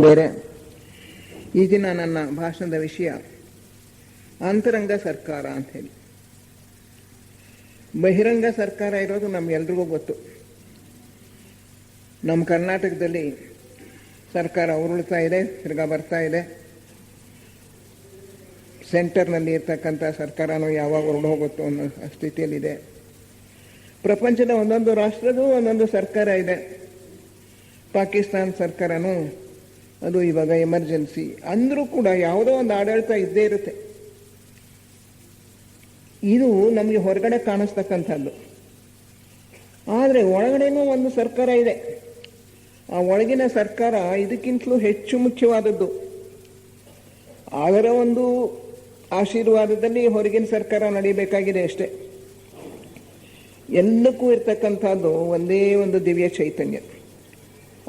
ಬೇರೆ ಈ ದಿನ ನನ್ನ ಭಾಷಣದ ವಿಷಯ ಅಂತರಂಗ ಸರ್ಕಾರ ಅಂತ ಹೇಳಿ. ಬಹಿರಂಗ ಸರ್ಕಾರ ಇರೋದು ನಮ್ಗೆಲ್ರಿಗೂ ಗೊತ್ತು. ನಮ್ಮ ಕರ್ನಾಟಕದಲ್ಲಿ ಸರ್ಕಾರ ಉರುಳ್ತಾ ಇದೆ, ತಿರ್ಗಾ ಬರ್ತಾ ಇದೆ. ಸೆಂಟರ್ನಲ್ಲಿ ಇರ್ತಕ್ಕಂಥ ಸರ್ಕಾರನೂ ಯಾವಾಗ ಉರುಳು ಹೋಗುತ್ತೋ ಅನ್ನೋ ಸ್ಥಿತಿಯಲ್ಲಿದೆ. ಪ್ರಪಂಚದ ಒಂದೊಂದು ರಾಷ್ಟ್ರದ್ದು ಒಂದೊಂದು ಸರ್ಕಾರ ಇದೆ. ಪಾಕಿಸ್ತಾನ ಸರ್ಕಾರನೂ ಅದು ಇವಾಗ ಎಮರ್ಜೆನ್ಸಿ ಅಂದರೂ ಕೂಡ ಯಾವುದೋ ಒಂದು ಆಡಳಿತ ಇದ್ದೇ ಇರುತ್ತೆ. ಇದು ನಮಗೆ ಹೊರಗಡೆ ಕಾಣಿಸ್ತಕ್ಕಂಥದ್ದು. ಆದರೆ ಒಳಗಡೆನೂ ಒಂದು ಸರ್ಕಾರ ಇದೆ. ಆ ಒಳಗಿನ ಸರ್ಕಾರ ಇದಕ್ಕಿಂತಲೂ ಹೆಚ್ಚು ಮುಖ್ಯವಾದದ್ದು. ಅದರ ಒಂದು ಆಶೀರ್ವಾದದಲ್ಲಿ ಹೊರಗಿನ ಸರ್ಕಾರ ನಡೀಬೇಕಾಗಿದೆ ಅಷ್ಟೇ. ಎಲ್ಲಕ್ಕೂ ಇರ್ತಕ್ಕಂಥದ್ದು ಒಂದೇ ಒಂದು ದಿವ್ಯ ಚೈತನ್ಯ.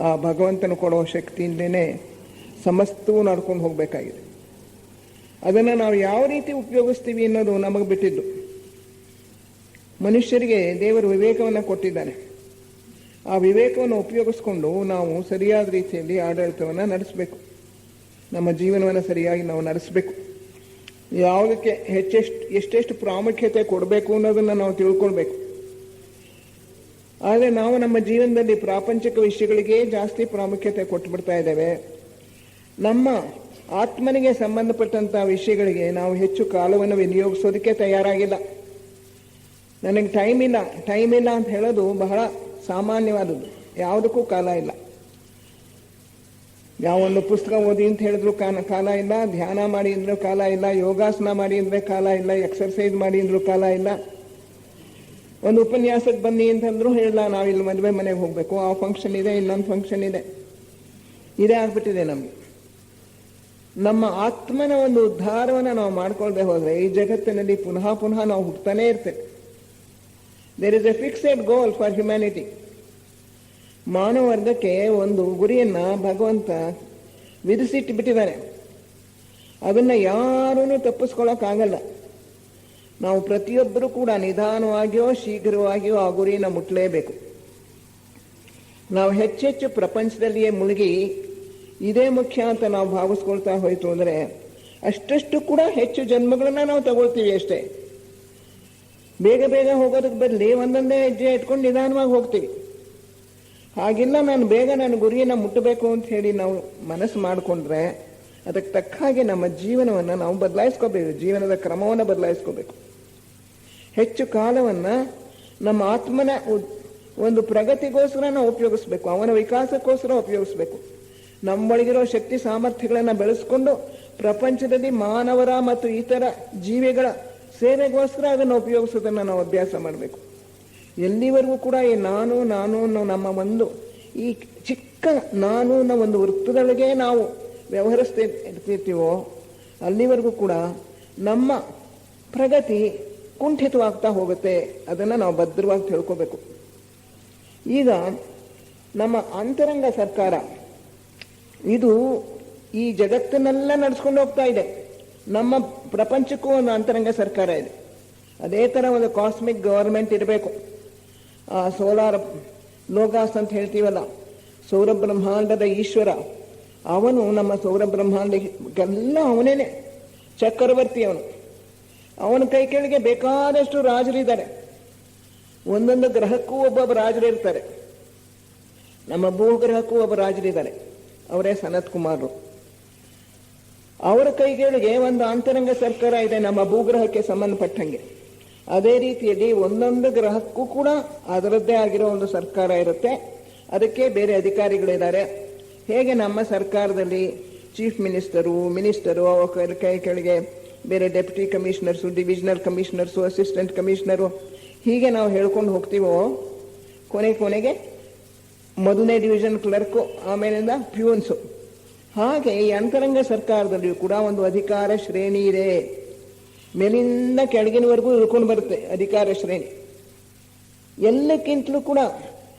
ಆ ಭಗವಂತನು ಕೊಡೋ ಶಕ್ತಿಯಿಂದಲೇ ಸಮಸ್ತವೂ ನಡ್ಕೊಂಡು ಹೋಗಬೇಕಾಗಿದೆ. ಅದನ್ನು ನಾವು ಯಾವ ರೀತಿ ಉಪಯೋಗಿಸ್ತೀವಿ ಅನ್ನೋದು ನಮಗೆ ಬಿಟ್ಟಿದ್ದು. ಮನುಷ್ಯರಿಗೆ ದೇವರು ವಿವೇಕವನ್ನು ಕೊಟ್ಟಿದ್ದಾನೆ. ಆ ವಿವೇಕವನ್ನು ಉಪಯೋಗಿಸ್ಕೊಂಡು ನಾವು ಸರಿಯಾದ ರೀತಿಯಲ್ಲಿ ಆಡಳಿತವನ್ನು ನಡೆಸಬೇಕು. ನಮ್ಮ ಜೀವನವನ್ನು ಸರಿಯಾಗಿ ನಾವು ನಡೆಸಬೇಕು. ಯಾವುದಕ್ಕೆ ಎಷ್ಟೆಷ್ಟು ಪ್ರಾಮುಖ್ಯತೆ ಕೊಡಬೇಕು ಅನ್ನೋದನ್ನು ನಾವು ತಿಳ್ಕೊಳ್ಬೇಕು. ಆದರೆ ನಾವು ನಮ್ಮ ಜೀವನದಲ್ಲಿ ಪ್ರಾಪಂಚಿಕ ವಿಷಯಗಳಿಗೆ ಜಾಸ್ತಿ ಪ್ರಾಮುಖ್ಯತೆ ಕೊಟ್ಟುಬಿಡ್ತಾ ಇದ್ದೇವೆ. ನಮ್ಮ ಆತ್ಮನಿಗೆ ಸಂಬಂಧಪಟ್ಟಂಥ ವಿಷಯಗಳಿಗೆ ನಾವು ಹೆಚ್ಚು ಕಾಲವನ್ನು ವಿನಿಯೋಗಿಸೋದಕ್ಕೆ ತಯಾರಾಗಿಲ್ಲ. ನನಗೆ ಟೈಮ್ ಇಲ್ಲ ಅಂತ ಹೇಳೋದು ಬಹಳ ಸಾಮಾನ್ಯವಾದದ್ದು. ಯಾವುದಕ್ಕೂ ಕಾಲ ಇಲ್ಲ. ಯಾವೊಂದು ಪುಸ್ತಕ ಓದಿ ಅಂತ ಹೇಳಿದ್ರು ಕಾಲ ಇಲ್ಲ, ಧ್ಯಾನ ಮಾಡಿ ಅಂದ್ರೂ ಕಾಲ ಇಲ್ಲ, ಯೋಗಾಸನ ಮಾಡಿ ಅಂದರೆ ಕಾಲ ಇಲ್ಲ, ಎಕ್ಸರ್ಸೈಸ್ ಮಾಡಿ ಅಂದ್ರೂ ಕಾಲ ಇಲ್ಲ. ಒಂದು ಉಪನ್ಯಾಸಕ್ಕೆ ಬನ್ನಿ ಅಂತಂದ್ರೂ ಹೇಳಲ್ಲ, ನಾವಿಲ್ಲಿ ಮದುವೆ ಮನೆಗೆ ಹೋಗಬೇಕು, ಆ ಫಂಕ್ಷನ್ ಇದೆ, ಇನ್ನೊಂದು ಫಂಕ್ಷನ್ ಇದೆ. ಇದೇ ಆಗ್ಬಿಟ್ಟಿದೆ ನಮಗೆ. ನಮ್ಮ ಆತ್ಮನ ಒಂದು ಉದ್ಧಾರವನ್ನು ನಾವು ಮಾಡ್ಕೊಳ್ದೆ ಹೋದರೆ ಈ ಜಗತ್ತಿನಲ್ಲಿ ಪುನಃ ನಾವು ಹುಟ್ಟತಾನೇ ಇರ್ತೇವೆ. There is a fixed goal for humanity. ಮಾನವ ವರ್ಗಕ್ಕೆ ಒಂದು ಗುರಿಯನ್ನು ಭಗವಂತ ವಿಧಿಸಿಟ್ಟು ಬಿಟ್ಟಿದ್ದಾನೆ. ಅದನ್ನು ಯಾರೂ ತಪ್ಪಿಸ್ಕೊಳ್ಳೋಕ್ಕಾಗಲ್ಲ. ನಾವು ಪ್ರತಿಯೊಬ್ಬರೂ ಕೂಡ ನಿಧಾನವಾಗಿಯೋ ಶೀಘ್ರವಾಗಿಯೋ ಆ ಗುರಿಯನ್ನು ಮುಟ್ಟಲೇಬೇಕು. ನಾವು ಹೆಚ್ಚೆಚ್ಚು ಪ್ರಪಂಚದಲ್ಲಿಯೇ ಮುಳುಗಿ ಇದೇ ಮುಖ್ಯ ಅಂತ ನಾವು ಭಾವಿಸ್ಕೊಳ್ತಾ ಹೋಯ್ತು ಅಂದರೆ ಅಷ್ಟಷ್ಟು ಕೂಡ ಹೆಚ್ಚು ಜನ್ಮಗಳನ್ನ ನಾವು ತಗೊಳ್ತೀವಿ ಅಷ್ಟೇ. ಬೇಗ ಹೋಗೋದಕ್ಕೆ ಬದಲಿ ಒಂದೊಂದೇ ಹೆಜ್ಜೆ ಇಟ್ಕೊಂಡು ನಿಧಾನವಾಗಿ ಹೋಗ್ತೀವಿ. ಹಾಗಿಲ್ಲ, ನನ್ನ ಗುರಿಯನ್ನು ಮುಟ್ಟಬೇಕು ಅಂತ ಹೇಳಿ ನಾವು ಮನಸ್ಸು ಮಾಡಿಕೊಂಡ್ರೆ ಅದಕ್ಕೆ ತಕ್ಕ ಹಾಗೆ ನಮ್ಮ ಜೀವನವನ್ನು ನಾವು ಬದಲಾಯಿಸ್ಕೋಬೇಕು. ಜೀವನದ ಕ್ರಮವನ್ನು ಬದಲಾಯಿಸ್ಕೋಬೇಕು. ಹೆಚ್ಚು ಕಾಲವನ್ನು ನಮ್ಮ ಆತ್ಮನ ಒಂದು ಪ್ರಗತಿಗೋಸ್ಕರ ನಾವು ಉಪಯೋಗಿಸ್ಬೇಕು. ಅವನ ವಿಕಾಸಕ್ಕೋಸ್ಕರ ಉಪಯೋಗಿಸ್ಬೇಕು. ನಮ್ಮೊಳಗಿರೋ ಶಕ್ತಿ ಸಾಮರ್ಥ್ಯಗಳನ್ನು ಬೆಳೆಸ್ಕೊಂಡು ಪ್ರಪಂಚದಲ್ಲಿ ಮಾನವರ ಮತ್ತು ಇತರ ಜೀವಿಗಳ ಸೇವೆಗೋಸ್ಕರ ಅದನ್ನು ಉಪಯೋಗಿಸೋದನ್ನು ನಾವು ಅಭ್ಯಾಸ ಮಾಡಬೇಕು. ಎಲ್ಲಿವರೆಗೂ ಕೂಡ ಈ ನಾನು ಅನ್ನೋ ನಮ್ಮ ಒಂದು ಈ ಚಿಕ್ಕ ನಾನು ಅನ್ನೋ ಒಂದು ವೃತ್ತದೊಳಗೆ ನಾವು ವ್ಯವಹರಿಸ್ತಿರ್ತೀವೋ ಅಲ್ಲಿವರೆಗೂ ಕೂಡ ನಮ್ಮ ಪ್ರಗತಿ ಕುಂಠಿತವಾಗ್ತಾ ಹೋಗುತ್ತೆ. ಅದನ್ನು ನಾವು ಭದ್ರವಾಗಿ ತಿಳ್ಕೋಬೇಕು. ಈಗ ನಮ್ಮ ಅಂತರಂಗ ಸರ್ಕಾರ ಇದು ಈ ಜಗತ್ತನ್ನೆಲ್ಲ ನಡೆಸ್ಕೊಂಡು ಹೋಗ್ತಾ ಇದೆ. ನಮ್ಮ ಪ್ರಪಂಚಕ್ಕೂ ಒಂದು ಅಂತರಂಗ ಸರ್ಕಾರ ಇದೆ. ಅದೇ ಥರ ಒಂದು ಕಾಸ್ಮಿಕ್ ಗವರ್ಮೆಂಟ್ ಇರಬೇಕು. ಆ ಸೋಲಾರ್ ಲೋಗಾಸ್ ಅಂತ ಹೇಳ್ತೀವಲ್ಲ, ಸೌರ ಬ್ರಹ್ಮಾಂಡದ ಈಶ್ವರ ಅವನು ನಮ್ಮ ಸೌರ ಬ್ರಹ್ಮಾಂಡಕ್ಕೆಲ್ಲ ಅವನೇನೆ ಚಕ್ರವರ್ತಿ. ಅವನ ಕೈ ಕೆಳಗೆ ಬೇಕಾದಷ್ಟು ರಾಜರಿದ್ದಾರೆ. ಒಂದೊಂದು ಗ್ರಹಕ್ಕೂ ಒಬ್ಬೊಬ್ಬ ರಾಜರಿರ್ತಾರೆ. ನಮ್ಮ ಭೂಗ್ರಹಕ್ಕೂ ಒಬ್ಬ ರಾಜರಿದ್ದಾರೆ, ಅವರೇ ಸನತ್ ಕುಮಾರರು. ಅವರ ಕೈಗಳಿಗೆ ಒಂದು ಅಂತರಂಗ ಸರ್ಕಾರ ಇದೆ ನಮ್ಮ ಭೂಗ್ರಹಕ್ಕೆ ಸಂಬಂಧಪಟ್ಟಂಗೆ. ಅದೇ ರೀತಿಯಲ್ಲಿ ಒಂದೊಂದು ಗ್ರಹಕ್ಕೂ ಕೂಡ ಅದರದ್ದೇ ಆಗಿರೋ ಒಂದು ಸರ್ಕಾರ ಇರುತ್ತೆ. ಅದಕ್ಕೆ ಬೇರೆ ಅಧಿಕಾರಿಗಳಿದ್ದಾರೆ. ಹೇಗೆ ನಮ್ಮ ಸರ್ಕಾರದಲ್ಲಿ ಚೀಫ್ ಮಿನಿಸ್ಟರು ಅವರ ಕೈ ಕೆಳಗೆ ಬೇರೆ deputy commissioners, divisional commissioners, assistant commissioner, ಹೀಗೆ ನಾವು ಹೇಳ್ಕೊಂಡು ಹೋಗ್ತೀವೋ ಕೊನೆಗೆ ಮೊದಲನೇ ಡಿವಿಷನ್ ಕ್ಲರ್ಕು, ಆಮೇಲಿಂದ ಪ್ಯೂನ್ಸು. ಹಾಗೆ ಈ ಅಂತರಂಗ ಸರ್ಕಾರದಲ್ಲಿಯೂ ಕೂಡ ಒಂದು ಅಧಿಕಾರ ಶ್ರೇಣಿ ಇದೆ. ಮೇಲಿಂದ ಕೆಳಗಿನವರೆಗೂ ಇಳ್ಕೊಂಡು ಬರುತ್ತೆ ಅಧಿಕಾರ ಶ್ರೇಣಿ. ಎಲ್ಲಕ್ಕಿಂತಲೂ ಕೂಡ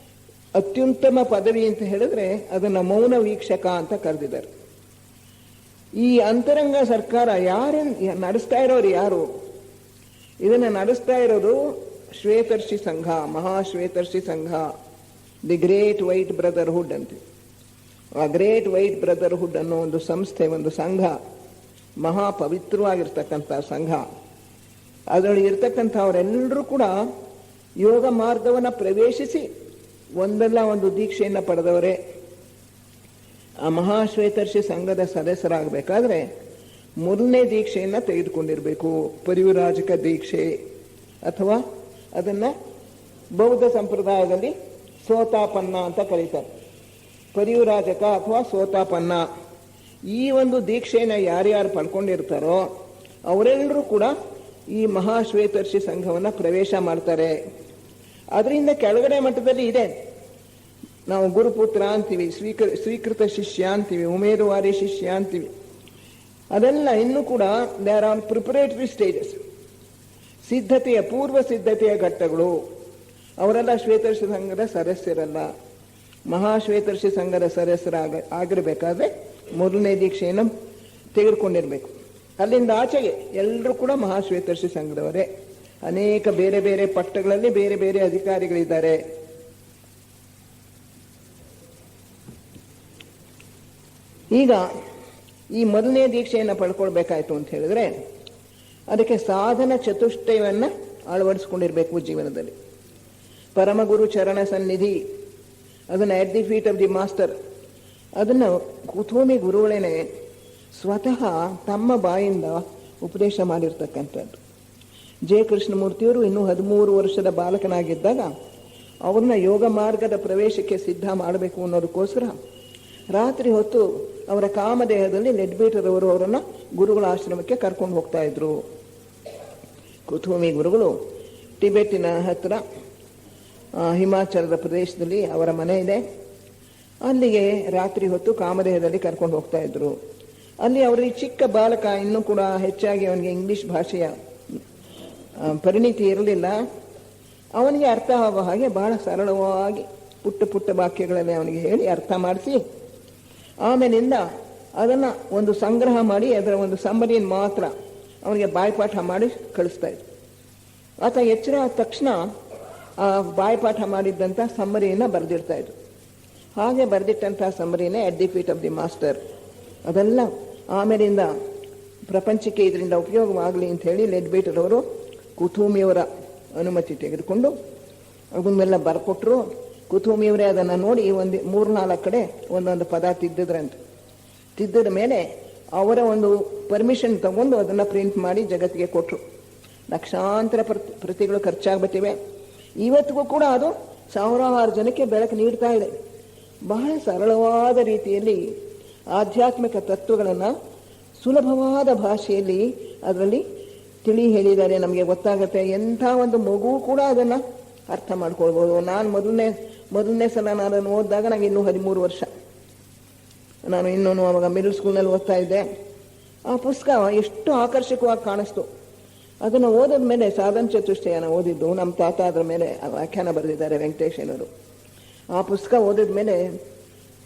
ಅತ್ಯುತ್ತಮ ಪದವಿ ಅಂತ ಹೇಳಿದ್ರೆ ಅದನ್ನು ಮೌನ ವೀಕ್ಷಕ ಅಂತ ಕರೆದಿದ್ದಾರೆ. ಈ ಅಂತರಂಗ ಸರ್ಕಾರ ನಡೆಸ್ತಾ ಇರೋರು ಯಾರು? ಇದನ್ನು ನಡೆಸ್ತಾ ಇರೋದು ಶ್ವೇತರ್ಷಿ ಸಂಘ, ಮಹಾಶ್ವೇತರ್ಷಿ ಸಂಘ. ದಿ ಗ್ರೇಟ್ ವೈಟ್ ಬ್ರದರ್ಹುಡ್ ಅಂತ. ಆ ಗ್ರೇಟ್ ವೈಟ್ ಬ್ರದರ್ಹುಡ್ ಅನ್ನೋ ಒಂದು ಸಂಸ್ಥೆ, ಒಂದು ಸಂಘ, ಮಹಾ ಪವಿತ್ರವಾಗಿರ್ತಕ್ಕಂಥ ಸಂಘ. ಅದರೊಳಗೆ ಇರ್ತಕ್ಕಂಥವರೆಲ್ಲರೂ ಕೂಡ ಯೋಗ ಮಾರ್ಗವನ್ನು ಪ್ರವೇಶಿಸಿ ಒಂದಲ್ಲ ಒಂದು ದೀಕ್ಷೆಯನ್ನು ಪಡೆದವರೇ. ಆ ಮಹಾಶ್ವೇತರ್ಷಿ ಸಂಘದ ಸದಸ್ಯರಾಗಬೇಕಾದ್ರೆ ಮೊದಲನೇ ದೀಕ್ಷೆಯನ್ನು ತೆಗೆದುಕೊಂಡಿರಬೇಕು, ಪರಿವ್ರಾಜಕ ದೀಕ್ಷೆ, ಅಥವಾ ಅದನ್ನು ಬೌದ್ಧ ಸಂಪ್ರದಾಯದಲ್ಲಿ ಸೋತಾಪನ್ನ ಅಂತ ಕರೀತಾರೆ. ಪರಿವ್ರಾಜಕ ಅಥವಾ ಸೋತಾಪನ್ನ, ಈ ಒಂದು ದೀಕ್ಷೆಯನ್ನು ಯಾರ್ಯಾರು ಪಡ್ಕೊಂಡಿರ್ತಾರೋ ಅವರೆಲ್ಲರೂ ಕೂಡ ಈ ಮಹಾಶ್ವೇತರ್ಷಿ ಸಂಘವನ್ನು ಪ್ರವೇಶ ಮಾಡ್ತಾರೆ. ಅದರಿಂದ ಕೆಳಗಡೆ ಮಟ್ಟದಲ್ಲಿ ಇದೆ, ನಾವು ಗುರುಪುತ್ರ ಅಂತೀವಿ, ಸ್ವೀಕೃತ ಶಿಷ್ಯ ಅಂತೀವಿ, ಉಮೇದುವಾರಿ ಶಿಷ್ಯ ಅಂತೀವಿ. ಅದೆಲ್ಲ ಇನ್ನೂ ಕೂಡ they are on preparatory stages, ಸಿದ್ಧತೆಯ ಪೂರ್ವ ಸಿದ್ಧತೆಯ ಘಟ್ಟಗಳು. ಅವರೆಲ್ಲ ಶ್ವೇತರ್ಷಿ ಸಂಘದ ಸದಸ್ಯರಲ್ಲ. ಮಹಾಶ್ವೇತರ್ಷಿ ಸಂಘದ ಆಗಿರಬೇಕಾದ್ರೆ ಮೊದಲನೇ ದೀಕ್ಷೆಯನ್ನು ತೆಗೆದುಕೊಂಡಿರಬೇಕು. ಅಲ್ಲಿಂದ ಆಚೆಗೆ ಎಲ್ಲರೂ ಕೂಡ ಮಹಾಶ್ವೇತರ್ಷಿ ಸಂಘದವರೇ. ಅನೇಕ ಬೇರೆ ಬೇರೆ ಪಟ್ಟಗಳಲ್ಲಿ ಬೇರೆ ಬೇರೆ ಅಧಿಕಾರಿಗಳಿದ್ದಾರೆ. ಈಗ ಈ ಮೊದಲನೇ ದೀಕ್ಷೆಯನ್ನು ಪಡ್ಕೊಳ್ಬೇಕಾಯ್ತು ಅಂತ ಹೇಳಿದ್ರೆ ಅದಕ್ಕೆ ಸಾಧನ ಚತುಷ್ಟಯವನ್ನು ಅಳವಡಿಸ್ಕೊಂಡಿರ್ಬೇಕು ಜೀವನದಲ್ಲಿ. ಪರಮಗುರು ಚರಣ ಸನ್ನಿಧಿ, ಅದನ್ನು ಎಟ್ the feet of the master, ಅದನ್ನು ಕುತೂಮಿ ಗುರುಗಳೇನೆ ಸ್ವತಃ ತಮ್ಮ ಬಾಯಿಂದ ಉಪದೇಶ ಮಾಡಿರ್ತಕ್ಕಂಥದ್ದು. ಜೆ ಕೃಷ್ಣಮೂರ್ತಿಯವರು ಇನ್ನೂ 13 ವರ್ಷದ ಬಾಲಕನಾಗಿದ್ದಾಗ ಅವ್ರನ್ನ ಯೋಗ ಮಾರ್ಗದ ಪ್ರವೇಶಕ್ಕೆ ಸಿದ್ಧ ಮಾಡಬೇಕು ಅನ್ನೋದಕ್ಕೋಸ್ಕರ ರಾತ್ರಿ ಹೊತ್ತು ಅವರ ಕಾಮದೇಹದಲ್ಲಿ ಲೆಡ್ಬೀಟರವರು ಅವರನ್ನು ಗುರುಗಳ ಆಶ್ರಮಕ್ಕೆ ಕರ್ಕೊಂಡು ಹೋಗ್ತಾ ಇದ್ರು. ಕುತೂಮಿ ಗುರುಗಳು ಟಿಬೆಟ್ಟಿನ ಹತ್ತಿರ ಹಿಮಾಚಲದ ಪ್ರದೇಶದಲ್ಲಿ ಅವರ ಮನೆ ಇದೆ. ಅಲ್ಲಿಗೆ ರಾತ್ರಿ ಹೊತ್ತು ಕಾಮದೇಹದಲ್ಲಿ ಕರ್ಕೊಂಡು ಹೋಗ್ತಾ ಇದ್ರು. ಅಲ್ಲಿ ಅವರಿಗೆ ಚಿಕ್ಕ ಬಾಲಕ, ಇನ್ನೂ ಕೂಡ ಹೆಚ್ಚಾಗಿ ಅವನಿಗೆ ಇಂಗ್ಲಿಷ್ ಭಾಷೆಯ ಪರಿಣಿತಿ ಇರಲಿಲ್ಲ. ಅವನಿಗೆ ಅರ್ಥ ಆಗುವ ಹಾಗೆ ಬಹಳ ಸರಳವಾಗಿ ಪುಟ್ಟ ಪುಟ್ಟ ವಾಕ್ಯಗಳಲ್ಲಿ ಅವನಿಗೆ ಹೇಳಿ ಅರ್ಥ ಮಾಡಿಸಿ ಆಮೇಲಿಂದ ಅದನ್ನು ಒಂದು ಸಂಗ್ರಹ ಮಾಡಿ ಅದರ ಒಂದು ಸಮ್ಮರಿಯನ್ನು ಮಾತ್ರ ಅವನಿಗೆ ಬಾಯ್ಪಾಠ ಮಾಡಿ ಕಳಿಸ್ತಾ ಇದ್ರು. ಆತ ಎಚ್ಚರ ಆದ ತಕ್ಷಣ ಆ ಬಾಯ್ಪಾಠ ಮಾಡಿದ್ದಂಥ ಸಮ್ಮರಿಯನ್ನು ಬರೆದಿರ್ತಾ ಇದ್ರು. ಹಾಗೆ ಬರೆದಿಟ್ಟಂಥ ಸಮ್ಮರಿನೇ at the feet of the master. ಅದೆಲ್ಲ ಆಮೇಲಿಂದ ಪ್ರಪಂಚಕ್ಕೆ ಇದರಿಂದ ಉಪಯೋಗವಾಗಲಿ ಅಂತ ಹೇಳಿ ಲೆಡ್ಬೀಟರವರು ಕುತೂಮಿಯವರ ಅನುಮತಿ ತೆಗೆದುಕೊಂಡು ಅದನ್ನೆಲ್ಲ ಬರ್ಕೊಟ್ರು. ಕುತೂಮಿಯವರೇ ಅದನ್ನು ನೋಡಿ 3-4 ಕಡೆ ಒಂದೊಂದು ಪದ ತಿದ್ದಿದ್ರಂತೆ. ತಿದ್ದಿದ ಮೇಲೆ ಅವರ ಒಂದು ಪರ್ಮಿಷನ್ ತಗೊಂಡು ಅದನ್ನು ಪ್ರಿಂಟ್ ಮಾಡಿ ಜಗತ್ತಿಗೆ ಕೊಟ್ಟರು. ಲಕ್ಷಾಂತರ ಪ್ರತಿಗಳು ಖರ್ಚಾಗ್ಬಿಟ್ಟಿವೆ. ಇವತ್ತಿಗೂ ಕೂಡ ಅದು ಸಾವಿರಾರು ಜನಕ್ಕೆ ಬೆಳಕು ನೀಡ್ತಾ ಇದೆ. ಬಹಳ ಸರಳವಾದ ರೀತಿಯಲ್ಲಿ ಆಧ್ಯಾತ್ಮಿಕ ತತ್ವಗಳನ್ನು ಸುಲಭವಾದ ಭಾಷೆಯಲ್ಲಿ ಅದರಲ್ಲಿ ತಿಳಿ ಹೇಳಿದ್ದಾರೆ. ನಮಗೆ ಗೊತ್ತಾಗುತ್ತೆ. ಎಂಥ ಒಂದು ಮಗು ಕೂಡ ಅದನ್ನು ಅರ್ಥ ಮಾಡ್ಕೊಳ್ಬೋದು. ನಾನು ಮೊದಲನೇ ಸಲ ನಾನು ಅದನ್ನು ಓದಿದಾಗ ನನಗೆ ಇನ್ನೂ 13 ವರ್ಷ. ನಾನು ಇನ್ನೂ ಅವಾಗ ಮಿಡಲ್ ಸ್ಕೂಲ್ನಲ್ಲಿ ಓದ್ತಾ ಇದ್ದೆ. ಆ ಪುಸ್ತಕ ಎಷ್ಟು ಆಕರ್ಷಕವಾಗಿ ಕಾಣಿಸ್ತು. ಅದನ್ನು ಓದಿದ ಮೇಲೆ ಸಾಧನ ಚತುಷ್ಟಯನ ಓದಿದ್ದು ನಮ್ಮ ತಾತ ಅದರ ಮೇಲೆ ವ್ಯಾಖ್ಯಾನ ಬರೆದಿದ್ದಾರೆ ವೆಂಕಟೇಶನವರು. ಆ ಪುಸ್ತಕ ಓದಿದ ಮೇಲೆ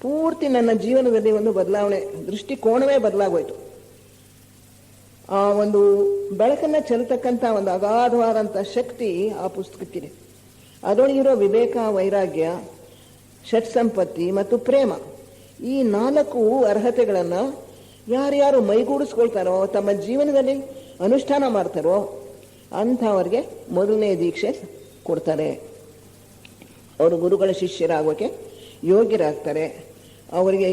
ಪೂರ್ತಿ ನನ್ನ ಜೀವನದಲ್ಲಿ ಒಂದು ಬದಲಾವಣೆ, ದೃಷ್ಟಿಕೋನವೇ ಬದಲಾಗೋಯ್ತು. ಆ ಒಂದು ಬೆಳಕನ್ನು ಚೆಲ್ತಕ್ಕಂಥ ಒಂದು ಅಗಾಧವಾದಂಥ ಶಕ್ತಿ ಆ ಪುಸ್ತಕಕ್ಕಿದೆ. ಅದರೊಳಗಿರೋ ವಿವೇಕ, ವೈರಾಗ್ಯ, ಷಟ್ಸಂಪತ್ತಿ ಮತ್ತು ಪ್ರೇಮ, ಈ 4 ಅರ್ಹತೆಗಳನ್ನು ಯಾರ್ಯಾರು ಮೈಗೂಡಿಸ್ಕೊಳ್ತಾರೋ, ತಮ್ಮ ಜೀವನದಲ್ಲಿ ಅನುಷ್ಠಾನ ಮಾಡ್ತಾರೋ ಅಂಥವ್ರಿಗೆ ಮೊದಲನೇ ದೀಕ್ಷೆ ಕೊಡ್ತಾರೆ. ಅವರು ಗುರುಗಳ ಶಿಷ್ಯರಾಗೋಕ್ಕೆ ಯೋಗ್ಯರಾಗ್ತಾರೆ. ಅವರಿಗೆ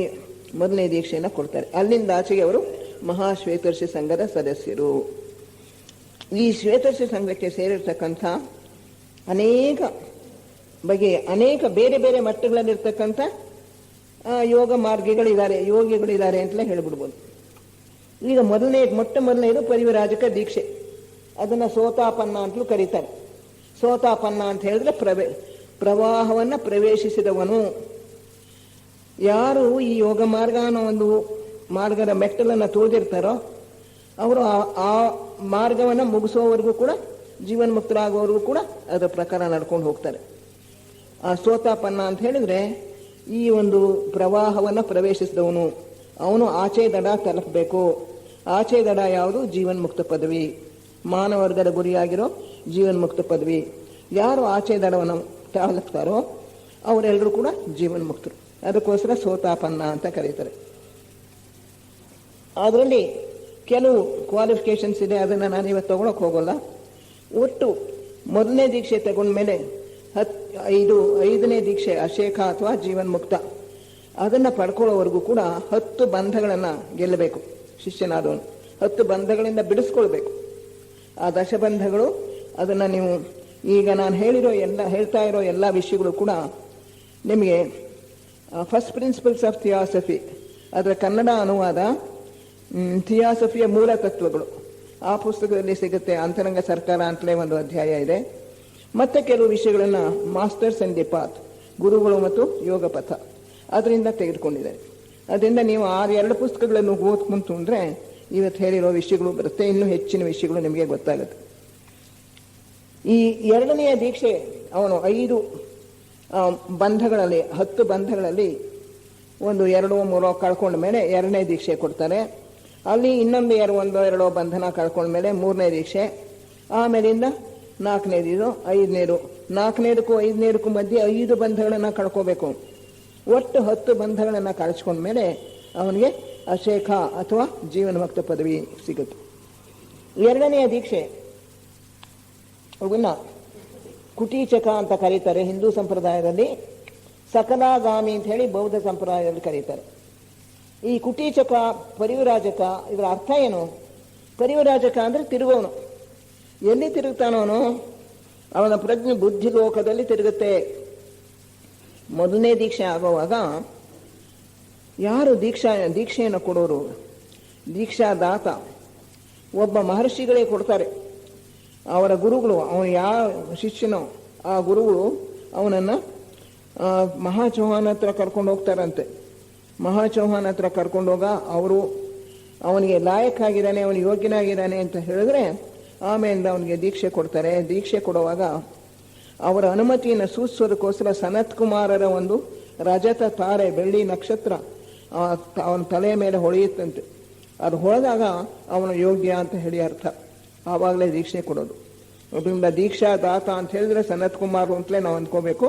ಮೊದಲನೇ ದೀಕ್ಷೆಯನ್ನು ಕೊಡ್ತಾರೆ. ಅಲ್ಲಿಂದ ಆಚೆಗೆ ಅವರು ಮಹಾಶ್ವೇತರ್ಷಿ ಸಂಘದ ಸದಸ್ಯರು. ಈ ಶ್ವೇತರ್ಷಿ ಸಂಘಕ್ಕೆ ಸೇರಿರ್ತಕ್ಕಂಥ ಅನೇಕ ಬಗೆಯ ಅನೇಕ ಬೇರೆ ಬೇರೆ ಮಟ್ಟಗಳಲ್ಲಿರ್ತಕ್ಕಂಥ ಯೋಗ ಮಾರ್ಗಿಗಳಿದ್ದಾರೆ, ಯೋಗಿಗಳಿದ್ದಾರೆ ಅಂತಲೇ ಹೇಳ್ಬಿಡ್ಬೋದು. ಈಗ ಮೊಟ್ಟ ಮೊದಲನೇದು ಪರಿವಿರಾಜಕ ದೀಕ್ಷೆ. ಅದನ್ನು ಸೋತಾಪನ್ನ ಅಂತಲೂ ಕರೀತಾರೆ. ಸೋತಾಪನ್ನ ಅಂತ ಹೇಳಿದ್ರೆ ಪ್ರವಾಹವನ್ನು ಪ್ರವೇಶಿಸಿದವನು. ಯಾರು ಈ ಯೋಗ ಮಾರ್ಗ ಅನ್ನೋ ಒಂದು ಮಾರ್ಗದ ಮೆಟ್ಟಲನ್ನು ತುಳಿದಿರ್ತಾರೋ ಅವರು ಆ ಮಾರ್ಗವನ್ನು ಮುಗಿಸೋವರೆಗೂ ಕೂಡ, ಜೀವನ್ಮುಕ್ತರಾಗೋವರೆಗೂ ಕೂಡ ಅದರ ಪ್ರಕಾರ ನಡ್ಕೊಂಡು ಹೋಗ್ತಾರೆ. ಆ ಸೋತಾಪನ್ನ ಅಂತ ಹೇಳಿದ್ರೆ ಈ ಒಂದು ಪ್ರವಾಹವನ್ನು ಪ್ರವೇಶಿಸಿದವನು, ಅವನು ಆಚೆ ದಡ ತಲುಪಬೇಕು. ಆಚೆ ದಡ ಯಾವುದು? ಜೀವನ್ಮುಕ್ತ ಪದವಿ, ಮಾನವರ್ಗದ ಗುರಿಯಾಗಿರೋ ಜೀವನ್ಮುಕ್ತ ಪದವಿ. ಯಾರು ಆಚೆ ದಡವನ್ನು ತಲುಪ್ತಾರೋ ಅವರೆಲ್ಲರೂ ಕೂಡ ಜೀವನ್ ಮುಕ್ತರು. ಅದಕ್ಕೋಸ್ಕರ ಸೋತಾಪನ್ನ ಅಂತ ಕರೀತಾರೆ. ಅದರಲ್ಲಿ ಕೆಲವು ಕ್ವಾಲಿಫಿಕೇಶನ್ಸ್ ಇದೆ, ಅದನ್ನು ನಾನು ಇವತ್ತು ತಗೊಳಕ್ಕೆ ಹೋಗೋಲ್ಲ. ಒಟ್ಟು ಮೊದಲನೇ ದೀಕ್ಷೆ ತಗೊಂಡ್ಮೇಲೆ 5ನೇ ದೀಕ್ಷೆ ಅಶೇಖ ಅಥವಾ ಜೀವನ್ ಮುಕ್ತ, ಅದನ್ನು ಪಡ್ಕೊಳ್ಳೋವರೆಗೂ ಕೂಡ 10 ಬಂಧಗಳನ್ನು ಗೆಲ್ಲಬೇಕು. ಶಿಷ್ಯನಾದವನು 10 ಬಂಧಗಳಿಂದ ಬಿಡಿಸ್ಕೊಳ್ಬೇಕು. ಆ ದಶಬಂಧಗಳು, ಅದನ್ನು ನೀವು ಈಗ ನಾನು ಹೇಳ್ತಾ ಇರೋ ಎಲ್ಲ ವಿಷಯಗಳು ಕೂಡ ನಿಮಗೆ ಫಸ್ಟ್ ಪ್ರಿನ್ಸಿಪಲ್ಸ್ ಆಫ್ ಥಿಯಾಸಫಿ, ಅದರ ಕನ್ನಡ ಅನುವಾದ ಥಿಯಾಸಫಿಯ ಮೂಲ ತತ್ವಗಳು, ಆ ಪುಸ್ತಕದಲ್ಲಿ ಸಿಗುತ್ತೆ. ಅಂತರಂಗ ಸರ್ಕಾರ ಅಂತಲೇ ಒಂದು ಅಧ್ಯಾಯ ಇದೆ. ಮತ್ತೆ ಕೆಲವು ವಿಷಯಗಳನ್ನು ಮಾಸ್ಟರ್ಸ್ ಅಂಡ್ ದಿ ಪಾತ್, ಗುರುಗಳು ಮತ್ತು ಯೋಗ ಪಥ, ಅದರಿಂದ ತೆಗೆದುಕೊಂಡಿದೆ. ಅದರಿಂದ ನೀವು ಆ 2 ಪುಸ್ತಕಗಳನ್ನು ಓದ್ಕೊಂತು ಅಂದರೆ ಇವತ್ತು ಹೇಳಿರೋ ವಿಷಯಗಳು ಬರುತ್ತೆ, ಇನ್ನೂ ಹೆಚ್ಚಿನ ವಿಷಯಗಳು ನಿಮಗೆ ಗೊತ್ತಾಗುತ್ತೆ. ಈ 2ನೆಯ ದೀಕ್ಷೆ ಅವನು 5 ಬಂಧಗಳಲ್ಲಿ 10 ಬಂಧಗಳಲ್ಲಿ ಒಂದು 2-3 ಕಳ್ಕೊಂಡ ಮೇಲೆ 2ನೇ ದೀಕ್ಷೆ ಕೊಡ್ತಾರೆ. ಅಲ್ಲಿ ಇನ್ನೊಂದು 1-2 ಬಂಧನ ಕಳ್ಕೊಂಡ ಮೇಲೆ 3ನೇ ದೀಕ್ಷೆ, ಆಮೇಲಿಂದ 4ನೇದು 5ನೇದು, 4ನೇದಕ್ಕೂ 5ನೇದಕ್ಕೂ ಮಧ್ಯೆ 5 ಬಂಧಗಳನ್ನು ಕಳ್ಕೋಬೇಕು. ಒಟ್ಟು 10 ಬಂಧಗಳನ್ನು ಕಳ್ಸ್ಕೊಂಡ್ಮೇಲೆ ಅವನಿಗೆ ಅಶೇಖ ಅಥವಾ ಜೀವನ್ಮುಕ್ತ ಪದವಿ ಸಿಗುತ್ತೆ. 2ನೆಯ ದೀಕ್ಷೆ ಅವನ್ನ ಕುಟೀಚಕ ಅಂತ ಕರೀತಾರೆ ಹಿಂದೂ ಸಂಪ್ರದಾಯದಲ್ಲಿ, ಸಕಲಾಗಾಮಿ ಅಂತ ಹೇಳಿ ಬೌದ್ಧ ಸಂಪ್ರದಾಯದಲ್ಲಿ ಕರೀತಾರೆ. ಈ ಕುಟೀಚಕ, ಪರಿವಿರಾಜಕ, ಇದರ ಅರ್ಥ ಏನು? ಪರಿವಿರಾಜಕ ಅಂದರೆ ತಿರುಗೋನು. ಎಲ್ಲಿ ತಿರುಗ್ತಾನವನು? ಅವನ ಪ್ರಜ್ಞೆ ಬುದ್ಧಿ ಲೋಕದಲ್ಲಿ ತಿರುಗುತ್ತೆ. ಮೊದಲನೇ ದೀಕ್ಷೆ ಆಗುವಾಗ ಯಾರು ದೀಕ್ಷೆಯನ್ನು ಕೊಡೋರು? ದೀಕ್ಷಾದಾತ ಒಬ್ಬ ಮಹರ್ಷಿಗಳೇ ಕೊಡ್ತಾರೆ. ಅವರ ಗುರುಗಳು, ಅವನು ಯಾವ ಶಿಷ್ಯನೋ ಆ ಗುರುಗಳು ಅವನನ್ನು ಮಹಾಚೌಹಾನ್ ಹತ್ರ ಕರ್ಕೊಂಡು ಹೋಗ್ತಾರಂತೆ. ಮಹಾಚೌಹಾನ್ ಹತ್ರ ಕರ್ಕೊಂಡೋಗ ಅವರು ಅವನಿಗೆ ಲಾಯಕ್ಕಾಗಿದ್ದಾನೆ, ಅವನು ಯೋಗ್ಯನಾಗಿದ್ದಾನೆ ಅಂತ ಹೇಳಿದ್ರೆ ಆಮೇಲೆ ಅವನಿಗೆ ದೀಕ್ಷೆ ಕೊಡ್ತಾರೆ. ದೀಕ್ಷೆ ಕೊಡುವಾಗ ಅವರ ಅನುಮತಿಯನ್ನು ಸೂಚಿಸೋದಕ್ಕೋಸ್ಕರ ಸನತ್ ಕುಮಾರರ ಒಂದು ರಜತ ತಾರೆ, ಬೆಳ್ಳಿ ನಕ್ಷತ್ರ ಅವನ ತಲೆಯ ಮೇಲೆ ಹೊಳೆಯುತ್ತಂತೆ. ಅದು ಹೊಳೆದಾಗ ಅವನು ಯೋಗ್ಯ ಅಂತ ಹೇಳಿ ಅರ್ಥ. ಆವಾಗಲೇ ದೀಕ್ಷೆ ಕೊಡೋದು. ಅದರಿಂದ ದೀಕ್ಷಾದಾತ ಅಂತ ಹೇಳಿದ್ರೆ ಸನತ್ ಕುಮಾರ್ ಅಂತಲೇ ನಾವು ಅಂದ್ಕೋಬೇಕು.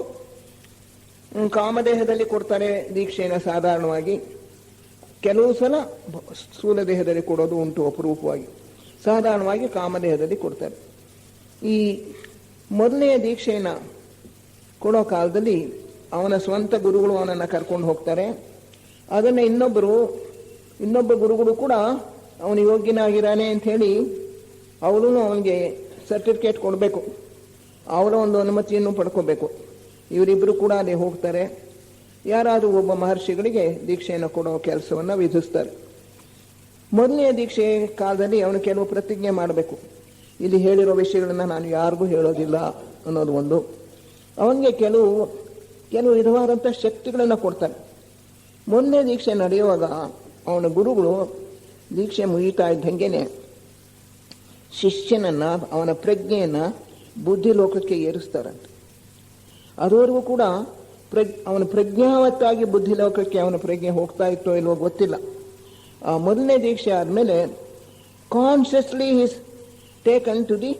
ಕಾಮದೇಹದಲ್ಲಿ ಕೊಡ್ತಾರೆ ದೀಕ್ಷೆಯನ್ನು ಸಾಧಾರಣವಾಗಿ. ಕೆಲವು ಸಲ ಸ್ಥೂಲ ದೇಹದಲ್ಲಿ ಕೊಡೋದು ಉಂಟು ಅಪರೂಪವಾಗಿ. ಸಾಧಾರಣವಾಗಿ ಕಾಮದೇಹದಲ್ಲಿ ಕೊಡ್ತಾರೆ. ಈ ಮೊದಲನೆಯ ದೀಕ್ಷೆಯನ್ನು ಕೊಡೋ ಕಾಲದಲ್ಲಿ ಅವನ ಸ್ವಂತ ಗುರುಗಳು ಅವನನ್ನು ಕರ್ಕೊಂಡು ಹೋಗ್ತಾರೆ. ಅದನ್ನು ಇನ್ನೊಬ್ಬ ಗುರುಗಳು ಕೂಡ ಅವನು ಯೋಗ್ಯನಾಗಿದ್ದಾನೆ ಅಂಥೇಳಿ ಅವಳು ಅವನಿಗೆ ಸರ್ಟಿಫಿಕೇಟ್ ಕೊಡಬೇಕು. ಅವರ ಒಂದು ಅನುಮತಿಯನ್ನು ಪಡ್ಕೋಬೇಕು. ಇವರಿಬ್ಬರು ಕೂಡ ಅದೇ ಹೋಗ್ತಾರೆ. ಯಾರಾದರೂ ಒಬ್ಬ ಮಹರ್ಷಿಗಳಿಗೆ ದೀಕ್ಷೆಯನ್ನು ಕೊಡೋ ಕೆಲಸವನ್ನು ವಿಧಿಸ್ತಾರೆ. ಮೊದಲನೆಯ ದೀಕ್ಷೆ ಕಾಲದಲ್ಲಿ ಅವನು ಕೆಲವು ಪ್ರತಿಜ್ಞೆ ಮಾಡಬೇಕು. ಇಲ್ಲಿ ಹೇಳಿರೋ ವಿಷಯಗಳನ್ನು ನಾನು ಯಾರಿಗೂ ಹೇಳೋದಿಲ್ಲ ಅನ್ನೋದು ಒಂದು. ಅವನಿಗೆ ಕೆಲವು ವಿಧವಾದಂಥ ಶಕ್ತಿಗಳನ್ನು ಕೊಡ್ತಾನೆ. ಮೊದಲನೇ ದೀಕ್ಷೆ ನಡೆಯುವಾಗ ಅವನ ಗುರುಗಳು ದೀಕ್ಷೆ ಮುಗಿತಾ ಇದ್ದಂಗೆನೆ ಶಿಷ್ಯನನ್ನು, ಅವನ ಪ್ರಜ್ಞೆಯನ್ನು ಬುದ್ಧಿ ಲೋಕಕ್ಕೆ ಏರಿಸ್ತಾರಂತೆ. ಅದುವರೆಗೂ ಕೂಡ ಅವನ ಪ್ರಜ್ಞಾವತ್ತಾಗಿ ಬುದ್ಧಿ ಲೋಕಕ್ಕೆ ಅವನ ಪ್ರಜ್ಞೆ ಹೋಗ್ತಾ ಇತ್ತೋ ಇಲ್ವೋ ಗೊತ್ತಿಲ್ಲ. ಆ ಮೊದಲನೇ ದೀಕ್ಷೆ ಆದಮೇಲೆ consciously is taken to the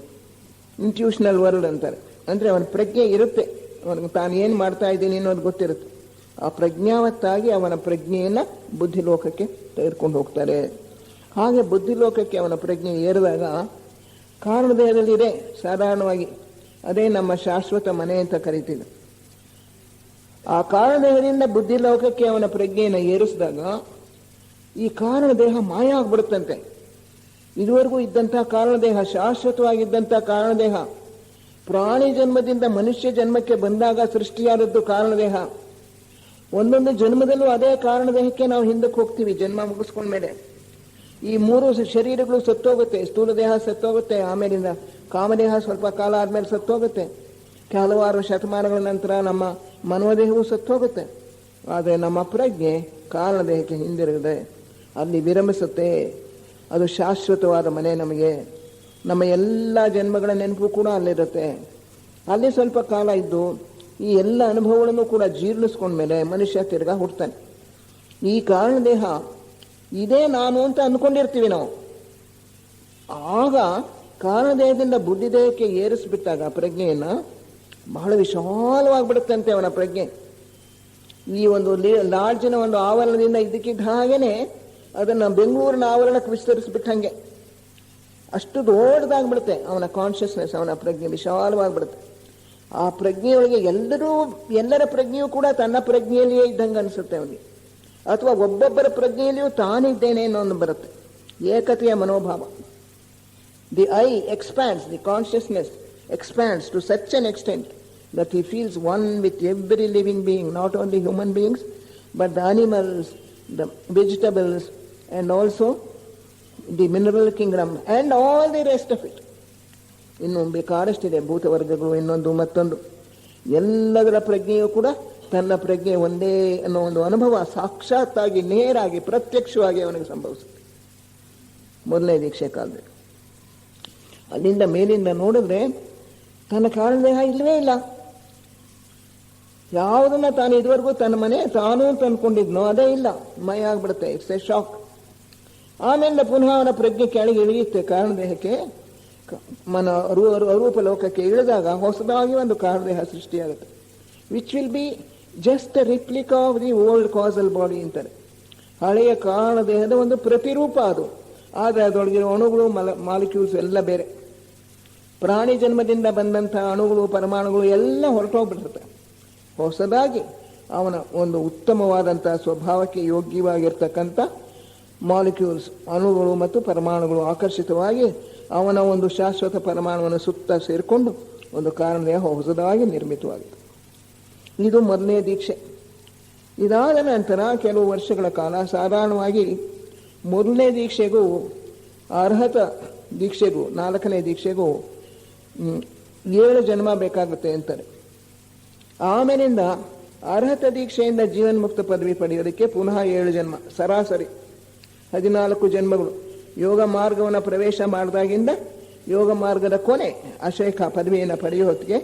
intuitional world ಅಂತಾರೆ. ಅಂದರೆ ಅವನ ಪ್ರಜ್ಞೆ ಇರುತ್ತೆ, ಅವನಿಗೆ ತಾನು ಏನು ಮಾಡ್ತಾ ಇದ್ದೀನಿ ಅನ್ನೋದು ಗೊತ್ತಿರುತ್ತೆ. ಆ ಪ್ರಜ್ಞಾವತ್ತಾಗಿ ಅವನ ಪ್ರಜ್ಞೆಯನ್ನು ಬುದ್ಧಿ ಲೋಕಕ್ಕೆ ತೆಗೆದುಕೊಂಡು ಹೋಗ್ತಾರೆ. ಹಾಗೆ ಬುದ್ಧಿ ಲೋಕಕ್ಕೆ ಅವನ ಪ್ರಜ್ಞೆ ಏರಿದಾಗ ಕಾರಣದೇಹದಲ್ಲಿದೆ ಸಾಧಾರಣವಾಗಿ, ಅದೇ ನಮ್ಮ ಶಾಶ್ವತ ಮನೆ ಅಂತ ಕರಿತೀವಿ. ಆ ಕಾರಣದೇಹದಿಂದ ಬುದ್ಧಿ ಲೋಕಕ್ಕೆ ಅವನ ಪ್ರಜ್ಞೆಯನ್ನು ಏರಿಸಿದಾಗ ಈ ಕಾರಣದೇಹ ಮಾಯ ಆಗ್ಬಿಡುತ್ತಂತೆ. ಇದುವರೆಗೂ ಇದ್ದಂಥ ಕಾರಣದೇಹ, ಶಾಶ್ವತವಾಗಿದ್ದಂಥ ಕಾರಣದೇಹ, ಪ್ರಾಣಿ ಜನ್ಮದಿಂದ ಮನುಷ್ಯ ಜನ್ಮಕ್ಕೆ ಬಂದಾಗ ಸೃಷ್ಟಿಯಾದದ್ದು ಕಾರಣದೇಹ. ಒಂದೊಂದು ಜನ್ಮದಲ್ಲೂ ಅದೇ ಕಾರಣದೇಹಕ್ಕೆ ನಾವು ಹಿಂದಕ್ಕೆ ಹೋಗ್ತೀವಿ ಜನ್ಮ ಮುಗಿಸ್ಕೊಂಡ್ಮೇಲೆ. ಈ 3 ಶರೀರಗಳು ಸತ್ತೋಗುತ್ತೆ. ಸ್ಥೂಲ ದೇಹ ಸತ್ತೋಗುತ್ತೆ, ಆಮೇಲಿಂದ ಕಾಮದೇಹ ಸ್ವಲ್ಪ ಕಾಲ ಆದಮೇಲೆ ಸತ್ತೋಗುತ್ತೆ, ಹಲವಾರು ಶತಮಾನಗಳ ನಂತರ ನಮ್ಮ ಮನೋದೇಹವು ಸತ್ತೋಗುತ್ತೆ. ಆದರೆ ನಮ್ಮ ಪ್ರಜ್ಞೆ ಕಾರಣದೇಹಕ್ಕೆ ಹಿಂದಿರುಗಿದೆ, ಅಲ್ಲಿ ವಿರಮಿಸುತ್ತೆ. ಅದು ಶಾಶ್ವತವಾದ ಮನೆ. ನಮಗೆ ನಮ್ಮ ಎಲ್ಲ ಜನ್ಮಗಳ ನೆನಪು ಕೂಡ ಅಲ್ಲಿರುತ್ತೆ. ಅಲ್ಲಿ ಸ್ವಲ್ಪ ಕಾಲ ಇದ್ದು ಈ ಎಲ್ಲ ಅನುಭವಗಳನ್ನು ಕೂಡ ಜೀರ್ಣಿಸ್ಕೊಂಡ್ಮೇಲೆ ಮನುಷ್ಯ ತಿರ್ಗಾ ಹುಡ್ತಾನೆ. ಈ ಕಾರಣದೇಹ ಇದೇ ನಾನು ಅಂತ ಅಂದ್ಕೊಂಡಿರ್ತೀವಿ ನಾವು. ಆಗ ಕಾರಣದೇಹದಿಂದ ಬುದ್ಧಿದೇಹಕ್ಕೆ ಏರಿಸ್ಬಿಟ್ಟಾಗ ಪ್ರಜ್ಞೆಯನ್ನು ಬಹಳ ವಿಶಾಲವಾಗಿಬಿಡುತ್ತಂತೆ ಅವನ ಪ್ರಜ್ಞೆ. ಈ ಒಂದು ಲಾಡ್ಜಿನ ಒಂದು ಆವರಣದಿಂದ ಇದಕ್ಕಿದ್ದ ಹಾಗೇನೆ ಅದನ್ನು ಬೆಂಗಳೂರಿನ ಆವರಣಕ್ಕೆ ವಿಸ್ತರಿಸ್ಬಿಟ್ಟಂಗೆ ಅಷ್ಟು ದೊಡ್ಡದಾಗ್ಬಿಡುತ್ತೆ ಅವನ ಕಾನ್ಷಿಯಸ್ನೆಸ್, ಅವನ ಪ್ರಜ್ಞೆ ವಿಶಾಲವಾಗಿಬಿಡುತ್ತೆ. ಆ ಪ್ರಜ್ಞೆಯೊಳಗೆ ಎಲ್ಲರ ಪ್ರಜ್ಞೆಯೂ ಕೂಡ ತನ್ನ ಪ್ರಜ್ಞೆಯಲ್ಲಿಯೇ ಇದ್ದಂಗೆ ಅನಿಸುತ್ತೆ ಅವನಿಗೆ, ಅಥವಾ ಒಬ್ಬೊಬ್ಬರ ಪ್ರಜ್ಞೆಯಲ್ಲಿಯೂ ತಾನಿದ್ದೇನೆ ಅನ್ನೋದು ಬರುತ್ತೆ. ಏಕತೆಯ ಮನೋಭಾವ. The I expands, the consciousness expands to such an extent that he feels one with every living being, not only human beings, but the animals, the vegetables, and also the mineral kingdom, and all the rest of it. ಇನ್ನು ಬೇಕಾದಷ್ಟಿದೆ, ಭೂತವರ್ಗಗಳು, ಇನ್ನೊಂದು ಮತ್ತೊಂದು. ಎಲ್ಲದರ ಪ್ರಜ್ಞೆಯೂ ಕೂಡ ತನ್ನ ಪ್ರಜ್ಞೆ ಒಂದೇ ಅನ್ನೋ ಒಂದು ಅನುಭವ ಸಾಕ್ಷಾತ್ತಾಗಿ ನೇರಾಗಿ ಪ್ರತ್ಯಕ್ಷವಾಗಿ ಅವನಿಗೆ ಸಂಭವಿಸುತ್ತೆ ಮೊದಲನೇ ದೀಕ್ಷೆ ಕಾಲದಲ್ಲಿ. ಅಲ್ಲಿಂದ ಮೇಲಿಂದ ನೋಡಿದ್ರೆ ತನ್ನ ಕಾರಣದೇಹ ಇಲ್ಲವೇ ಇಲ್ಲ. ಯಾವುದನ್ನ ತಾನು ಇದುವರೆಗೂ ತನ್ನ ಮನೆ ತಾನೂ ತಂದ್ಕೊಂಡಿದ್ನೋ ಅದೇ ಇಲ್ಲ, ಮಯ ಆಗ್ಬಿಡುತ್ತೆ. It's A shock. ಆಮೇಲೆ ಪುನಃ ಅವನ ಪ್ರಜ್ಞೆ ಕೆಳಗೆ ಇಳಿಯುತ್ತೆ ಕಾರಣದೇಹಕ್ಕೆ, ಅರೂಪ ಲೋಕಕ್ಕೆ ಇಳಿದಾಗ ಹೊಸದಾಗಿ ಒಂದು ಕಾರಣದೇಹ ಸೃಷ್ಟಿಯಾಗುತ್ತೆ. Which will be just a replica of the old causal body ಅಂತಾರೆ. ಹಳೆಯ ಕಾರಣದೇಹದ ಒಂದು ಪ್ರತಿರೂಪ ಅದು. ಆದರೆ ಅದರೊಳಗಿರೋ ಅಣುಗಳು ಮಾಲಿಕ್ಯೂಲ್ಸ್ ಎಲ್ಲ ಬೇರೆ. ಪ್ರಾಣಿ ಜನ್ಮದಿಂದ ಬಂದಂಥ ಅಣುಗಳು ಪರಮಾಣುಗಳು ಎಲ್ಲ ಹೊರಟೋಗ್ಬಿಟ್ಟಿರುತ್ತೆ. ಹೊಸದಾಗಿ ಅವನ ಒಂದು ಉತ್ತಮವಾದಂಥ ಸ್ವಭಾವಕ್ಕೆ ಯೋಗ್ಯವಾಗಿರ್ತಕ್ಕಂಥ ಮಾಲಿಕ್ಯೂಲ್ಸ್, ಅಣುಗಳು ಮತ್ತು ಪರಮಾಣುಗಳು ಆಕರ್ಷಿತವಾಗಿ ಅವನ ಒಂದು ಶಾಶ್ವತ ಪರಮಾಣುವನ್ನು ಸುತ್ತ ಸೇರಿಕೊಂಡು ಒಂದು ಕಾರಣದೇಹ ಹೊಸದಾಗಿ ನಿರ್ಮಿತವಾಗಿದೆ. ಇದು ಮೊದಲನೇ ದೀಕ್ಷೆ. ಇದಾದ ನಂತರ ಕೆಲವು ವರ್ಷಗಳ ಕಾಲ ಸಾಧಾರಣವಾಗಿ ಮೊದಲನೇ ದೀಕ್ಷೆಗೂ ಅರ್ಹತ ದೀಕ್ಷೆಗೂ 4ನೇ ದೀಕ್ಷೆಗೂ 7 ಜನ್ಮ ಬೇಕಾಗುತ್ತೆ ಅಂತಾರೆ. ಆಮೇಲಿಂದ ಅರ್ಹತ ದೀಕ್ಷೆಯಿಂದ ಜೀವನ್ಮುಕ್ತ ಪದವಿ ಪಡೆಯೋದಕ್ಕೆ ಪುನಃ 7 ಜನ್ಮ, ಸರಾಸರಿ 14 ಜನ್ಮಗಳು. ಯೋಗ ಮಾರ್ಗವನ್ನು ಪ್ರವೇಶ ಮಾಡಿದಾಗಿಂದ ಯೋಗ ಮಾರ್ಗದ ಕೊನೆ ಅಶೇಖ ಪದವಿಯನ್ನು ಪಡೆಯೋ ಹೊತ್ತಿಗೆ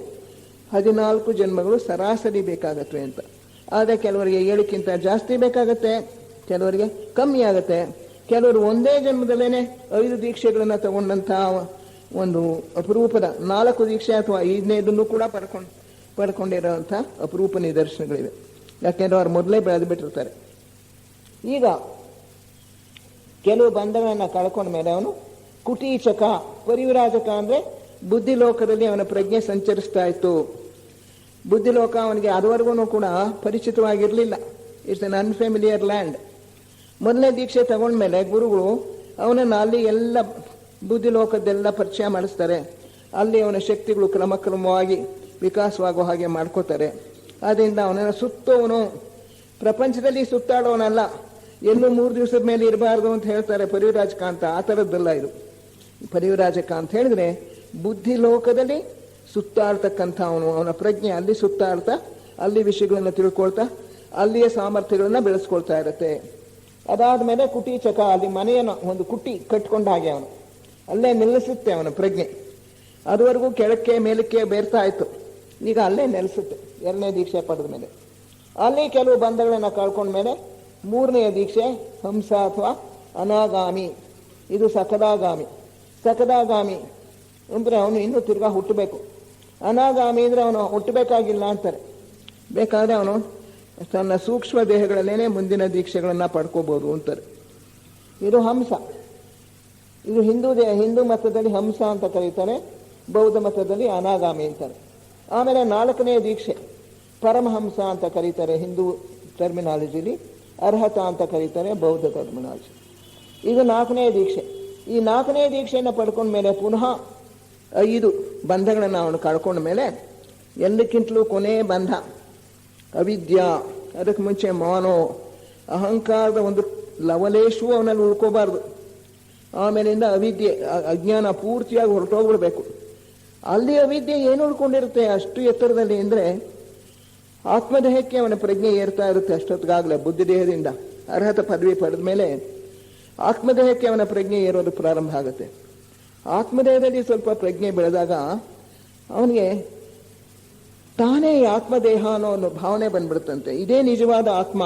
14 ಜನ್ಮಗಳು ಸರಾಸರಿ ಬೇಕಾಗತ್ತೆ ಅಂತ. ಆದರೆ ಕೆಲವರಿಗೆ 7ಕ್ಕಿಂತ ಜಾಸ್ತಿ ಬೇಕಾಗತ್ತೆ, ಕೆಲವರಿಗೆ ಕಮ್ಮಿ ಆಗುತ್ತೆ. ಕೆಲವರು ಒಂದೇ ಜನ್ಮದಲ್ಲೇ 5 ದೀಕ್ಷೆಗಳನ್ನು ತಗೊಂಡಂಥ ಒಂದು ಅಪರೂಪದ 4 ದೀಕ್ಷೆ ಅಥವಾ 5ನೇದನ್ನು ಕೂಡ ಪಡ್ಕೊಂಡಿರೋಂಥ ಅಪರೂಪ ನಿದರ್ಶನಗಳಿವೆ. ಯಾಕೆಂದ್ರೆ ಅವ್ರು ಮೊದಲೇ ಬೆಳೆದು ಬಿಟ್ಟಿರ್ತಾರೆ. ಈಗ ಕೆಲವು ಬಂಧಗಳನ್ನು ಕಳ್ಕೊಂಡ ಮೇಲೆ ಅವನು ಕುಟೀಚಕ, ಪರಿವಿರಾಜಕ ಅಂದರೆ ಬುದ್ಧಿಲೋಕದಲ್ಲಿ ಅವನ ಪ್ರಜ್ಞೆ ಸಂಚರಿಸ್ತಾ ಇತ್ತು. ಬುದ್ಧಿಲೋಕ ಅವನಿಗೆ ಅದುವರೆಗೂ ಕೂಡ ಪರಿಚಿತವಾಗಿರಲಿಲ್ಲ. It's an unfamiliar land. ಮೊದಲನೇ ದೀಕ್ಷೆ ತಗೊಂಡ್ಮೇಲೆ ಗುರುಗಳು ಅವನನ್ನು ಅಲ್ಲಿ ಎಲ್ಲ ಬುದ್ಧಿಲೋಕದ್ದೆಲ್ಲ ಪರಿಚಯ ಮಾಡಿಸ್ತಾರೆ. ಅಲ್ಲಿ ಅವನ ಶಕ್ತಿಗಳು ಕ್ರಮಕ್ರಮವಾಗಿ ವಿಕಾಸವಾಗೋ ಹಾಗೆ ಮಾಡ್ಕೋತಾರೆ. ಆದ್ದರಿಂದ ಅವನನ್ನು ಸುತ್ತೋವನು ಪ್ರಪಂಚದಲ್ಲಿ ಸುತ್ತಾಡೋನಲ್ಲ, ಎಲ್ಲೂ 3 ದಿವಸದ ಮೇಲೆ ಇರಬಾರ್ದು ಅಂತ ಹೇಳ್ತಾರೆ ಪರಿವಿರಾಜಕ ಅಂತ. ಆ ಥರದ್ದಲ್ಲ ಇದು. ಪರಿವಿರಾಜಕ ಅಂತ ಹೇಳಿದ್ರೆ ಬುದ್ಧಿ ಲೋಕದಲ್ಲಿ ಸುತ್ತಾಡ್ತಕ್ಕಂಥ ಅವನ ಪ್ರಜ್ಞೆ ಅಲ್ಲಿ ಸುತ್ತಾಡ್ತಾ, ಅಲ್ಲಿ ವಿಷಯಗಳನ್ನು ತಿಳ್ಕೊಳ್ತಾ, ಅಲ್ಲಿಯ ಸಾಮರ್ಥ್ಯಗಳನ್ನ ಬೆಳೆಸ್ಕೊಳ್ತಾ ಇರುತ್ತೆ. ಅದಾದ್ಮೇಲೆ ಕುಟೀಚಕ, ಅಲ್ಲಿ ಮನೆಯನ್ನು ಒಂದು ಕುಟಿ ಕಟ್ಕೊಂಡ ಹಾಗೆ ಅವನು ಅಲ್ಲೇ ನಿಲ್ಲಿಸುತ್ತೆ ಅವನ ಪ್ರಜ್ಞೆ. ಅದುವರೆಗೂ ಕೆಳಕ್ಕೆ ಮೇಲಕ್ಕೆ ಬೇರ್ತಾ ಇತ್ತು, ಈಗ ಅಲ್ಲೇ ನೆಲೆಸುತ್ತೆ 2ನೇ ದೀಕ್ಷೆ ಪಡೆದ ಮೇಲೆ. ಅಲ್ಲಿ ಕೆಲವು ಬಂಧಗಳನ್ನು ಕಳ್ಕೊಂಡ್ಮೇಲೆ 3ನೇ ದೀಕ್ಷೆ ಹಂಸ ಅಥವಾ ಅನಾಗಾಮಿ. ಇದು ಸಕದಾಗಾಮಿ. ಸಕದಾಗಾಮಿ ಅಂದರೆ ಅವನು ಇನ್ನೂ ತಿರ್ಗಾ ಹುಟ್ಟಬೇಕು. ಅನಾಗಾಮಿ ಅಂದರೆ ಅವನು ಹುಟ್ಟಬೇಕಾಗಿಲ್ಲ ಅಂತಾರೆ. ಬೇಕಾದರೆ ಅವನು ತನ್ನ ಸೂಕ್ಷ್ಮ ದೇಹಗಳಲ್ಲೇನೆ ಮುಂದಿನ ದೀಕ್ಷೆಗಳನ್ನು ಪಡ್ಕೋಬಹುದು ಅಂತಾರೆ. ಇದು ಹಂಸ. ಇದು ಹಿಂದೂ ಮತದಲ್ಲಿ ಹಂಸ ಅಂತ ಕರೀತಾರೆ, ಬೌದ್ಧ ಮತದಲ್ಲಿ ಅನಾಗಾಮಿ ಅಂತಾರೆ. ಆಮೇಲೆ 4ನೇ ದೀಕ್ಷೆ ಪರಮಹಂಸ ಅಂತ ಕರೀತಾರೆ ಹಿಂದೂ ಟರ್ಮಿನಾಲಜಿಲಿ, ಅರ್ಹತ ಅಂತ ಕರೀತಾರೆ ಬೌದ್ಧ ಟರ್ಮಿನಾಲಜಿ. ಇದು 4ನೇ ದೀಕ್ಷೆ. ಈ 4ನೇ ದೀಕ್ಷೆಯನ್ನು ಪಡ್ಕೊಂಡ ಮೇಲೆ ಪುನಃ 5 ಬಂಧಗಳನ್ನು ಅವನು ಕಳ್ಕೊಂಡ ಮೇಲೆ ಎಲ್ಲಕ್ಕಿಂತಲೂ ಕೊನೆ ಬಂಧ ಅವಿದ್ಯಾ. ಅದಕ್ಕೆ ಮುಂಚೆ ಮಾನೋ, ಅಹಂಕಾರದ ಒಂದು ಲವಲೇಶವೂ ಅವನಲ್ಲಿ ಉಳ್ಕೋಬಾರ್ದು. ಆಮೇಲಿಂದ ಅವಿದ್ಯೆ, ಅಜ್ಞಾನ ಪೂರ್ತಿಯಾಗಿ ಹೊರಟೋಗ್ಬಿಡ್ಬೇಕು. ಅಲ್ಲಿ ಅವಿದ್ಯೆ ಏನು ಉಳ್ಕೊಂಡಿರುತ್ತೆ ಅಷ್ಟು ಎತ್ತರದಲ್ಲಿ ಅಂದರೆ ಆತ್ಮದೇಹಕ್ಕೆ ಅವನ ಪ್ರಜ್ಞೆ ಏರ್ತಾ ಇರುತ್ತೆ ಅಷ್ಟೊತ್ತಿಗಾಗಲೇ. ಬುದ್ಧಿದೇಹದಿಂದ ಅರ್ಹತ ಪದವಿ ಪಡೆದ ಮೇಲೆ ಆತ್ಮದೇಹಕ್ಕೆ ಅವನ ಪ್ರಜ್ಞೆ ಏರೋದು ಪ್ರಾರಂಭ ಆಗುತ್ತೆ. ಆತ್ಮದೇಹದಲ್ಲಿ ಸ್ವಲ್ಪ ಪ್ರಜ್ಞೆ ಬೆಳೆದಾಗ ಅವನಿಗೆ ತಾನೇ ಆತ್ಮದೇಹ ಅನ್ನೋ ಒಂದು ಭಾವನೆ ಬಂದ್ಬಿಡುತ್ತಂತೆ. ಇದೇ ನಿಜವಾದ ಆತ್ಮ,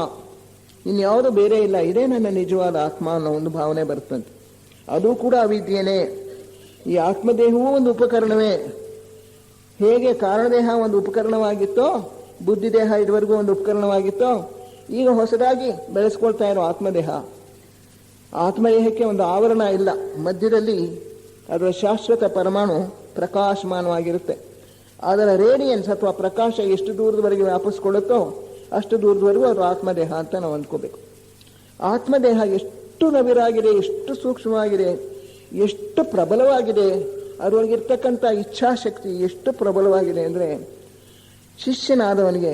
ಇನ್ಯಾವುದು ಬೇರೆ ಇಲ್ಲ, ಇದೇ ನನ್ನ ನಿಜವಾದ ಆತ್ಮ ಅನ್ನೋ ಒಂದು ಭಾವನೆ ಬರುತ್ತಂತೆ. ಅದು ಕೂಡ ಅವಿದ್ಯೆನೇ. ಈ ಆತ್ಮದೇಹವೂ ಒಂದು ಉಪಕರಣವೇ. ಹೇಗೆ ಕಾರಣದೇಹ ಒಂದು ಉಪಕರಣವಾಗಿತ್ತೋ ಬುದ್ಧಿದೇಹ ಇದುವರೆಗೂ ಒಂದು ಉಪಕರಣವಾಗಿತ್ತು. ಈಗ ಹೊಸದಾಗಿ ಬೆಳೆಸ್ಕೊಳ್ತಾ ಇರೋ ಆತ್ಮದೇಹ. ಆತ್ಮದೇಹಕ್ಕೆ ಒಂದು ಆವರಣ ಇಲ್ಲ, ಮಧ್ಯದಲ್ಲಿ ಅದರ ಶಾಶ್ವತ ಪರಮಾಣು ಪ್ರಕಾಶಮಾನವಾಗಿರುತ್ತೆ. ಅದರ ರೇಡಿಯನ್ಸ್ ಅಥವಾ ಪ್ರಕಾಶ ಎಷ್ಟು ದೂರದವರೆಗೆ ವ್ಯಾಪಿಸ್ಕೊಳ್ಳುತ್ತೋ ಅಷ್ಟು ದೂರದವರೆಗೂ ಅದು ಆತ್ಮದೇಹ ಅಂತ ನಾವು ಅಂದ್ಕೋಬೇಕು. ಆತ್ಮದೇಹ ಎಷ್ಟು ನವಿರಾಗಿದೆ, ಎಷ್ಟು ಸೂಕ್ಷ್ಮವಾಗಿದೆ, ಎಷ್ಟು ಪ್ರಬಲವಾಗಿದೆ, ಅದರೊಳಗಿರ್ತಕ್ಕಂಥ ಇಚ್ಛಾಶಕ್ತಿ ಎಷ್ಟು ಪ್ರಬಲವಾಗಿದೆ ಅಂದರೆ, ಶಿಷ್ಯನಾದವನಿಗೆ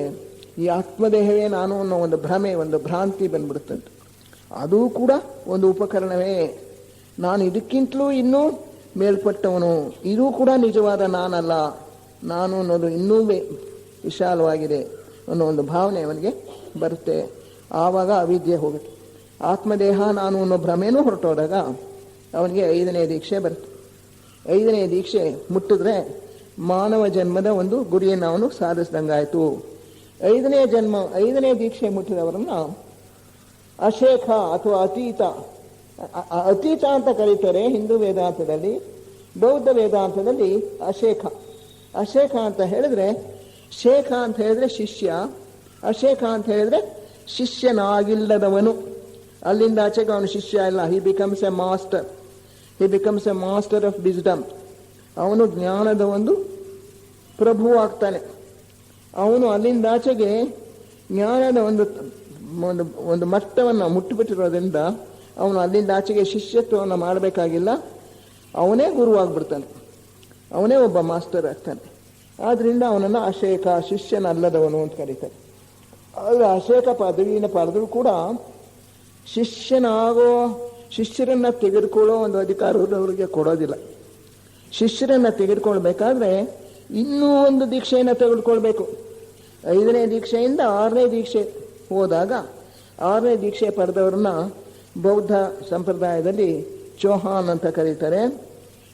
ಈ ಆತ್ಮದೇಹವೇ ನಾನು ಅನ್ನೋ ಒಂದು ಭ್ರಮೆ, ಒಂದು ಭ್ರಾಂತಿ ಬಂದ್ಬಿಡುತ್ತಂತೆ. ಅದೂ ಕೂಡ ಒಂದು ಉಪಕರಣವೇ, ನಾನು ಇದಕ್ಕಿಂತಲೂ ಇನ್ನೂ ಮೇಲ್ಪಟ್ಟವನು, ಇದೂ ಕೂಡ ನಿಜವಾದ ನಾನಲ್ಲ, ನಾನು ಅನ್ನೋದು ಇನ್ನೂ ವಿಶಾಲವಾಗಿದೆ ಅನ್ನೋ ಒಂದು ಭಾವನೆ ಅವನಿಗೆ ಬರುತ್ತೆ. ಆವಾಗ ಅವಿದ್ಯೆ ಹೋಗುತ್ತೆ. ಆತ್ಮದೇಹ ನಾನು ಅನ್ನೋ ಭ್ರಮೆನೂ ಹೊರಟೋದಾಗ ಅವನಿಗೆ 5ನೇ ದೀಕ್ಷೆ ಬರುತ್ತೆ. 5ನೇ ದೀಕ್ಷೆ ಮುಟ್ಟಿದ್ರೆ ಮಾನವ ಜನ್ಮದ ಒಂದು ಗುರಿಯನ್ನು ಅವನು ಸಾಧಿಸಿದಂಗಾಯಿತು. 5ನೇ ದೀಕ್ಷೆ ಮುಟ್ಟಿದವರನ್ನ ಅಶೇಖ ಅಥವಾ ಅತೀತ ಅಂತ ಕರೀತಾರೆ ಹಿಂದೂ ವೇದಾಂತದಲ್ಲಿ. ಬೌದ್ಧ ವೇದಾಂತದಲ್ಲಿ ಅಶೇಖ ಅಂತ ಹೇಳಿದ್ರೆ, ಶೇಖ ಅಂತ ಹೇಳಿದ್ರೆ ಶಿಷ್ಯ, ಅಶೇಖ ಅಂತ ಹೇಳಿದ್ರೆ ಶಿಷ್ಯನಾಗಿಲ್ಲದವನು. ಅಲ್ಲಿಂದ ಆಚೆಗೆ ಅವನು ಶಿಷ್ಯ ಇಲ್ಲ. He becomes A master of wisdom. ಅವನು ಜ್ಞಾನದ ಒಂದು ಪ್ರಭು ಆಗ್ತಾನೆ. ಅವನು ಅಲ್ಲಿಂದ ಆಚೆಗೆ ಜ್ಞಾನದ ಒಂದು ಮಟ್ಟವನ್ನು ಮುಟ್ಟಿಬಿಟ್ಟಿರೋದ್ರಿಂದ ಅವನು ಅಲ್ಲಿಂದ ಆಚೆಗೆ ಶಿಷ್ಯತ್ವವನ್ನು ಮಾಡಬೇಕಾಗಿಲ್ಲ. ಅವನೇ ಗುರುವಾಗ್ಬಿಡ್ತಾನೆ, ಅವನೇ ಒಬ್ಬ ಮಾಸ್ಟರ್ ಆಗ್ತಾನೆ. ಆದ್ರಿಂದ ಅವನನ್ನು ಅಶೇಖ, ಶಿಷ್ಯನಲ್ಲದವನು ಅಂತ ಕರೀತಾರೆ. ಆದರೆ ಅಶೇಖ ಪದವಿಯನ್ನು ಪಡೆದರೂ ಕೂಡ ಶಿಷ್ಯರನ್ನ ತೆಗೆದುಕೊಳ್ಳೋ ಒಂದು ಅಧಿಕಾರವನ್ನು ಅವರಿಗೆ ಕೊಡೋದಿಲ್ಲ. ಶಿಷ್ಯರನ್ನ ತೆಗೆದುಕೊಳ್ಬೇಕಾದ್ರೆ ಇನ್ನೂ ಒಂದು ದೀಕ್ಷೆಯನ್ನು ತೆಗೆದುಕೊಳ್ಬೇಕು. 5ನೇ ದೀಕ್ಷೆಯಿಂದ 6ನೇ ದೀಕ್ಷೆ ಹೋದಾಗ 6ನೇ ದೀಕ್ಷೆ ಪಡೆದವ್ರನ್ನ ಬೌದ್ಧ ಸಂಪ್ರದಾಯದಲ್ಲಿ ಚೌಹಾನ್ ಅಂತ ಕರೀತಾರೆ.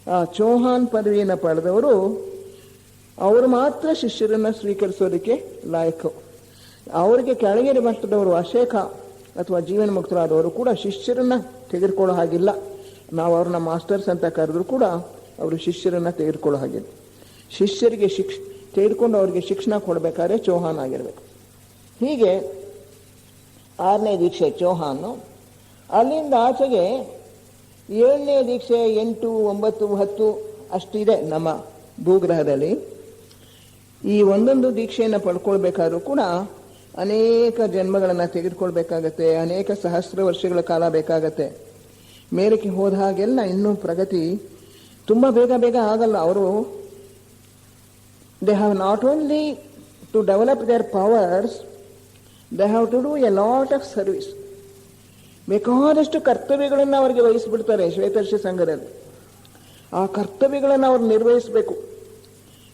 ಆ ಚೌಹಾನ್ ಪದವಿಯನ್ನು ಪಡೆದವರು ಅವರು ಮಾತ್ರ ಶಿಷ್ಯರನ್ನ ಸ್ವೀಕರಿಸೋದಕ್ಕೆ ಲಾಯಕು. ಅವರಿಗೆ ಕೆಳಗಿನ ಮಟ್ಟದವರು ಅಶೇಖ ಅಥವಾ ಜೀವನ ಮುಕ್ತರಾದವರು ಕೂಡ ಶಿಷ್ಯರನ್ನ ತೆಗೆದುಕೊಳ್ಳೋ ಹಾಗಿಲ್ಲ. ನಾವು ಅವ್ರನ್ನ ಮಾಸ್ಟರ್ಸ್ ಅಂತ ಕರೆದ್ರು ಕೂಡ ಅವರು ಶಿಷ್ಯರನ್ನ ತೆಗೆದುಕೊಳ್ಳೋ ಹಾಗಿಲ್ಲ. ಶಿಷ್ಯರಿಗೆ ತೆಗೆದುಕೊಂಡು ಅವರಿಗೆ ಶಿಕ್ಷಣ ಕೊಡಬೇಕಾದ್ರೆ ಚೌಹಾನ್ ಆಗಿರ್ಬೇಕು. ಹೀಗೆ 6ನೇ ದೀಕ್ಷೆ ಚೌಹಾನು. ಅಲ್ಲಿಂದ ಆಚೆಗೆ 7ನೇ ದೀಕ್ಷೆ 8, 9, 10 ಅಷ್ಟಿದೆ ನಮ್ಮ ಭೂಗ್ರಹದಲ್ಲಿ. ಈ ಒಂದೊಂದು ದೀಕ್ಷೆಯನ್ನು ಪಡ್ಕೊಳ್ಬೇಕಾದ್ರೂ ಕೂಡ ಅನೇಕ ಜನ್ಮಗಳನ್ನು ತೆಗೆದುಕೊಳ್ಬೇಕಾಗತ್ತೆ, ಅನೇಕ ಸಹಸ್ರ ವರ್ಷಗಳ ಕಾಲ ಬೇಕಾಗತ್ತೆ. ಮೇಲಕ್ಕೆ ಹೋದ ಹಾಗೆಲ್ಲ ಇನ್ನೂ ಪ್ರಗತಿ ತುಂಬ ಬೇಗ ಆಗಲ್ಲ. ಅವರು they have not only to develop their powers, they have to do a lot of service. ಬೇಕಾದಷ್ಟು ಕರ್ತವ್ಯಗಳನ್ನು ಅವರಿಗೆ ವಹಿಸಿಬಿಡ್ತಾರೆ ಶ್ವೇತರ್ಷಿ ಸಂಘದಲ್ಲಿ. ಆ ಕರ್ತವ್ಯಗಳನ್ನು ಅವ್ರು ನಿರ್ವಹಿಸಬೇಕು.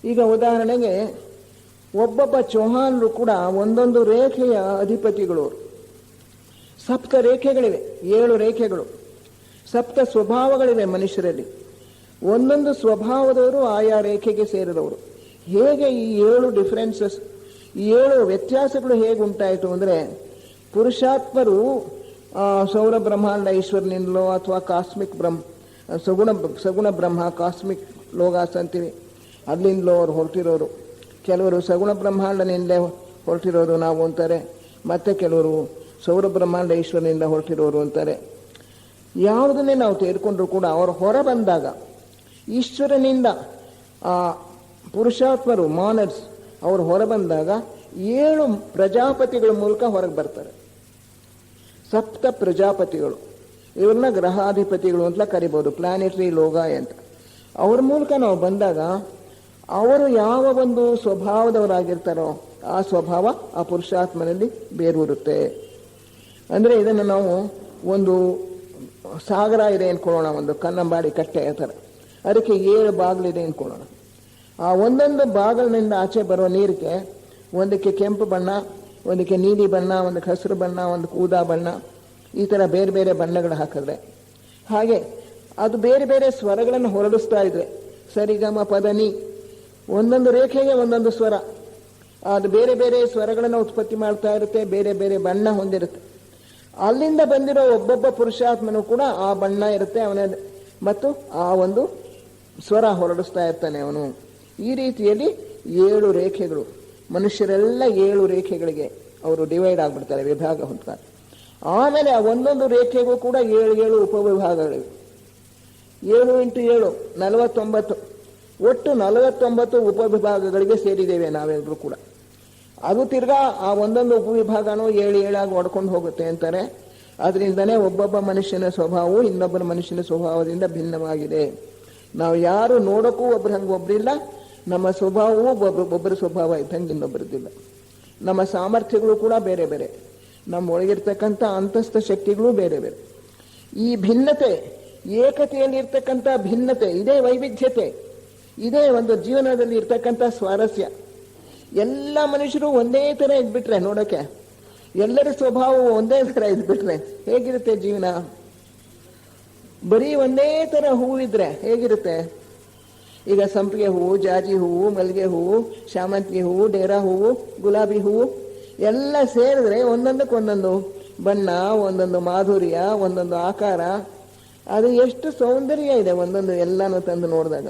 ಈಗ ಉದಾಹರಣೆಗೆ ಒಬ್ಬೊಬ್ಬ ಚೌಹಾನ್ರು ಕೂಡ ಒಂದೊಂದು ರೇಖೆಯ ಅಧಿಪತಿಗಳು. 7 ರೇಖೆಗಳಿವೆ, 7 ರೇಖೆಗಳು, 7 ಸ್ವಭಾವಗಳಿವೆ ಮನುಷ್ಯರಲ್ಲಿ. ಒಂದೊಂದು ಸ್ವಭಾವದವರು ಆಯಾ ರೇಖೆಗೆ ಸೇರಿದವರು. ಹೇಗೆ ಈ 7 ಡಿಫರೆನ್ಸಸ್, ಈ 7 ವ್ಯತ್ಯಾಸಗಳು ಹೇಗೆ ಉಂಟಾಯಿತು ಅಂದರೆ, ಪುರುಷಾತ್ಮರು ಸೌರ ಬ್ರಹ್ಮಾಂಡ ಈಶ್ವರನಿಂದಲೋ ಅಥವಾ ಕಾಸ್ಮಿಕ್ ಸಗುಣ ಬ್ರಹ್ಮ ಕಾಸ್ಮಿಕ್ ಲೋಗಾಸ್ ಅಂತೀವಿ, ಅಲ್ಲಿಂದಲೋ ಅವ್ರು ಹೊರಟಿರೋರು. ಕೆಲವರು ಸಗುಣ ಬ್ರಹ್ಮಾಂಡನಿಂದಲೇ ಹೊರಟಿರೋರು ನಾವು ಅಂತಾರೆ, ಮತ್ತೆ ಕೆಲವರು ಸೌರ ಬ್ರಹ್ಮಾಂಡ ಈಶ್ವರನಿಂದ ಹೊರಟಿರೋರು ಅಂತಾರೆ. ಯಾವುದನ್ನೇ ನಾವು ತೆಗೆದುಕೊಂಡ್ರು ಕೂಡ ಅವರು ಹೊರ ಬಂದಾಗ ಈಶ್ವರನಿಂದ ಆ ಪುರುಷಾತ್ಮರು ಮಾನರ್ಸ್ ಅವರು ಹೊರ ಬಂದಾಗ 7 ಪ್ರಜಾಪತಿಗಳ ಮೂಲಕ ಹೊರಗೆ ಬರ್ತಾರೆ. 7 ಪ್ರಜಾಪತಿಗಳು, ಇವ್ರನ್ನ ಗ್ರಹಾಧಿಪತಿಗಳು ಅಂತ ಕರಿಬೋದು, ಪ್ಲಾನೆಟರಿ ಲೋಗಾಯ್ ಅಂತ. ಅವ್ರ ಮೂಲಕ ನಾವು ಬಂದಾಗ ಅವರು ಯಾವ ಒಂದು ಸ್ವಭಾವದವರಾಗಿರ್ತಾರೋ ಆ ಸ್ವಭಾವ ಆ ಪುರುಷಾತ್ಮನಲ್ಲಿ ಬೇರೂರುತ್ತೆ. ಅಂದರೆ ಇದನ್ನು ನಾವು ಒಂದು ಸಾಗರ ಇದೆ ಅಂದ್ಕೊಳ್ಳೋಣ, ಒಂದು ಕನ್ನಂಬಾಡಿ ಕಟ್ಟೆ ಆ ಥರ. ಅದಕ್ಕೆ 7 ಬಾಗಿಲಿದೆ ಅಂದ್ಕೊಳ್ಳೋಣ. ಆ ಒಂದೊಂದು ಬಾಗಿಲಿನಿಂದ ಆಚೆ ಬರೋ ನೀರಿಗೆ ಒಂದಕ್ಕೆ ಕೆಂಪು ಬಣ್ಣ, ಒಂದಕ್ಕೆ ನೀಲಿ ಬಣ್ಣ, ಒಂದಕ್ಕೆ ಹಸಿರು ಬಣ್ಣ, ಒಂದಕ್ಕೆ ಊದಾ ಬಣ್ಣ, ಈ ಥರ ಬೇರೆ ಬೇರೆ ಬಣ್ಣಗಳು ಹಾಕಿದ್ರೆ ಹಾಗೆ ಅದು ಬೇರೆ ಬೇರೆ ಸ್ವರಗಳನ್ನು ಹೊರಡಿಸ್ತಾ ಇದ್ರೆ, ಸರಿಗಮ ಪದನಿ, ಒಂದೊಂದು ರೇಖೆಗೆ ಒಂದೊಂದು ಸ್ವರ, ಅದು ಬೇರೆ ಬೇರೆ ಸ್ವರಗಳನ್ನು ಉತ್ಪತ್ತಿ ಮಾಡ್ತಾ ಇರುತ್ತೆ, ಬೇರೆ ಬೇರೆ ಬಣ್ಣ ಹೊಂದಿರುತ್ತೆ. ಅಲ್ಲಿಂದ ಬಂದಿರೋ ಒಬ್ಬೊಬ್ಬ ಪುರುಷಾತ್ಮನು ಕೂಡ ಆ ಬಣ್ಣ ಇರುತ್ತೆ ಅವನ, ಮತ್ತು ಆ ಒಂದು ಸ್ವರ ಹೊರಡಿಸ್ತಾ ಇರ್ತಾನೆ ಅವನು. ಈ ರೀತಿಯಲ್ಲಿ 7 ರೇಖೆಗಳು. ಮನುಷ್ಯರೆಲ್ಲ 7 ರೇಖೆಗಳಿಗೆ ಅವರು ಡಿವೈಡ್ ಆಗಿಬಿಡ್ತಾರೆ, ವಿಭಾಗ ಹೊಂದ್ತಾರೆ. ಆಮೇಲೆ ಆ ಒಂದೊಂದು ರೇಖೆಗೂ ಕೂಡ 7 ಉಪವಿಭಾಗಗಳಿವೆ. 7 × 7 49. ಒಟ್ಟು 49 ಉಪವಿಭಾಗಗಳಿಗೆ ಸೇರಿದ್ದೇವೆ ನಾವೆಲ್ಲರೂ ಕೂಡ. ಅದು ತಿರ್ಗಾ ಆ ಒಂದೊಂದು ಉಪವಿಭಾಗನೂ 7 ಆಗಿ ಒಡ್ಕೊಂಡು ಹೋಗುತ್ತೆ ಅಂತಾರೆ. ಅದರಿಂದನೇ ಒಬ್ಬೊಬ್ಬ ಮನುಷ್ಯನ ಸ್ವಭಾವವು ಇನ್ನೊಬ್ಬರ ಮನುಷ್ಯನ ಸ್ವಭಾವದಿಂದ ಭಿನ್ನವಾಗಿದೆ. ನಾವು ಯಾರು ನೋಡೋಕ್ಕೂ ಒಬ್ರು ಹಂಗೆ ಒಬ್ರಿಲ್ಲ. ನಮ್ಮ ಸ್ವಭಾವವು ಒಬ್ಬರ ಸ್ವಭಾವ ಇದ್ದಂಗೆ ಇನ್ನೊಬ್ಬರದಿಲ್ಲ. ನಮ್ಮ ಸಾಮರ್ಥ್ಯಗಳು ಕೂಡ ಬೇರೆ ಬೇರೆ, ನಮ್ಮ ಒಳಗಿರ್ತಕ್ಕಂಥ ಅಂತಸ್ಥ ಶಕ್ತಿಗಳು ಬೇರೆ ಬೇರೆ. ಈ ಭಿನ್ನತೆ, ಏಕತೆಯಲ್ಲಿ ಇರ್ತಕ್ಕಂಥ ಭಿನ್ನತೆ, ಇದೇ ವೈವಿಧ್ಯತೆ, ಇದೇ ಒಂದು ಜೀವನದಲ್ಲಿ ಇರ್ತಕ್ಕಂಥ ಸ್ವಾರಸ್ಯ. ಎಲ್ಲ ಮನುಷ್ಯರು ಒಂದೇ ಥರ ಇದ್ಬಿಟ್ರೆ ನೋಡೋಕೆ, ಎಲ್ಲರ ಸ್ವಭಾವ ಒಂದೇ ಥರ ಇದ್ಬಿಟ್ರೆ ಹೇಗಿರುತ್ತೆ ಜೀವನ? ಬರೀ ಒಂದೇ ಥರ ಹೂವಿದ್ರೆ ಹೇಗಿರುತ್ತೆ? ಈಗ ಸಂಪಿಗೆ ಹೂವು, ಜಾಜಿ ಹೂವು, ಮಲ್ಲಿಗೆ ಹೂವು, ಶಾಮಂತಿಗೆ ಹೂವು, ಡೇರಾ ಹೂವು, ಗುಲಾಬಿ ಹೂವು ಎಲ್ಲ ಸೇರಿದ್ರೆ ಒಂದೊಂದಕ್ಕೊಂದೊಂದು ಬಣ್ಣ, ಒಂದೊಂದು ಮಾಧುರ್ಯ, ಒಂದೊಂದು ಆಕಾರ, ಅದು ಎಷ್ಟು ಸೌಂದರ್ಯ ಇದೆ ಒಂದೊಂದು ಎಲ್ಲಾನು ತಂದು ನೋಡಿದಾಗ.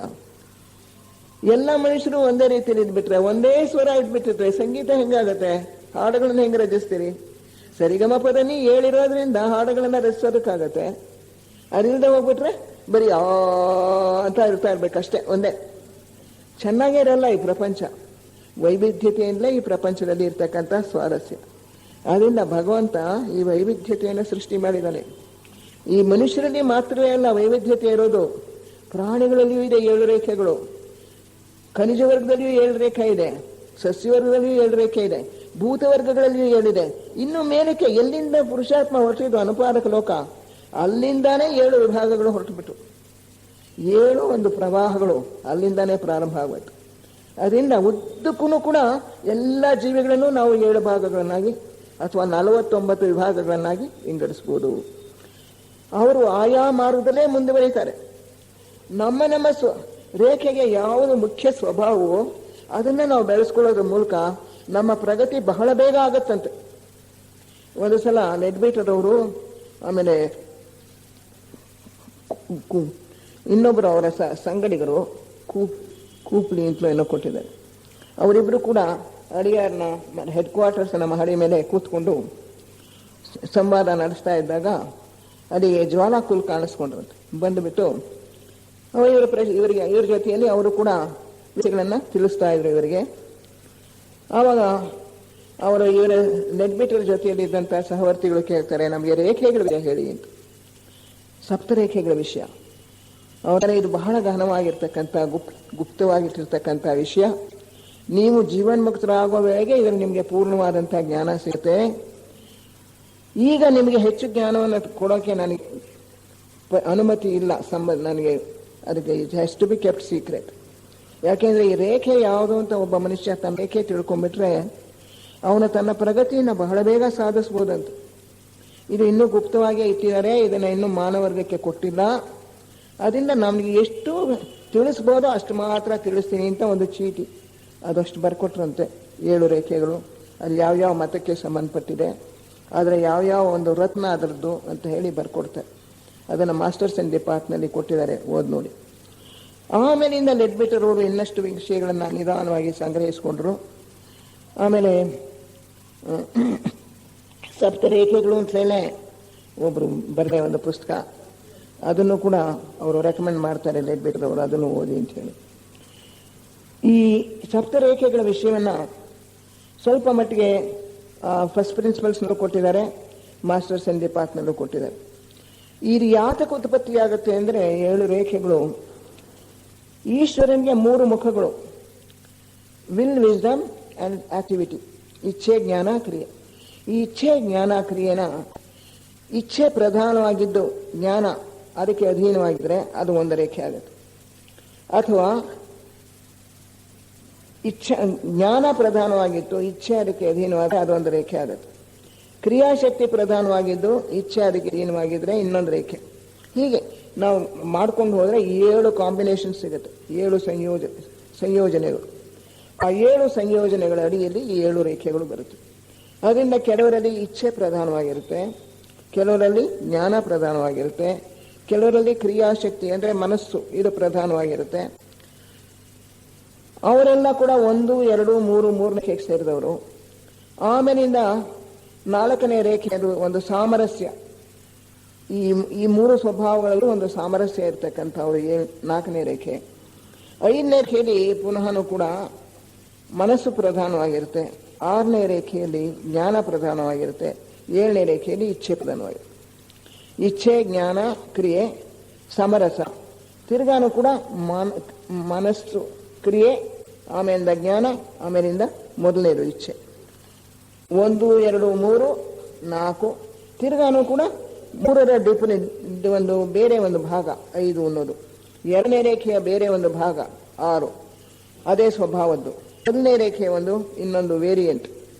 ಎಲ್ಲ ಮನುಷ್ಯರು ಒಂದೇ ರೀತಿಯಲ್ಲಿ ಇದ್ಬಿಟ್ರೆ, ಒಂದೇ ಸ್ವರ ಇಟ್ಬಿಟ್ಟಿದ್ರೆ ಸಂಗೀತ ಹೆಂಗಾಗತ್ತೆ? ಹಾಡುಗಳನ್ನ ಹೆಂಗೆ ರಚಿಸ್ತೀರಿ? ಸರಿಗಮ ಪದನಿ 7 ಇರೋದ್ರಿಂದ ಹಾಡುಗಳನ್ನ ರಚಿಸೋದಕ್ಕಾಗತ್ತೆ. ಅದಿಲ್ಲದೆ ಹೋಗ್ಬಿಟ್ರೆ ಬರೀ ಅಂತ ಇರ್ತಾ ಇರ್ಬೇಕಷ್ಟೇ, ಒಂದೇ. ಚೆನ್ನಾಗೇ ಇರಲ್ಲ ಈ ಪ್ರಪಂಚ. ವೈವಿಧ್ಯತೆಯಿಂದಲೇ ಈ ಪ್ರಪಂಚದಲ್ಲಿ ಇರ್ತಕ್ಕಂಥ ಸ್ವಾರಸ್ಯ. ಆದ್ದರಿಂದ ಭಗವಂತ ಈ ವೈವಿಧ್ಯತೆಯನ್ನು ಸೃಷ್ಟಿ ಮಾಡಿದ್ದಾನೆ. ಈ ಮನುಷ್ಯರಲ್ಲಿ ಮಾತ್ರವೇ ಅಲ್ಲ ವೈವಿಧ್ಯತೆ ಇರೋದು, ಪ್ರಾಣಿಗಳಲ್ಲಿಯೂ ಇದೆ 7 ರೇಖೆಗಳು. ಖನಿಜ ವರ್ಗದಲ್ಲಿಯೂ 7 ರೇಖೆ ಇದೆ, ಸಸ್ಯವರ್ಗದಲ್ಲಿಯೂ 7 ರೇಖೆ ಇದೆ, ಭೂತವರ್ಗಗಳಲ್ಲಿಯೂ 7 ಇದೆ. ಇನ್ನು ಮೇಲಕ್ಕೆ ಎಲ್ಲಿಂದ ಪುರುಷಾತ್ಮ ಹೊರಟಿದ್ದು ಅನುಪಾದಕ ಲೋಕ, ಅಲ್ಲಿಂದಾನೇ 7 ವಿಭಾಗಗಳು ಹೊರಟುಬಿಟ್ಟು 7 ಒಂದು ಪ್ರವಾಹಗಳು ಅಲ್ಲಿಂದಾನೇ ಪ್ರಾರಂಭ ಆಗೋಯ್ತು. ಅದರಿಂದ ಉದ್ದಕ್ಕೂ ಕೂಡ ಎಲ್ಲ ಜೀವಿಗಳನ್ನು ನಾವು 7 ಭಾಗಗಳನ್ನಾಗಿ ಅಥವಾ 49 ವಿಭಾಗಗಳನ್ನಾಗಿ ವಿಂಗಡಿಸ್ಬೋದು. ಅವರು ಆಯಾ ಮಾರ್ಗದಲ್ಲೇ ಮುಂದುವರಿತಾರೆ. ನಮ್ಮ ರೇಖೆಗೆ ಯಾವುದು ಮುಖ್ಯ ಸ್ವಭಾವವೋ ಅದನ್ನು ನಾವು ಬೆಳೆಸ್ಕೊಳ್ಳೋದ್ರ ಮೂಲಕ ನಮ್ಮ ಪ್ರಗತಿ ಬಹಳ ಬೇಗ ಆಗತ್ತಂತೆ. ಒಂದು ಸಲ ಲೆಡ್ಬೀಟರ್ ಅವರು, ಆಮೇಲೆ ಇನ್ನೊಬ್ಬರು ಅವರ ಸಂಗಡಿಗರು ಕೂಪ್ಲಿ ಅಂತಲೂ ಏನೋ ಕೊಟ್ಟಿದ್ದಾರೆ. ಅವರಿಬ್ಬರು ಕೂಡ ಅಡಿಯಾರ್ನ ಹೆಡ್ ಕ್ವಾರ್ಟರ್ಸ್ನ ಮಹಡಿ ಮೇಲೆ ಕೂತ್ಕೊಂಡು ಸಂವಾದ ನಡೆಸ್ತಾ ಇದ್ದಾಗ ಅಲ್ಲಿ ಜ್ವಾಲಾಕುಲ್ ಕಾಣಿಸ್ಕೊಂಡ್ರಂತೆ. ಬಂದುಬಿಟ್ಟು ಇವ್ರ ಜೊತೆಯಲ್ಲಿ ಅವರು ಕೂಡ ವಿಷಯಗಳನ್ನು ತಿಳಿಸ್ತಾ ಇದ್ರು ಇವರಿಗೆ. ಆವಾಗ ಇವರ ಲೆಡ್ಬೀಟರ್ ಜೊತೆಯಲ್ಲಿ ಇದ್ದಂಥ ಸಹವರ್ತಿಗಳು ಕೇಳ್ತಾರೆ, ನಮಗೆ ರೇಖೆಗಳ ಹೇಳಿ ಅಂತ. ಸಪ್ತರೇಖೆಗಳ ವಿಷಯ ಅವರ ಇದು ಬಹಳ ಗಹನವಾಗಿರ್ತಕ್ಕಂಥ ಗುಪ್ತವಾಗಿಟ್ಟಿರ್ತಕ್ಕಂಥ ವಿಷಯ. ನೀವು ಜೀವನ್ಮುಕ್ತರಾಗುವ ವೇಳೆಗೆ ಇದನ್ನು ನಿಮಗೆ ಪೂರ್ಣವಾದಂಥ ಜ್ಞಾನ ಸಿಗುತ್ತೆ. ಈಗ ನಿಮಗೆ ಹೆಚ್ಚು ಜ್ಞಾನವನ್ನು ಕೊಡೋಕೆ ನನಗೆ ಅನುಮತಿ ಇಲ್ಲ, ನನಗೆ ಅದಕ್ಕೆ it has to be kept secret. ಯಾಕೆಂದರೆ ಈ ರೇಖೆ ಯಾವುದು ಅಂತ ಒಬ್ಬ ಮನುಷ್ಯ ತನ್ನ ರೇಖೆ ತಿಳ್ಕೊಂಡ್ಬಿಟ್ರೆ ಅವನು ತನ್ನ ಪ್ರಗತಿಯನ್ನು ಬಹಳ ಬೇಗ ಸಾಧಿಸ್ಬೋದಂತ. ಇದು ಇನ್ನೂ ಗುಪ್ತವಾಗಿಯೇ ಇಟ್ಟಿದ್ದಾರೆ, ಇದನ್ನು ಇನ್ನೂ ಮಾನವರ್ಗಕ್ಕೆ ಕೊಟ್ಟಿಲ್ಲ. ಅದರಿಂದ ನಮಗೆ ಎಷ್ಟು ತಿಳಿಸ್ಬೋದೋ ಅಷ್ಟು ಮಾತ್ರ ತಿಳಿಸ್ತೀನಿ ಅಂತ ಒಂದು ಚೀಟಿ ಅದಷ್ಟು ಬರ್ಕೊಟ್ರಂತೆ. 7 ರೇಖೆಗಳು, ಅಲ್ಲಿ ಯಾವ್ಯಾವ ಮತಕ್ಕೆ ಸಂಬಂಧಪಟ್ಟಿದೆ, ಆದರೆ ಯಾವ್ಯಾವ ಒಂದು ರತ್ನ ಅದರದ್ದು ಅಂತ ಹೇಳಿ ಬರ್ಕೊಡ್ತಾರೆ. ಅದನ್ನು ಮಾಸ್ಟರ್ಸ್ ಆ್ಯಂಡ್ ಡಿಪಾರ್ಟ್ನಲ್ಲಿ ಕೊಟ್ಟಿದ್ದಾರೆ, ಓದಿ ನೋಡಿ. ಆಮೇಲಿಂದ ಲೆಡ್ಬೀಟರ್ ಅವರು ಇನ್ನಷ್ಟು ವಿಷಯಗಳನ್ನು ನಿಧಾನವಾಗಿ ಸಂಗ್ರಹಿಸ್ಕೊಂಡ್ರು. ಆಮೇಲೆ ಸಪ್ತರೇಖೆಗಳು ಅಂತಲೇ ಒಬ್ಬರು ಬರೆದ ಒಂದು ಪುಸ್ತಕ, ಅದನ್ನು ಕೂಡ ಅವರು ರೆಕಮೆಂಡ್ ಮಾಡ್ತಾರೆ ಲೆಡ್ಬೀಟರ್ ಅವರು, ಅದನ್ನು ಓದಿ ಅಂತ ಹೇಳಿ. ಈ ಸಪ್ತರೇಖೆಗಳ ವಿಷಯವನ್ನು ಸ್ವಲ್ಪ ಮಟ್ಟಿಗೆ ಫಸ್ಟ್ ಪ್ರಿನ್ಸಿಪಲ್ಸ್ನಲ್ಲೂ ಕೊಟ್ಟಿದ್ದಾರೆ, ಮಾಸ್ಟರ್ಸ್ ಆ್ಯಂಡ್ ಡಿಪಾರ್ಟ್ನಲ್ಲೂ ಕೊಟ್ಟಿದ್ದಾರೆ. ಇದು ಯಾತಕ್ಕೆ ಉತ್ಪತ್ತಿಯಾಗುತ್ತೆ ಅಂದರೆ 7 ರೇಖೆಗಳು ಈಶ್ವರನಿಗೆ 3 ಮುಖಗಳು, ವಿಲ್, ವಿಸ್ಡಮ್ ಆ್ಯಂಡ್ ಆಕ್ಟಿವಿಟಿ, ಇಚ್ಛೆ, ಜ್ಞಾನ, ಕ್ರಿಯೆ. ಈ ಇಚ್ಛೆ ಜ್ಞಾನ ಕ್ರಿಯೆನ ಇಚ್ಛೆ ಪ್ರಧಾನವಾಗಿದ್ದು ಜ್ಞಾನ ಅದಕ್ಕೆ ಅಧೀನವಾಗಿದ್ದರೆ ಅದು ಒಂದು ರೇಖೆ ಆಗುತ್ತೆ. ಅಥವಾ ಜ್ಞಾನ ಪ್ರಧಾನವಾಗಿತ್ತು, ಇಚ್ಛೆ ಅದಕ್ಕೆ ಅಧೀನವಾದರೆ ಅದೊಂದು ರೇಖೆ ಆಗುತ್ತೆ. ಕ್ರಿಯಾಶಕ್ತಿ ಪ್ರಧಾನವಾಗಿದ್ದು ಇಚ್ಛೆ ಅದಕ್ಕೆ ಅಧೀನವಾಗಿದ್ದರೆ ಇನ್ನೊಂದು ರೇಖೆ. ಹೀಗೆ ನಾವು ಮಾಡ್ಕೊಂಡು ಹೋದರೆ 7 ಕಾಂಬಿನೇಷನ್ ಸಿಗುತ್ತೆ, 7 ಸಂಯೋಜನೆಗಳು. ಆ 7 ಸಂಯೋಜನೆಗಳ ಅಡಿಯಲ್ಲಿ ಈ 7 ರೇಖೆಗಳು ಬರುತ್ತೆ. ಅದರಿಂದ ಕೆಲವರಲ್ಲಿ ಇಚ್ಛೆ ಪ್ರಧಾನವಾಗಿರುತ್ತೆ, ಕೆಲವರಲ್ಲಿ ಜ್ಞಾನ ಪ್ರಧಾನವಾಗಿರುತ್ತೆ, ಕೆಲವರಲ್ಲಿ ಕ್ರಿಯಾಶಕ್ತಿ ಅಂದರೆ ಮನಸ್ಸು ಇದು ಪ್ರಧಾನವಾಗಿರುತ್ತೆ. ಅವರೆಲ್ಲ ಕೂಡ 1, 2, 3 ರೇಖೆಗೆ ಸೇರಿದವರು. ಆಮೇಲಿಂದ 4ನೇ ರೇಖೆ ಅದು ಒಂದು ಸಾಮರಸ್ಯ. ಈ 3 ಸ್ವಭಾವಗಳಲ್ಲೂ ಒಂದು ಸಾಮರಸ್ಯ ಇರ್ತಕ್ಕಂಥವ್ರು 4ನೇ ರೇಖೆ. 5ನೇ ರೇಖೆಯಲ್ಲಿ ಪುನಃ ಕೂಡ ಮನಸ್ಸು ಪ್ರಧಾನವಾಗಿರುತ್ತೆ. 6ನೇ ರೇಖೆಯಲ್ಲಿ ಜ್ಞಾನ ಪ್ರಧಾನವಾಗಿರುತ್ತೆ. 7ನೇ ರೇಖೆಯಲ್ಲಿ ಇಚ್ಛೆ ಪ್ರಧಾನವಾಗಿರುತ್ತೆ. ಇಚ್ಛೆ, ಜ್ಞಾನ, ಕ್ರಿಯೆ, ಸಮರಸ. ತಿರ್ಗಾನು ಕೂಡ ಮನಸ್ಸು, ಕ್ರಿಯೆ, ಆಮೇಲಿಂದ ಜ್ಞಾನ, ಆಮೇಲಿಂದ ಮೊದಲನೇದು ಇಚ್ಛೆ. 1, 2, 3, 4. ತಿರ್ಗಾನು ಕೂಡ 3ರ ಒಂದು ಬೇರೆ ಒಂದು ಭಾಗ 5 ಅನ್ನೋದು. 2ನೇ ರೇಖೆಯ ಬೇರೆ ಒಂದು ಭಾಗ 6, ಅದೇ ಸ್ವಭಾವದ್ದು. 1ನೇ ರೇಖೆಯ ಇನ್ನೊಂದು ವೇರಿಯಂಟ್,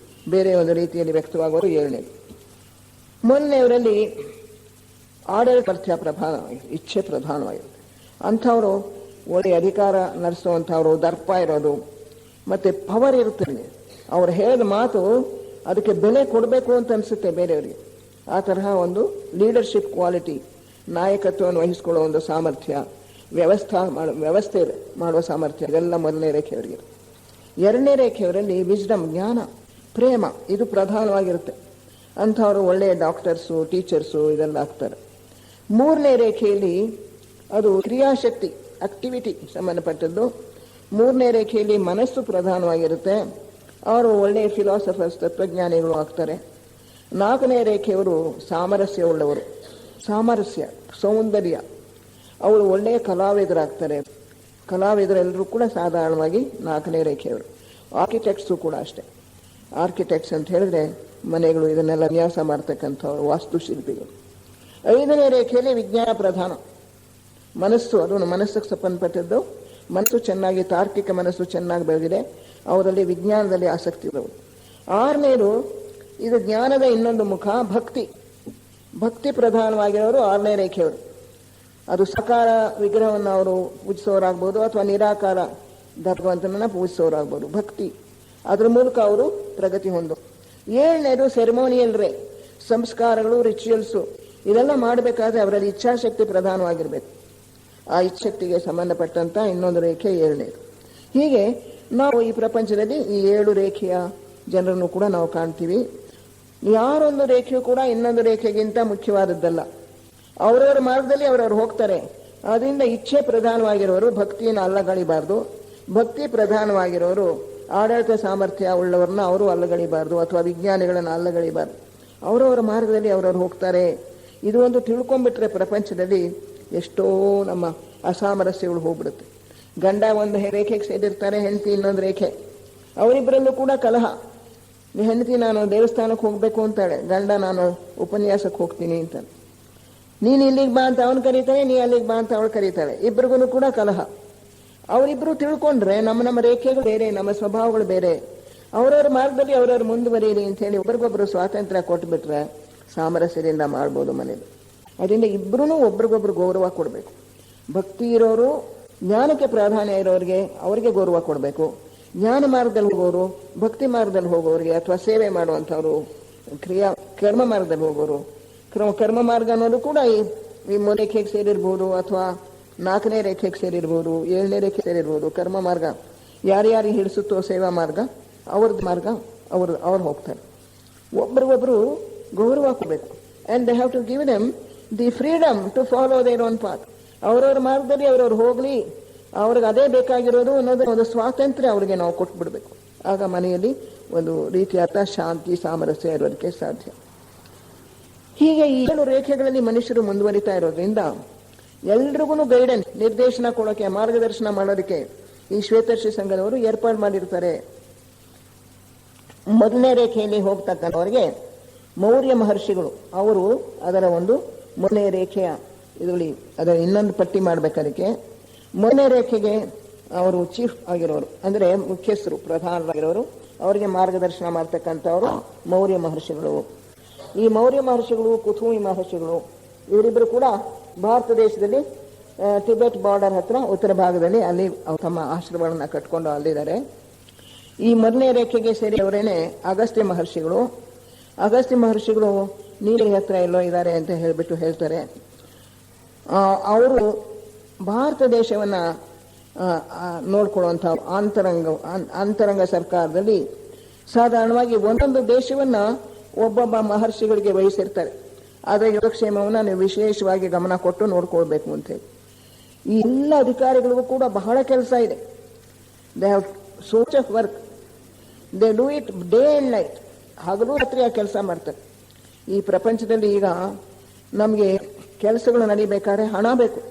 ಬೇರೆ ಒಂದು ರೀತಿಯಲ್ಲಿ ವ್ಯಕ್ತವಾಗುವುದು 7ನೇದು. ಮೊದಲನೆಯವರಲ್ಲಿ ಆಡಳಿತ ಪ್ರಧಾನವಾಗಿರುತ್ತೆ, ಇಚ್ಛೆ ಪ್ರಧಾನವಾಗಿರುತ್ತೆ. ಅಂಥವರು ಒಳ್ಳೆ ಅಧಿಕಾರ ನಡೆಸುವಂಥವ್ರು, ದರ್ಪ ಇರೋದು, ಮತ್ತೆ ಪವರ್ ಇರುತ್ತೆ. ಅವ್ರು ಹೇಳಿದ ಮಾತು ಅದಕ್ಕೆ ಬೆಲೆ ಕೊಡಬೇಕು ಅಂತ ಅನಿಸುತ್ತೆ ಬೇರೆಯವರಿಗೆ. ಆ ತರಹ ಒಂದು ಲೀಡರ್ಶಿಪ್ ಕ್ವಾಲಿಟಿ, ನಾಯಕತ್ವವನ್ನು ವಹಿಸಿಕೊಳ್ಳುವ ಒಂದು ಸಾಮರ್ಥ್ಯ, ವ್ಯವಸ್ಥೆ ಮಾಡುವ ಸಾಮರ್ಥ್ಯ, ಇದೆಲ್ಲ 1ನೇ ರೇಖೆಯವರಿಗೆ. 2ನೇ ರೇಖೆಯವರಲ್ಲಿ ವಿಜ್ಡಮ್, ಜ್ಞಾನ, ಪ್ರೇಮ, ಇದು ಪ್ರಧಾನವಾಗಿರುತ್ತೆ. ಅಂಥವರು ಒಳ್ಳೆಯ ಡಾಕ್ಟರ್ಸು, ಟೀಚರ್ಸು ಇದೆಲ್ಲ ಆಗ್ತಾರೆ. 3ನೇ ರೇಖೆಯಲ್ಲಿ ಅದು ಕ್ರಿಯಾಶಕ್ತಿ, ಆಕ್ಟಿವಿಟಿ ಸಂಬಂಧಪಟ್ಟದ್ದು. 3ನೇ ರೇಖೆಯಲ್ಲಿ ಮನಸ್ಸು ಪ್ರಧಾನವಾಗಿರುತ್ತೆ. ಅವರು ಒಳ್ಳೆಯ ಫಿಲಾಸಫರ್ಸ್, ತತ್ವಜ್ಞಾನಿಗಳು ಆಗ್ತಾರೆ. 4ನೇ ರೇಖೆಯವರು ಸಾಮರಸ್ಯವುಳ್ಳವರು, ಸಾಮರಸ್ಯ, ಸೌಂದರ್ಯ. ಅವರು ಒಳ್ಳೆಯ ಕಲಾವಿದರಾಗ್ತಾರೆ. ಕಲಾವಿದರೆಲ್ಲರೂ ಕೂಡ ಸಾಧಾರಣವಾಗಿ 4ನೇ ರೇಖೆಯವರು. ಆರ್ಕಿಟೆಕ್ಟ್ಸು ಕೂಡ ಅಷ್ಟೇ. ಆರ್ಕಿಟೆಕ್ಟ್ಸ್ ಅಂತ ಹೇಳಿದ್ರೆ ಮನೆಗಳು ಇದನ್ನೆಲ್ಲ ವಿನ್ಯಾಸ ಮಾಡ್ತಕ್ಕಂಥವ್ರು, ವಾಸ್ತುಶಿಲ್ಪಿಗಳು. 5ನೇ ರೇಖೆಯಲ್ಲಿ ವಿಜ್ಞಾನ ಪ್ರಧಾನ, ಮನಸ್ಸು, ಅದು ಮನಸ್ಸಿಗೆ ಸಂಬಂಧಪಟ್ಟದ್ದು. ಮನಸ್ಸು ಚೆನ್ನಾಗಿ, ತಾರ್ಕಿಕ ಮನಸ್ಸು ಚೆನ್ನಾಗಿ ಬೆಳೆದಿದೆ, ಅವರಲ್ಲಿ ವಿಜ್ಞಾನದಲ್ಲಿ ಆಸಕ್ತಿ ಇರೋದು. 6ನೇದು ಇದು ಜ್ಞಾನದ ಇನ್ನೊಂದು ಮುಖ, ಭಕ್ತಿ. ಭಕ್ತಿ ಪ್ರಧಾನವಾಗಿರೋರು 6ನೇ ರೇಖೆಯವರು. ಅದು ಸಾಕಾರ ವಿಗ್ರಹವನ್ನು ಅವರು ಪೂಜಿಸೋರಾಗ್ಬೋದು, ಅಥವಾ ನಿರಾಕಾರ ಭಗವಂತನನ್ನ ಪೂಜಿಸೋರಾಗ್ಬೋದು. ಭಕ್ತಿ, ಅದ್ರ ಮೂಲಕ ಅವರು ಪ್ರಗತಿ ಹೊಂದು. 7ನೇದು ಸೆರೆಮೋನಿಯಲ್ ರೇ, ಸಂಸ್ಕಾರಗಳು, ರಿಚುವಲ್ಸು, ಇದೆಲ್ಲ ಮಾಡಬೇಕಾದ್ರೆ ಅವರಲ್ಲಿ ಇಚ್ಛಾಶಕ್ತಿ ಪ್ರಧಾನವಾಗಿರ್ಬೇಕು. ಆ ಇಚ್ಛಾಶಕ್ತಿಗೆ ಸಂಬಂಧಪಟ್ಟಂತ ಇನ್ನೊಂದು ರೇಖೆ 7ನೇದು. ಹೀಗೆ ನಾವು ಈ ಪ್ರಪಂಚದಲ್ಲಿ ಈ 7 ರೇಖೆಯ ಜನರನ್ನು ಕೂಡ ನಾವು ಕಾಣ್ತೀವಿ. ಯಾರೊಂದು ರೇಖೆಯು ಕೂಡ ಇನ್ನೊಂದು ರೇಖೆಗಿಂತ ಮುಖ್ಯವಾದದ್ದಲ್ಲ. ಅವರವರ ಮಾರ್ಗದಲ್ಲಿ ಅವರವರು ಹೋಗ್ತಾರೆ. ಅದರಿಂದ ಇಚ್ಛೆ ಪ್ರಧಾನವಾಗಿರೋರು ಭಕ್ತಿಯನ್ನು ಅಲ್ಲಗಳಿಬಾರ್ದು. ಭಕ್ತಿ ಪ್ರಧಾನವಾಗಿರೋರು ಆಡಳಿತ ಸಾಮರ್ಥ್ಯ ಉಳ್ಳವರನ್ನ ಅವರು ಅಲ್ಲಗಳಿಬಾರ್ದು, ಅಥವಾ ವಿಜ್ಞಾನಿಗಳನ್ನು ಅಲ್ಲಗಳಿಬಾರ್ದು. ಅವರವರ ಮಾರ್ಗದಲ್ಲಿ ಅವರವರು ಹೋಗ್ತಾರೆ. ಇದು ಒಂದು ತಿಳ್ಕೊಂಡ್ಬಿಟ್ರೆ ಪ್ರಪಂಚದಲ್ಲಿ ಎಷ್ಟೋ ನಮ್ಮ ಅಸಾಮರಸ್ಯಗಳು ಹೋಗ್ಬಿಡುತ್ತೆ. ಗಂಡ ಒಂದು ರೇಖೆಗೆ ಸೇರಿರ್ತಾರೆ, ಹೆಂಡತಿ ಇನ್ನೊಂದು ರೇಖೆ. ಅವರಿಬ್ಬರಲ್ಲೂ ಕೂಡ ಕಲಹ. ಹೆಂಡತಿ ನಾನು ದೇವಸ್ಥಾನಕ್ಕೆ ಹೋಗ್ಬೇಕು ಅಂತಾಳೆ, ಗಂಡ ನಾನು ಉಪನ್ಯಾಸಕ್ಕೆ ಹೋಗ್ತೀನಿ ಅಂತ. ನೀನು ಇಲ್ಲಿಗೆ ಬಾ ಅಂತ ಅವನು ಕರೀತಾನೆ, ನೀ ಅಲ್ಲಿಗೆ ಬಾ ಅಂತ ಅವಳು ಕರೀತಾಳೆ. ಇಬ್ಬರಿಗೂ ಕೂಡ ಕಲಹ. ಅವರಿಬ್ರು ತಿಳ್ಕೊಂಡ್ರೆ ನಮ್ಮ ರೇಖೆಗಳು ಬೇರೆ, ನಮ್ಮ ಸ್ವಭಾವಗಳು ಬೇರೆ. ಅವರವ್ರ ಮಾರ್ಗದಲ್ಲಿ ಅವರವ್ರು ಮುಂದುವರಿಯಿರಿ ಅಂತ ಹೇಳಿ ಒಬ್ರಿಗೊಬ್ರು ಸ್ವಾತಂತ್ರ್ಯ ಕೊಟ್ಬಿಟ್ರೆ ಸಾಮರಸ್ಯದಿಂದ ಮಾಡ್ಬೋದು ಮನೇಲಿ. ಅದರಿಂದ ಇಬ್ಬರೂ ಒಬ್ರಿಗೊಬ್ರು ಗೌರವ ಕೊಡಬೇಕು. ಭಕ್ತಿ ಇರೋರು, ಜ್ಞಾನಕ್ಕೆ ಪ್ರಾಧಾನ್ಯ ಇರೋರಿಗೆ ಅವರಿಗೆ ಗೌರವ ಕೊಡಬೇಕು. ಜ್ಞಾನ ಮಾರ್ಗದಲ್ಲಿ ಹೋಗೋರು, ಭಕ್ತಿ ಮಾರ್ಗದಲ್ಲಿ ಹೋಗೋರಿಗೆ, ಅಥವಾ ಸೇವೆ ಮಾಡುವಂಥವ್ರು, ಕರ್ಮ ಮಾರ್ಗದಲ್ಲಿ ಹೋಗೋರು. ಕರ್ಮ ಮಾರ್ಗ ಅನ್ನೋದು ಕೂಡ ಈ ರೇಖೆಗೆ ಸೇರಿರ್ಬೋದು, ಅಥವಾ 4ನೇ ರೇಖೆಗೆ ಸೇರಿರ್ಬೋದು, 7ನೇ ರೇಖೆ ಸೇರಿರ್ಬೋದು. ಕರ್ಮ ಮಾರ್ಗ ಯಾರ್ಯಾರಿಗೆ ಹಿಡಿಸುತ್ತೋ ಸೇವಾ ಮಾರ್ಗ, ಅವ್ರದ್ದು ಮಾರ್ಗ ಅವ್ರು ಹೋಗ್ತಾರೆ. ಒಬ್ರಿಗೊಬ್ರು ಗೌರವ ಕೊಡಬೇಕು. And they have to give them the freedom to follow their own path. ಅವರವ್ರ ಮಾರ್ಗದಲ್ಲಿ ಅವರವ್ರು ಹೋಗ್ಲಿ, ಅವ್ರಿಗೆ ಅದೇ ಬೇಕಾಗಿರೋದು ಅನ್ನೋದು ಒಂದು ಸ್ವಾತಂತ್ರ್ಯ ಅವ್ರಿಗೆ ನಾವು ಕೊಟ್ಬಿಡ್ಬೇಕು. ಆಗ ಮನೆಯಲ್ಲಿ ಒಂದು ರೀತಿಯಾದ ಶಾಂತಿ, ಸಾಮರಸ್ಯ ಇರೋದಕ್ಕೆ ಸಾಧ್ಯ. ಹೀಗೆ ಈ 7 ರೇಖೆಗಳಲ್ಲಿ ಮನುಷ್ಯರು ಮುಂದುವರಿತಾ ಇರೋದ್ರಿಂದ ಎಲ್ರಿಗೂ ಗೈಡೆನ್ಸ್, ನಿರ್ದೇಶನ ಕೊಡೋಕೆ, ಮಾರ್ಗದರ್ಶನ ಮಾಡೋದಕ್ಕೆ ಈ ಶ್ವೇತರ್ಷಿ ಸಂಘದವರು ಏರ್ಪಾಡು ಮಾಡಿರ್ತಾರೆ. 1ನೇ ರೇಖೆಯಲ್ಲಿ ಹೋಗ್ತಕ್ಕಂಥವ್ರಿಗೆ ಮೌರ್ಯ ಮಹರ್ಷಿಗಳು, ಅವರು ಅದರ ಒಂದು 1ನೇ ರೇಖೆಯ ಇದರಲ್ಲಿ ಅದರ ಇನ್ನೊಂದು ಪಟ್ಟಿ ಮಾಡ್ಬೇಕಾದಕ್ಕೆ 1ನೇ ರೇಖೆಗೆ ಅವರು ಚೀಫ್ ಆಗಿರೋರು, ಅಂದ್ರೆ ಮುಖ್ಯಸ್ಥರು, ಪ್ರಧಾನರಾಗಿರೋರು. ಅವರಿಗೆ ಮಾರ್ಗದರ್ಶನ ಮಾಡ್ತಕ್ಕಂಥವರು ಮೌರ್ಯ ಮಹರ್ಷಿಗಳು. ಈ ಮೌರ್ಯ ಮಹರ್ಷಿಗಳು, ಕುಥುಮಿ ಮಹರ್ಷಿಗಳು, ಇವರಿಬ್ಬರು ಕೂಡ ಭಾರತ ದೇಶದಲ್ಲಿ ಟಿಬೆಟ್ ಬಾರ್ಡರ್ ಹತ್ರ ಉತ್ತರ ಭಾಗದಲ್ಲಿ ಅಲ್ಲಿ ತಮ್ಮ ಆಶ್ರಮಗಳನ್ನ ಕಟ್ಕೊಂಡು ಅಲ್ಲಿದ್ದಾರೆ. ಈ 1ನೇ ರೇಖೆಗೆ ಸೇರಿದವರೇನೆ ಅಗಸ್ತ್ಯ ಮಹರ್ಷಿಗಳು. ಅಗಸ್ತ್ಯ ಮಹರ್ಷಿಗಳು ನೀಲಿ ಹತ್ರ ಎಲ್ಲೋ ಇದ್ದಾರೆ ಅಂತ ಹೇಳ್ಬಿಟ್ಟು ಹೇಳ್ತಾರೆ. ಅವರು ಭಾರತ ದೇಶವನ್ನ ನೋಡ್ಕೊಳ್ಳುವಂಥ ಅಂತರಂಗ ಸರ್ಕಾರದಲ್ಲಿ ಸಾಧಾರಣವಾಗಿ ಒಂದೊಂದು ದೇಶವನ್ನ ಒಬ್ಬೊಬ್ಬ ಮಹರ್ಷಿಗಳಿಗೆ ವಹಿಸಿರ್ತಾರೆ. ಆದರೆ ಯೋಗಕ್ಷೇಮವನ್ನು ನೀವು ವಿಶೇಷವಾಗಿ ಗಮನ ಕೊಟ್ಟು ನೋಡ್ಕೊಳ್ಬೇಕು ಅಂತ ಹೇಳಿ. ಈ ಎಲ್ಲ ಅಧಿಕಾರಿಗಳಿಗೂ ಕೂಡ ಬಹಳ ಕೆಲಸ ಇದೆ. They have so much of work. They do it day and night. ಹಗಲು ರಾತ್ರಿ ಆ ಕೆಲಸ ಮಾಡ್ತಾರೆ. ಈ ಪ್ರಪಂಚದಲ್ಲಿ ಈಗ ನಮಗೆ ಕೆಲಸಗಳು ನಡಿಬೇಕಾದ್ರೆ ಹಣ ಬೇಕು.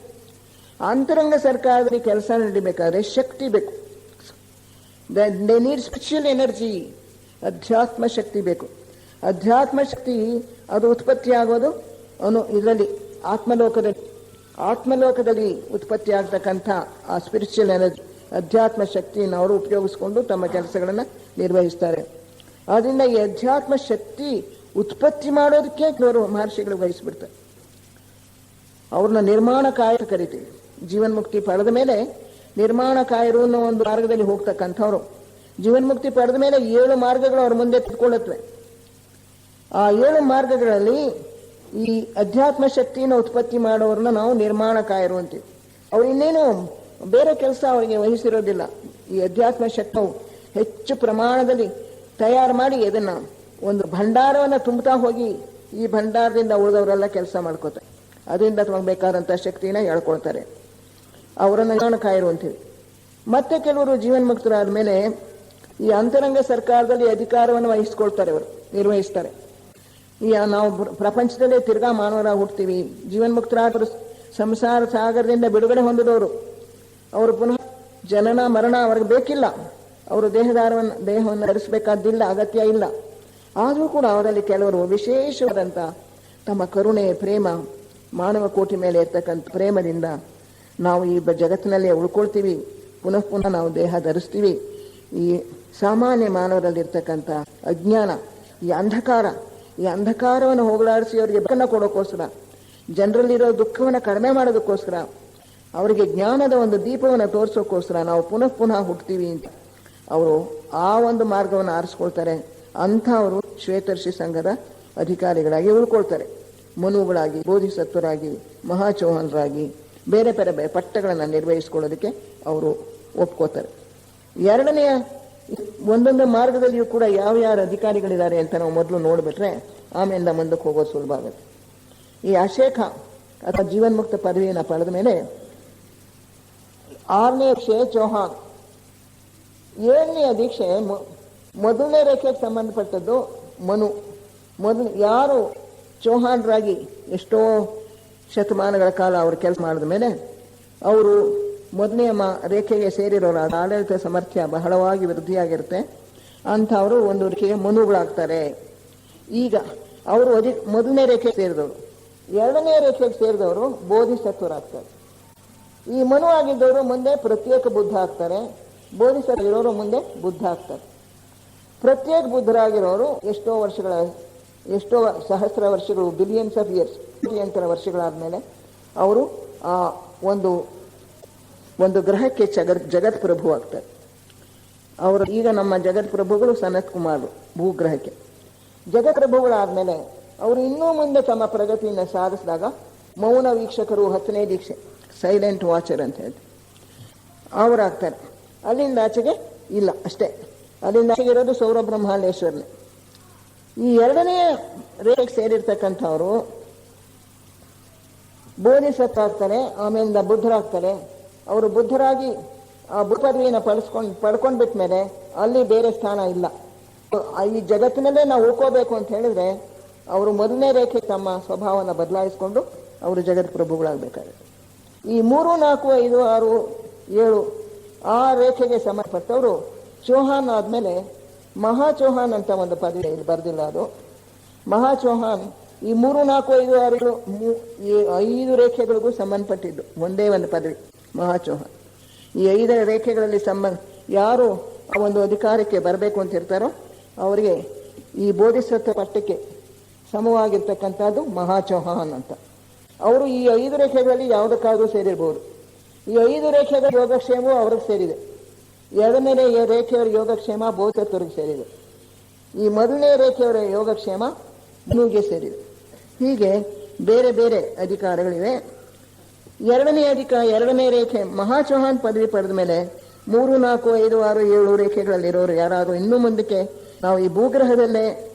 ಅಂತರಂಗ ಸರ್ಕಾರದಲ್ಲಿ ಕೆಲಸ ನಡಿಬೇಕಾದ್ರೆ ಶಕ್ತಿ ಬೇಕು. They need spiritual energy. ಅಧ್ಯಾತ್ಮ ಶಕ್ತಿ ಬೇಕು. ಅಧ್ಯಾತ್ಮ ಶಕ್ತಿ ಅದು ಉತ್ಪತ್ತಿ ಆಗೋದು ಇದರಲ್ಲಿ ಆತ್ಮಲೋಕದಲ್ಲಿ ಉತ್ಪತ್ತಿ ಆಗ್ತಕ್ಕಂಥ ಆ ಸ್ಪಿರಿಚುವಲ್ ಎನರ್ಜಿ, ಅಧ್ಯಾತ್ಮ ಶಕ್ತಿಯನ್ನು ಅವರು ಉಪಯೋಗಿಸ್ಕೊಂಡು ತಮ್ಮ ಕೆಲಸಗಳನ್ನು ನಿರ್ವಹಿಸ್ತಾರೆ. ಆದ್ದರಿಂದ ಈ ಅಧ್ಯಾತ್ಮ ಶಕ್ತಿ ಉತ್ಪತ್ತಿ ಮಾಡೋದಕ್ಕೆ ಕೆಲವರು ಮಹರ್ಷಿಗಳು ವಹಿಸ್ಬಿಡ್ತಾರೆ. ಅವ್ರನ್ನ ನಿರ್ಮಾಣಕಾಯರು ಕರಿತೀವಿ. ಜೀವನ್ಮುಕ್ತಿ ಪಡೆದ ಮೇಲೆ ನಿರ್ಮಾಣಕಾಯರು ಅನ್ನೋ ಒಂದು ಮಾರ್ಗದಲ್ಲಿ ಹೋಗ್ತಕ್ಕಂಥವ್ರು. ಜೀವನ್ಮುಕ್ತಿ ಪಡೆದ ಮೇಲೆ 7 ಮಾರ್ಗಗಳು ಅವ್ರ ಮುಂದೆ ತಿಳ್ಕೊಳ್ಳುತ್ತವೆ. ಆ 7 ಮಾರ್ಗಗಳಲ್ಲಿ ಈ ಅಧ್ಯಾತ್ಮ ಶಕ್ತಿಯನ್ನು ಉತ್ಪತ್ತಿ ಮಾಡೋರನ್ನ ನಾವು ನಿರ್ಮಾಣಕಾಯರು ಅಂತೀವಿ. ಅವ್ರು ಇನ್ನೇನು ಬೇರೆ ಕೆಲಸ ಅವರಿಗೆ ವಹಿಸಿರೋದಿಲ್ಲ. ಈ ಅಧ್ಯಾತ್ಮ ಶಕ್ತಿ ಹೆಚ್ಚು ಪ್ರಮಾಣದಲ್ಲಿ ತಯಾರು ಮಾಡಿ ಅದನ್ನ ಒಂದು ಭಂಡಾರವನ್ನು ತುಂಬುತ್ತಾ ಹೋಗಿ ಈ ಭಂಡಾರದಿಂದ ಉಳಿದವರೆಲ್ಲ ಕೆಲಸ ಮಾಡ್ಕೋತಾರೆ. ಅದರಿಂದ ತಮಗೆ ಬೇಕಾದಂಥ ಶಕ್ತಿನ ಹೇಳ್ಕೊಳ್ತಾರೆ. ಅವರನ್ನು ನಿರ್ಮಾಣಕಾಯರು ಅಂತೀವಿ. ಮತ್ತೆ ಕೆಲವರು ಜೀವನ್ಮುಕ್ತರಾದ ಮೇಲೆ ಈ ಅಂತರಂಗ ಸರ್ಕಾರದಲ್ಲಿ ಅಧಿಕಾರವನ್ನು ವಹಿಸ್ಕೊಳ್ತಾರೆ, ಅವರು ನಿರ್ವಹಿಸ್ತಾರೆ. ಈ ನಾವು ಪ್ರಪಂಚದಲ್ಲೇ ತಿರ್ಗಾ ಮಾನವರಾಗಿ ಹುಡ್ತೀವಿ. ಜೀವನ್ಮುಕ್ತರಾದರು ಸಂಸಾರ ಸಾಗರದಿಂದ ಬಿಡುಗಡೆ ಹೊಂದಿದವರು. ಅವರು ಪುನಃ ಜನನ ಮರಣ ಅವ್ರಿಗೆ ಬೇಕಿಲ್ಲ. ಅವರು ದೇಹವನ್ನು ಧರಿಸಬೇಕಾದ್ದಿಲ್ಲ, ಅಗತ್ಯ ಇಲ್ಲ. ಆದರೂ ಕೂಡ ಅವರಲ್ಲಿ ಕೆಲವರು ವಿಶೇಷವಾದಂಥ ತಮ್ಮ ಕರುಣೆ, ಪ್ರೇಮ, ಮಾನವ ಕೋಟಿ ಮೇಲೆ ಇರ್ತಕ್ಕಂಥ ಪ್ರೇಮದಿಂದ ನಾವು ಈ ಜಗತ್ತಿನಲ್ಲೇ ಉಳ್ಕೊಳ್ತೀವಿ. ಪುನಃ ಪುನಃ ನಾವು ದೇಹ ಧರಿಸ್ತೀವಿ. ಈ ಸಾಮಾನ್ಯ ಮಾನವರಲ್ಲಿರ್ತಕ್ಕಂಥ ಅಜ್ಞಾನ, ಈ ಅಂಧಕಾರವನ್ನು ಹೋಗಲಾಡಿಸಿ ಅವರಿಗೆ ಬೆಳಕನ್ನು ಕೊಡೋಕ್ಕೋಸ್ಕರ, ಜನರಲ್ಲಿರೋ ದುಃಖವನ್ನು ಕಡಿಮೆ ಮಾಡೋದಕ್ಕೋಸ್ಕರ, ಅವರಿಗೆ ಜ್ಞಾನದ ಒಂದು ದೀಪವನ್ನು ತೋರಿಸೋಕ್ಕೋಸ್ಕರ ನಾವು ಪುನಃ ಪುನಃ ಹುಟ್ಟುತ್ತೀವಿ ಅಂತ ಅವರು ಆ ಒಂದು ಮಾರ್ಗವನ್ನು ಆರಿಸ್ಕೊಳ್ತಾರೆ. ಅಂಥವರು ಶ್ವೇತರ್ಷಿ ಸಂಘದ ಅಧಿಕಾರಿಗಳಾಗಿ ಉಳ್ಕೊಳ್ತಾರೆ. ಮನುಗಳಾಗಿ, ಬೋಧಿಸತ್ವರಾಗಿ, ಮಹಾಚೌಹಾನರಾಗಿ ಬೇರೆ ಬೇರೆ ಪಟ್ಟಗಳನ್ನು ನಿರ್ವಹಿಸ್ಕೊಳ್ಳೋದಕ್ಕೆ ಅವರು ಒಪ್ಕೋತಾರೆ. ಎರಡನೆಯ ಒಂದೊಂದು ಮಾರ್ಗದಲ್ಲಿಯೂ ಕೂಡ ಯಾವ ಅಧಿಕಾರಿಗಳಿದ್ದಾರೆ ಅಂತ ನಾವು ಮೊದಲು ನೋಡಿಬಿಟ್ರೆ ಆಮೇಲೆ ಮುಂದಕ್ಕೆ ಹೋಗೋದು ಸುಲಭ ಆಗುತ್ತೆ. ಈ ಅಶೇಖ ಅಥವಾ ಜೀವನ್ಮುಕ್ತ ಪದವಿಯನ್ನು ಪಡೆದ ಮೇಲೆ 6ನೇ ದೀಕ್ಷೆ ಚೌಹಾನ್. 7ನೇ ದೀಕ್ಷೆ ಮೊದಲನೇ ರೇಖೆಗೆ ಸಂಬಂಧಪಟ್ಟದ್ದು ಮೊದಲು ಯಾರು ಚೌಹಾನ್ರಾಗಿ ಎಷ್ಟೋ ಶತಮಾನಗಳ ಕಾಲ ಅವರು ಕೆಲಸ ಮಾಡಿದ ಮೇಲೆ ಅವರು ಮೊದಲನೇ ರೇಖೆಗೆ ಸೇರಿರೋರು. ಆಡಳಿತ ಸಾಮರ್ಥ್ಯ ಬಹಳವಾಗಿ ವೃದ್ಧಿಯಾಗಿರುತ್ತೆ. ಅಂಥವರು ಒಂದು ರೇಖೆಗೆ ಮನುಗಳಾಗ್ತಾರೆ. ಈಗ ಅವರು ಮೊದಲನೇ ರೇಖೆಗೆ ಸೇರಿದವರು. 2ನೇ ರೇಖೆಗೆ ಸೇರಿದವರು ಬೋಧಿಸತ್ವರಾಗ್ತಾರೆ. ಈ ಮನು ಆಗಿದ್ದವರು ಮುಂದೆ ಪ್ರತ್ಯೇಕ ಬುದ್ಧ ಆಗ್ತಾರೆ. ಬೋಧಿಸತ್ವ ಇರೋರು ಮುಂದೆ ಬುದ್ಧ ಆಗ್ತಾರೆ. ಪ್ರತ್ಯೇಕ ಬುದ್ಧರಾಗಿರೋರು ಎಷ್ಟೋ ಸಹಸ್ರ ವರ್ಷಗಳು, ಬಿಲಿಯನ್ಸ್ ಆಫ್ ಇಯರ್ಸ್, ಕೋಟ್ಯಾಂತರ ವರ್ಷಗಳಾದ್ಮೇಲೆ ಅವರು ಒಂದು ಗ್ರಹಕ್ಕೆ ಜಗತ್ ಪ್ರಭು ಆಗ್ತಾರೆ. ಅವರು ಈಗ ನಮ್ಮ ಜಗತ್ ಪ್ರಭುಗಳು ಸನತ್ ಕುಮಾರ್ ಭೂಗ್ರಹಕ್ಕೆ ಜಗತ್ ಪ್ರಭುಗಳಾದ್ಮೇಲೆ ಅವರು ಇನ್ನೂ ಮುಂದೆ ತಮ್ಮ ಪ್ರಗತಿಯನ್ನು ಸಾಧಿಸಿದಾಗ ಮೌನ ವೀಕ್ಷಕರು 10ನೇ ದೀಕ್ಷೆ, ಸೈಲೆಂಟ್ ವಾಚರ್ ಅಂತ ಹೇಳಿ ಅವರಾಗ್ತಾರೆ. ಅಲ್ಲಿಂದ ಆಚೆಗೆ ಇಲ್ಲ ಅಷ್ಟೇ. ಅಲ್ಲಿಂದ ಆಚೆಗೆ ಇರೋದು ಸೌರಬ್ರಹ್ಮಾಂಡೇಶ್ವರನೇ. ಈ 2ನೇ ರೇಖೆಗೆ ಸೇರಿರ್ತಕ್ಕಂಥವರು ಬೋಧಿಸತ್ವ ಆಗ್ತಾರೆ. ಆಮೇಲಿಂದ ಬುದ್ಧರಾಗ್ತಾರೆ. ಅವರು ಬುದ್ಧರಾಗಿ ಆ ಬುದ್ಧ ಪದವಿಯನ್ನು ಪಡ್ಕೊಂಡ್ಬಿಟ್ಟ ಮೇಲೆ ಅಲ್ಲಿ ಬೇರೆ ಸ್ಥಾನ ಇಲ್ಲ. ಈ ಜಗತ್ತಿನಲ್ಲೇ ನಾವು ಉಳ್ಕೋಬೇಕು ಅಂತ ಹೇಳಿದ್ರೆ ಅವರು ಮೊದಲನೇ ರೇಖೆ ತಮ್ಮ ಸ್ವಭಾವವನ್ನು ಬದಲಾಯಿಸಿಕೊಂಡು ಅವರು ಜಗತ್ ಪ್ರಭುಗಳಾಗಬೇಕಾಗುತ್ತೆ. ಈ 3, 4, 5, 6, 7 ಆ ರೇಖೆಗೆ ಸಂಬಂಧಪಟ್ಟವರು ಚೌಹಾನ್ ಆದಮೇಲೆ ಮಹಾಚೌಹಾನ್ ಅಂತ ಒಂದು ಪದವಿ ಇಲ್ಲಿ ಬರೆದಿಲ್ಲ. ಅದು ಮಹಾಚೌಹಾನ್ ಈ 3, 4, 5, 6 5 ರೇಖೆಗಳಿಗೂ ಸಂಬಂಧಪಟ್ಟಿದ್ದು ಒಂದೇ ಒಂದು ಪದವಿ ಮಹಾಚೌಹಾನ್. ಈ 5 ರೇಖೆಗಳಲ್ಲಿ ಯಾರು ಆ ಒಂದು ಅಧಿಕಾರಕ್ಕೆ ಬರಬೇಕು ಅಂತ ಇರ್ತಾರೋ ಅವರಿಗೆ ಈ ಬೋಧಿಸತ್ವ ಪಟ್ಟಕ್ಕೆ ಸಮವಾಗಿರ್ತಕ್ಕಂಥದ್ದು ಮಹಾಚೌಹಾನ್ ಅಂತ. ಅವರು ಈ 5 ರೇಖೆಗಳಲ್ಲಿ ಯಾವುದಕ್ಕಾದರೂ ಸೇರಿರ್ಬೋದು. ಈ 5 ರೇಖೆಗಳ ಯೋಗಕ್ಷೇಮವು ಅವ್ರಿಗೆ ಸೇರಿದೆ. 2ನೇ ರೇಖೆಯವರ ಯೋಗಕ್ಷೇಮ ಬೋಧಿಸತ್ವರಿಗೆ ಸೇರಿದೆ. ಈ ಮೊದಲನೇ ರೇಖೆಯವರ ಯೋಗಕ್ಷೇಮ ಮನುಗೆ ಸೇರಿದೆ. ಹೀಗೆ ಬೇರೆ ಬೇರೆ ಅಧಿಕಾರಗಳಿವೆ. ಎರಡನೇ ರೇಖೆ ಮಹಾಚೌಹಾನ್ ಪದವಿ ಪಡೆದ ಮೇಲೆ 3, 4, 5, 6, 7 ರೇಖೆಗಳಲ್ಲಿರೋರು ಯಾರಾದರೂ ಇನ್ನೂ ಮುಂದಕ್ಕೆ ನಾವು ಈ ಭೂಗ್ರಹದಲ್ಲೇ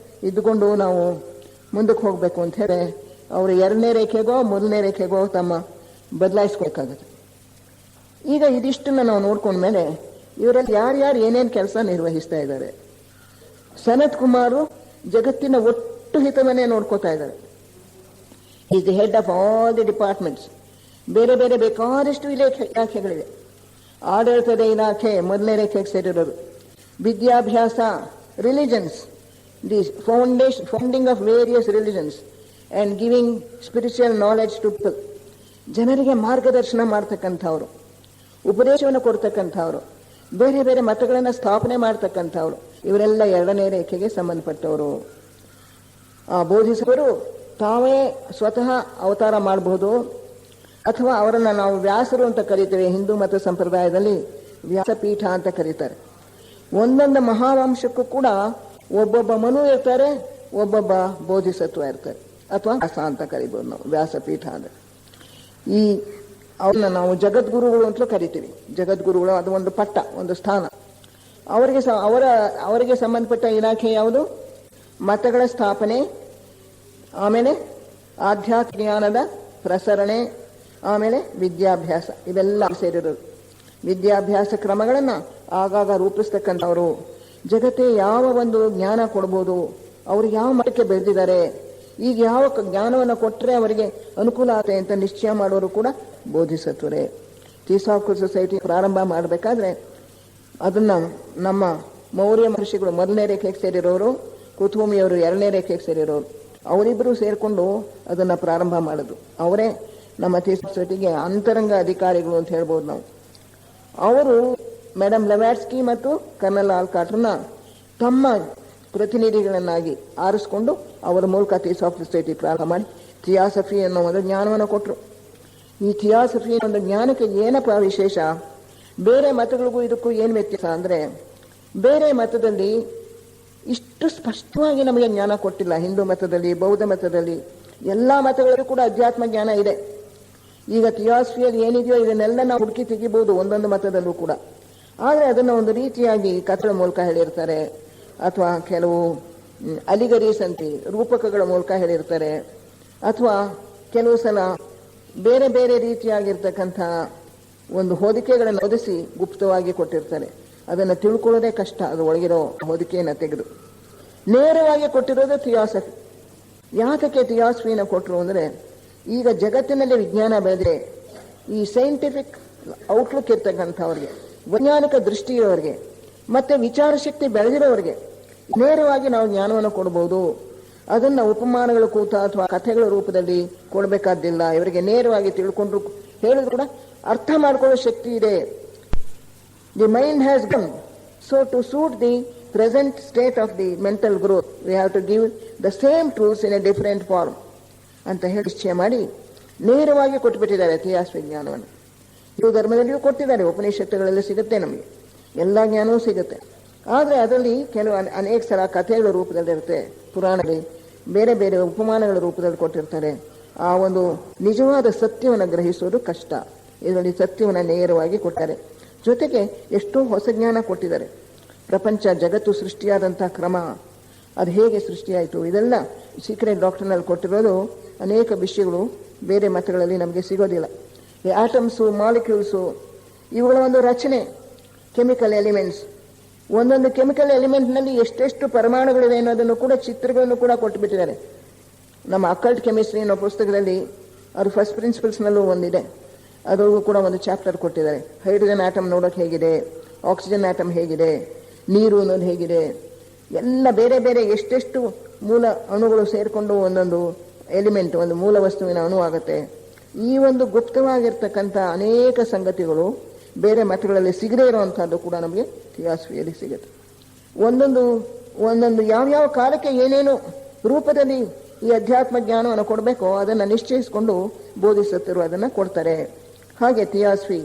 ಇದ್ದುಕೊಂಡು ನಾವು ಮುಂದಕ್ಕೆ ಹೋಗಬೇಕು ಅಂತ ಹೇಳಿ ಅವರು 2ನೇ ರೇಖೆಗೋ 1ನೇ ರೇಖೆಗೋ ತಮ್ಮ ಬದಲಾಯಿಸ್ಬೇಕಾಗುತ್ತೆ. ಈಗ ಇದಿಷ್ಟನ್ನು ನಾವು ನೋಡ್ಕೊಂಡ್ಮೇಲೆ ಇವರಲ್ಲಿ ಯಾರ್ಯಾರು ಏನೇನು ಕೆಲಸ ನಿರ್ವಹಿಸ್ತಾ ಇದ್ದಾರೆ. ಸನತ್ ಕುಮಾರು ಜಗತ್ತಿನ ಒಟ್ಟು ಹಿತವನ್ನೇ ನೋಡ್ಕೋತಾ ಇದ್ದಾರೆ. Is the head of all the departments. ಬೇರೆ ಬೇರೆ ಬೇಕಾದಷ್ಟು ಇಲಾಖೆಗಳಿವೆ. ಆಡಳಿತದ ಇಲಾಖೆ 1ನೇ ರೇಖೆಗೆ ಸೇರಿರೋರು. ವಿದ್ಯಾಭ್ಯಾಸ, religions, the founding of various religions and giving spiritual knowledge to people. ಜನರಿಗೆ ಮಾರ್ಗದರ್ಶನ ಮಾಡ್ತಕ್ಕಂಥವ್ರು, ಉಪದೇಶವನ್ನು ಕೊಡ್ತಕ್ಕಂಥವ್ರು, ಬೇರೆ ಬೇರೆ ಮತಗಳನ್ನು ಸ್ಥಾಪನೆ ಮಾಡ್ತಕ್ಕಂಥವ್ರು, ಇವರೆಲ್ಲ 2ನೇ ರೇಖೆಗೆ ಸಂಬಂಧಪಟ್ಟವರು. ಆ ಬೋಧಿಸವರು ತಾವೇ ಸ್ವತಃ ಅವತಾರ ಮಾಡಬಹುದು, ಅಥವಾ ಅವರನ್ನು ನಾವು ವ್ಯಾಸರು ಅಂತ ಕರೀತೇವೆ. ಹಿಂದೂ ಮತ ಸಂಪ್ರದಾಯದಲ್ಲಿ ವ್ಯಾಸಪೀಠ ಅಂತ ಕರೀತಾರೆ. ಒಂದೊಂದು ಮಹಾವಂಶಕ್ಕೂ ಕೂಡ ಒಬ್ಬೊಬ್ಬ ಮನು ಇರ್ತಾರೆ, ಒಬ್ಬೊಬ್ಬ ಬೋಧಿಸತ್ವ ಇರ್ತಾರೆ, ಅಥವಾ ವ್ಯಾಸ ಅಂತ ಕರಿಬೋದು ನಾವು. ವ್ಯಾಸಪೀಠ ಅಂದರೆ ಈ ಅವ್ರನ್ನ ನಾವು ಜಗದ್ಗುರುಗಳು ಅಂತಲೂ ಕರಿತೀವಿ. ಜಗದ್ಗುರುಗಳು ಅದು ಒಂದು ಪಟ್ಟ, ಒಂದು ಸ್ಥಾನ. ಅವರಿಗೆ ಸಂಬಂಧಪಟ್ಟ ಇಲಾಖೆ ಯಾವುದು? ಮತಗಳ ಸ್ಥಾಪನೆ, ಆಮೇಲೆ ಆಧ್ಯಾತ್ಮ ಜ್ಞಾನದ ಪ್ರಸರಣೆ, ಆಮೇಲೆ ವಿದ್ಯಾಭ್ಯಾಸ, ಇವೆಲ್ಲ ಸೇರಿರೋದು. ವಿದ್ಯಾಭ್ಯಾಸ ಕ್ರಮಗಳನ್ನು ಆಗಾಗ ರೂಪಿಸ್ತಕ್ಕಂಥವರು, ಜಗತ್ತೇ ಯಾವ ಒಂದು ಜ್ಞಾನ ಕೊಡ್ಬೋದು, ಅವರು ಯಾವ ಮಟ್ಟಕ್ಕೆ ಬೆಳೆದಿದ್ದಾರೆ, ಈಗ ಯಾವ ಜ್ಞಾನವನ್ನು ಕೊಟ್ಟರೆ ಅವರಿಗೆ ಅನುಕೂಲ ಆಗುತ್ತೆ ಅಂತ ನಿಶ್ಚಯ ಮಾಡೋರು ಕೂಡ ಬೋಧಿಸತ್ವರೇ. ಥಿಯೋಸಾಫಿಕಲ್ ಸೊಸೈಟಿ ಪ್ರಾರಂಭ ಮಾಡಬೇಕಾದ್ರೆ ಅದನ್ನು ನಮ್ಮ ಮೌರ್ಯ ಮಹರ್ಷಿಗಳು 1ನೇ ರೇಖೆಗೆ ಸೇರಿರೋರು, ಕುತುಮಿಯವರು 2ನೇ ರೇಖೆಗೆ ಸೇರಿರೋರು, ಅವರಿಬ್ಬರು ಸೇರಿಕೊಂಡು ಅದನ್ನು ಪ್ರಾರಂಭ ಮಾಡೋದು. ಅವರೇ ನಮ್ಮ ಥಿಯೋಸಾಫಿಕಲ್ ಸೊಸೈಟಿಗೆ ಅಂತರಂಗ ಅಧಿಕಾರಿಗಳು ಅಂತ ಹೇಳ್ಬೋದು ನಾವು. ಅವರು ಮೇಡಮ್ ಲೆವ್ಯಾಟ್ಸ್ಕಿ ಮತ್ತು ಕರ್ನಲ್ ಆಲ್ಕಾಟ್ರನ್ನ ತಮ್ಮ ಪ್ರತಿನಿಧಿಗಳನ್ನಾಗಿ ಆರಿಸ್ಕೊಂಡು ಅವರ ಮೂಲಕ ಥಿಯೋಸಾಫಿಕಲ್ ಸೊಸೈಟಿ ಪ್ರಾರಂಭ ಮಾಡಿ ಥಿಯಾಸಫಿ ಅನ್ನೋ ಒಂದು ಜ್ಞಾನವನ್ನು ಕೊಟ್ಟರು. ಈ ಥಿಯಾಸಫಿ ಒಂದು ಜ್ಞಾನಕ್ಕೆ ಏನಪ್ಪ ವಿಶೇಷ? ಬೇರೆ ಮತಗಳಿಗೂ ಇದಕ್ಕೂ ಏನು ವ್ಯತ್ಯಾಸ ಅಂದರೆ, ಬೇರೆ ಮತದಲ್ಲಿ ಇಷ್ಟು ಸ್ಪಷ್ಟವಾಗಿ ನಮಗೆ ಜ್ಞಾನ ಕೊಟ್ಟಿಲ್ಲ. ಹಿಂದೂ ಮತದಲ್ಲಿ, ಬೌದ್ಧ ಮತದಲ್ಲಿ, ಎಲ್ಲ ಮತಗಳಿಗೂ ಕೂಡ ಅಧ್ಯಾತ್ಮ ಜ್ಞಾನ ಇದೆ. ಈಗ ಥಿಯಾಸಫಿಯಲ್ಲಿ ಏನಿದೆಯೋ ಇದನ್ನೆಲ್ಲ ನಾವು ಹುಡುಕಿ ತೆಗಿಬಹುದು ಒಂದೊಂದು ಮತದಲ್ಲೂ ಕೂಡ. ಆದರೆ ಅದನ್ನು ಒಂದು ರೀತಿಯಾಗಿ ಕಥೆಗಳ ಮೂಲಕ ಹೇಳಿರ್ತಾರೆ, ಅಥವಾ ಕೆಲವು ಅಲಿಗರೀಸ್ ಅಂತ ರೂಪಕಗಳ ಮೂಲಕ ಹೇಳಿರ್ತಾರೆ, ಅಥವಾ ಕೆಲವು ಸಲ ಬೇರೆ ಬೇರೆ ರೀತಿಯಾಗಿರ್ತಕ್ಕಂಥ ಒಂದು ಹೊದಿಕೆಗಳನ್ನು ಒದಿಸಿ ಗುಪ್ತವಾಗಿ ಕೊಟ್ಟಿರ್ತಾರೆ. ಅದನ್ನು ತಿಳ್ಕೊಳ್ಳೋದೇ ಕಷ್ಟ, ಅದು ಒಳಗಿರೋ ಹೊದಿಕೆಯನ್ನು ತೆಗೆದು. ನೇರವಾಗಿ ಕೊಟ್ಟಿರೋದು ಥಿಯಾಸಫಿ. ಯಾತಕ್ಕೆ ಥಿಯಾಸಫಿನ ಕೊಟ್ಟರು ಅಂದರೆ, ಈಗ ಜಗತ್ತಿನಲ್ಲಿ ವಿಜ್ಞಾನ ಬೆಳೆದ್ರೆ ಈ ಸೈಂಟಿಫಿಕ್ ಔಟ್ಲುಕ್ ಇರ್ತಕ್ಕಂಥವ್ರಿಗೆ, ವೈಜ್ಞಾನಿಕ ದೃಷ್ಟಿ ಇರೋರಿಗೆ, ಮತ್ತೆ ವಿಚಾರ ಶಕ್ತಿ ಬೆಳೆದಿರೋರಿಗೆ ನೇರವಾಗಿ ನಾವು ಜ್ಞಾನವನ್ನು ಕೊಡ್ಬೋದು. ಅದನ್ನು ಉಪಮಾನಗಳ ಕೂತ ಅಥವಾ ಕಥೆಗಳ ರೂಪದಲ್ಲಿ ಕೊಡಬೇಕಾದ್ದಿಲ್ಲ. ಇವರಿಗೆ ನೇರವಾಗಿ ತಿಳ್ಕೊಂಡ್ರು ಹೇಳಿದ್ರು ಕೂಡ ಅರ್ಥ ಮಾಡ್ಕೊಳ್ಳೋ ಶಕ್ತಿ ಇದೆ. The mind has gone so to suit the present state of the mental growth we have to give the same truths in a different form ಅಂತ ಹೇಳಿ ನಿಶ್ಚಯ ಮಾಡಿ ನೇರವಾಗಿ ಕೊಟ್ಟುಬಿಟ್ಟಿದ್ದಾರೆ ಥಿಯಾಸಫಿ ಜ್ಞಾನವನ್ನು. ಹಿಂದೂ ಧರ್ಮದಲ್ಲಿಯೂ ಕೊಟ್ಟಿದ್ದಾರೆ, ಉಪನಿಷತ್ತುಗಳೆಲ್ಲ ಸಿಗುತ್ತೆ, ನಮಗೆ ಎಲ್ಲ ಜ್ಞಾನವೂ ಸಿಗುತ್ತೆ. ಆದರೆ ಅದರಲ್ಲಿ ಕೆಲವು ಅನೇಕ ಸಲ ಕಥೆಗಳ ರೂಪದಲ್ಲಿರುತ್ತೆ, ಪುರಾಣದಲ್ಲಿ ಬೇರೆ ಬೇರೆ ಉಪಮಾನಗಳ ರೂಪದಲ್ಲಿ ಕೊಟ್ಟಿರ್ತಾರೆ. ಆ ಒಂದು ನಿಜವಾದ ಸತ್ಯವನ್ನು ಗ್ರಹಿಸೋದು ಕಷ್ಟ. ಇದರಲ್ಲಿ ಸತ್ಯವನ್ನು ನೇರವಾಗಿ ಕೊಟ್ಟಾರೆ. ಜೊತೆಗೆ ಎಷ್ಟೋ ಹೊಸ ಜ್ಞಾನ ಕೊಟ್ಟಿದ್ದಾರೆ. ಪ್ರಪಂಚ ಜಗತ್ತು ಸೃಷ್ಟಿಯಾದಂಥ ಕ್ರಮ, ಅದು ಹೇಗೆ ಸೃಷ್ಟಿಯಾಯಿತು, ಇದೆಲ್ಲ ಸೀಕ್ರೆಟ್ ಡಾಕ್ಟರ್ನಲ್ಲಿ ಕೊಟ್ಟಿರೋದು. ಅನೇಕ ವಿಷಯಗಳು ಬೇರೆ ಮತಗಳಲ್ಲಿ ನಮಗೆ ಸಿಗೋದಿಲ್ಲ. ಈ ಆಟಮ್ಸು, ಮಾಲಿಕ್ಯೂಲ್ಸು, ಇವುಗಳ ಒಂದು ರಚನೆ, ಕೆಮಿಕಲ್ ಎಲಿಮೆಂಟ್ಸ್, ಒಂದೊಂದು ಕೆಮಿಕಲ್ ಎಲಿಮೆಂಟ್ನಲ್ಲಿ ಎಷ್ಟೆಷ್ಟು ಪರಮಾಣುಗಳಿವೆ ಅನ್ನೋದನ್ನು ಕೂಡ ಚಿತ್ರಗಳನ್ನು ಕೂಡ ಕೊಟ್ಟುಬಿಟ್ಟಿದ್ದಾರೆ. ನಮ್ಮ ಅಕಲ್ಟ್ ಕೆಮಿಸ್ಟ್ರಿ ಅನ್ನೋ ಪುಸ್ತಕದಲ್ಲಿ ಅದು ಫಸ್ಟ್ ಪ್ರಿನ್ಸಿಪಲ್ಸ್ನಲ್ಲೂ ಒಂದಿದೆ, ಅದರಲ್ಲೂ ಕೂಡ ಒಂದು ಚಾಪ್ಟರ್ ಕೊಟ್ಟಿದ್ದಾರೆ. ಹೈಡ್ರೋಜನ್ ಆಟಮ್ ನೋಡೋಕೆ ಹೇಗಿದೆ, ಆಕ್ಸಿಜನ್ ಆಟಮ್ ಹೇಗಿದೆ, ನೀರು ಅನ್ನೋದು ಹೇಗಿದೆ, ಎಲ್ಲ ಬೇರೆ ಬೇರೆ ಎಷ್ಟೆಷ್ಟು ಮೂಲ ಅಣುಗಳು ಸೇರಿಕೊಂಡು ಒಂದೊಂದು ಎಲಿಮೆಂಟ್, ಒಂದು ಮೂಲ ವಸ್ತುವಿನ ಅಣು ಆಗುತ್ತೆ. ಈ ಒಂದು ಗುಪ್ತವಾಗಿರ್ತಕ್ಕಂಥ ಅನೇಕ ಸಂಗತಿಗಳು ಬೇರೆ ಮತಗಳಲ್ಲಿ ಸಿಗದೇ ಇರುವಂಥದ್ದು ಕೂಡ ನಮಗೆ ಥಿಯಾಸಫಿಯಲ್ಲಿ ಸಿಗುತ್ತೆ. ಒಂದೊಂದು ಯಾವ್ಯಾವ ಕಾಲಕ್ಕೆ ಏನೇನು ರೂಪದಲ್ಲಿ ಈ ಅಧ್ಯಾತ್ಮ ಜ್ಞಾನವನ್ನು ಕೊಡಬೇಕೋ ಅದನ್ನು ನಿಶ್ಚಯಿಸಿಕೊಂಡು ಬೋಧಿಸುತ್ತಿರುವ ಅದನ್ನು ಕೊಡ್ತಾರೆ. ಹಾಗೆ ಥಿಯಾಸಫಿ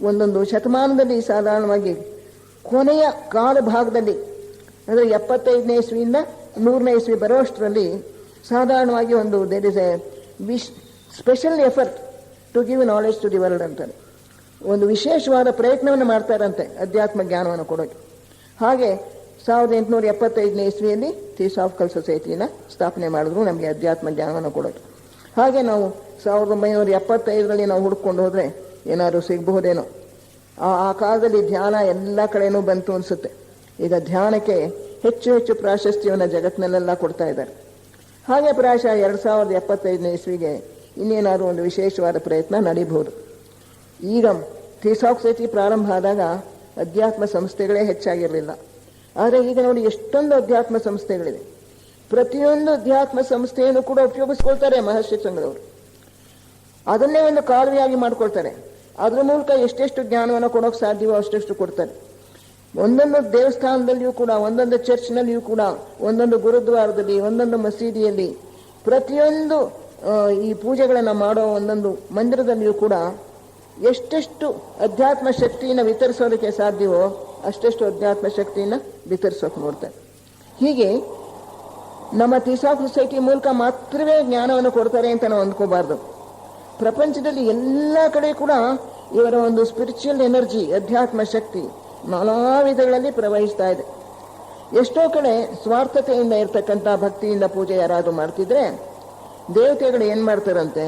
ಒಂದೊಂದು ಶತಮಾನದಲ್ಲಿ ಸಾಧಾರಣವಾಗಿ ಕೊನೆಯ ಕಾಲ ಭಾಗದಲ್ಲಿ, ಅಂದರೆ 75ನೇ ಇಸ್ವಿಯಿಂದ 100ನೇ ಇಸ್ವಿ ಬರೋಷ್ಟರಲ್ಲಿ ಸಾಧಾರಣವಾಗಿ ಒಂದು there is a special effort to give knowledge to the world ಅಂತಾರೆ. ಒಂದು ವಿಶೇಷವಾದ ಪ್ರಯತ್ನವನ್ನು ಮಾಡ್ತಾರಂತೆ ಅಧ್ಯಾತ್ಮ ಜ್ಞಾನವನ್ನು ಕೊಡೋಕೆ. ಹಾಗೆ 1875ನೇ ಇಸ್ವಿಯಲ್ಲಿ ಥಿಯೋಸಾಫಿಕಲ್ ಸೊಸೈಟಿನ ಸ್ಥಾಪನೆ ಮಾಡಿದ್ರು ನಮಗೆ ಅಧ್ಯಾತ್ಮ ಜ್ಞಾನವನ್ನು ಕೊಡೋಕೆ. ಹಾಗೆ ನಾವು 1975ರಲ್ಲಿ ನಾವು ಹುಡ್ಕೊಂಡು ಹೋದರೆ ಏನಾದರೂ ಸಿಗಬಹುದೇನೋ. ಆ ಕಾಲದಲ್ಲಿ ಧ್ಯಾನ ಎಲ್ಲ ಕಡೆನೂ ಬಂತು ಅನಿಸುತ್ತೆ. ಈಗ ಧ್ಯಾನಕ್ಕೆ ಹೆಚ್ಚು ಹೆಚ್ಚು ಪ್ರಾಶಸ್ತ್ಯವನ್ನು ಜಗತ್ತಿನಲ್ಲೆಲ್ಲ ಕೊಡ್ತಾ ಇದ್ದಾರೆ. ಹಾಗೆ ಪ್ರಾಯಶಃ 2075ನೇ ಇಸ್ವಿಗೆ ಇನ್ನೇನಾದರೂ ಒಂದು ವಿಶೇಷವಾದ ಪ್ರಯತ್ನ ನಡೀಬಹುದು. ಈಗ ಥಿಯೋಸಾಫಿಕಲ್ ಪ್ರಾರಂಭ ಆದಾಗ ಅಧ್ಯಾತ್ಮ ಸಂಸ್ಥೆಗಳೇ ಹೆಚ್ಚಾಗಿರಲಿಲ್ಲ. ಆದರೆ ಈಗ ನೋಡಿ ಎಷ್ಟೊಂದು ಅಧ್ಯಾತ್ಮ ಸಂಸ್ಥೆಗಳಿವೆ. ಪ್ರತಿಯೊಂದು ಅಧ್ಯಾತ್ಮ ಸಂಸ್ಥೆಯನ್ನು ಕೂಡ ಉಪಯೋಗಿಸ್ಕೊಳ್ತಾರೆ ಮಹರ್ಷಿ ಸಂಘದವರು. ಅದನ್ನೇ ಒಂದು ಕಾಲುವೆಯಾಗಿ ಮಾಡ್ಕೊಳ್ತಾರೆ. ಅದ್ರ ಮೂಲಕ ಎಷ್ಟೆಷ್ಟು ಜ್ಞಾನವನ್ನು ಕೊಡೋಕೆ ಸಾಧ್ಯವೋ ಅಷ್ಟೆಷ್ಟು ಕೊಡ್ತಾರೆ. ಒಂದೊಂದು ದೇವಸ್ಥಾನದಲ್ಲಿಯೂ ಕೂಡ, ಒಂದೊಂದು ಚರ್ಚ್ನಲ್ಲಿಯೂ ಕೂಡ, ಒಂದೊಂದು ಗುರುದ್ವಾರದಲ್ಲಿ, ಒಂದೊಂದು ಮಸೀದಿಯಲ್ಲಿ, ಪ್ರತಿಯೊಂದು ಈ ಪೂಜೆಗಳನ್ನು ಮಾಡೋ ಒಂದೊಂದು ಮಂದಿರದಲ್ಲಿಯೂ ಕೂಡ ಎಷ್ಟೆಷ್ಟು ಅಧ್ಯಾತ್ಮ ಶಕ್ತಿಯನ್ನು ವಿತರಿಸೋದಕ್ಕೆ ಸಾಧ್ಯವೋ ಅಷ್ಟೆಷ್ಟು ಅಧ್ಯಾತ್ಮ ಶಕ್ತಿಯನ್ನು ವಿತರಿಸೋಕೆ ನೋಡ್ತಾರೆ. ಹೀಗೆ ನಮ್ಮ ಥಿಯೋಸಾಫಿಕಲ್ ಸೊಸೈಟಿ ಮೂಲಕ ಮಾತ್ರವೇ ಜ್ಞಾನವನ್ನು ಕೊಡ್ತಾರೆ ಅಂತ ನಾವು ಅಂದ್ಕೋಬಾರ್ದು. ಪ್ರಪಂಚದಲ್ಲಿ ಎಲ್ಲ ಕಡೆ ಕೂಡ ಇವರ ಒಂದು ಸ್ಪಿರಿಚುವಲ್ ಎನರ್ಜಿ, ಅಧ್ಯಾತ್ಮ ಶಕ್ತಿ ನಾನಾ ವಿಧಗಳಲ್ಲಿ ಪ್ರವಹಿಸ್ತಾ ಇದೆ. ಎಷ್ಟೋ ಕಡೆ ಸ್ವಾರ್ಥತೆಯಿಂದ ಇರ್ತಕ್ಕಂಥ ಭಕ್ತಿಯಿಂದ ಪೂಜೆ ಯಾರಾದರೂ ಮಾಡ್ತಿದ್ರೆ ದೇವತೆಗಳು ಏನು ಮಾಡ್ತಾರಂತೆ,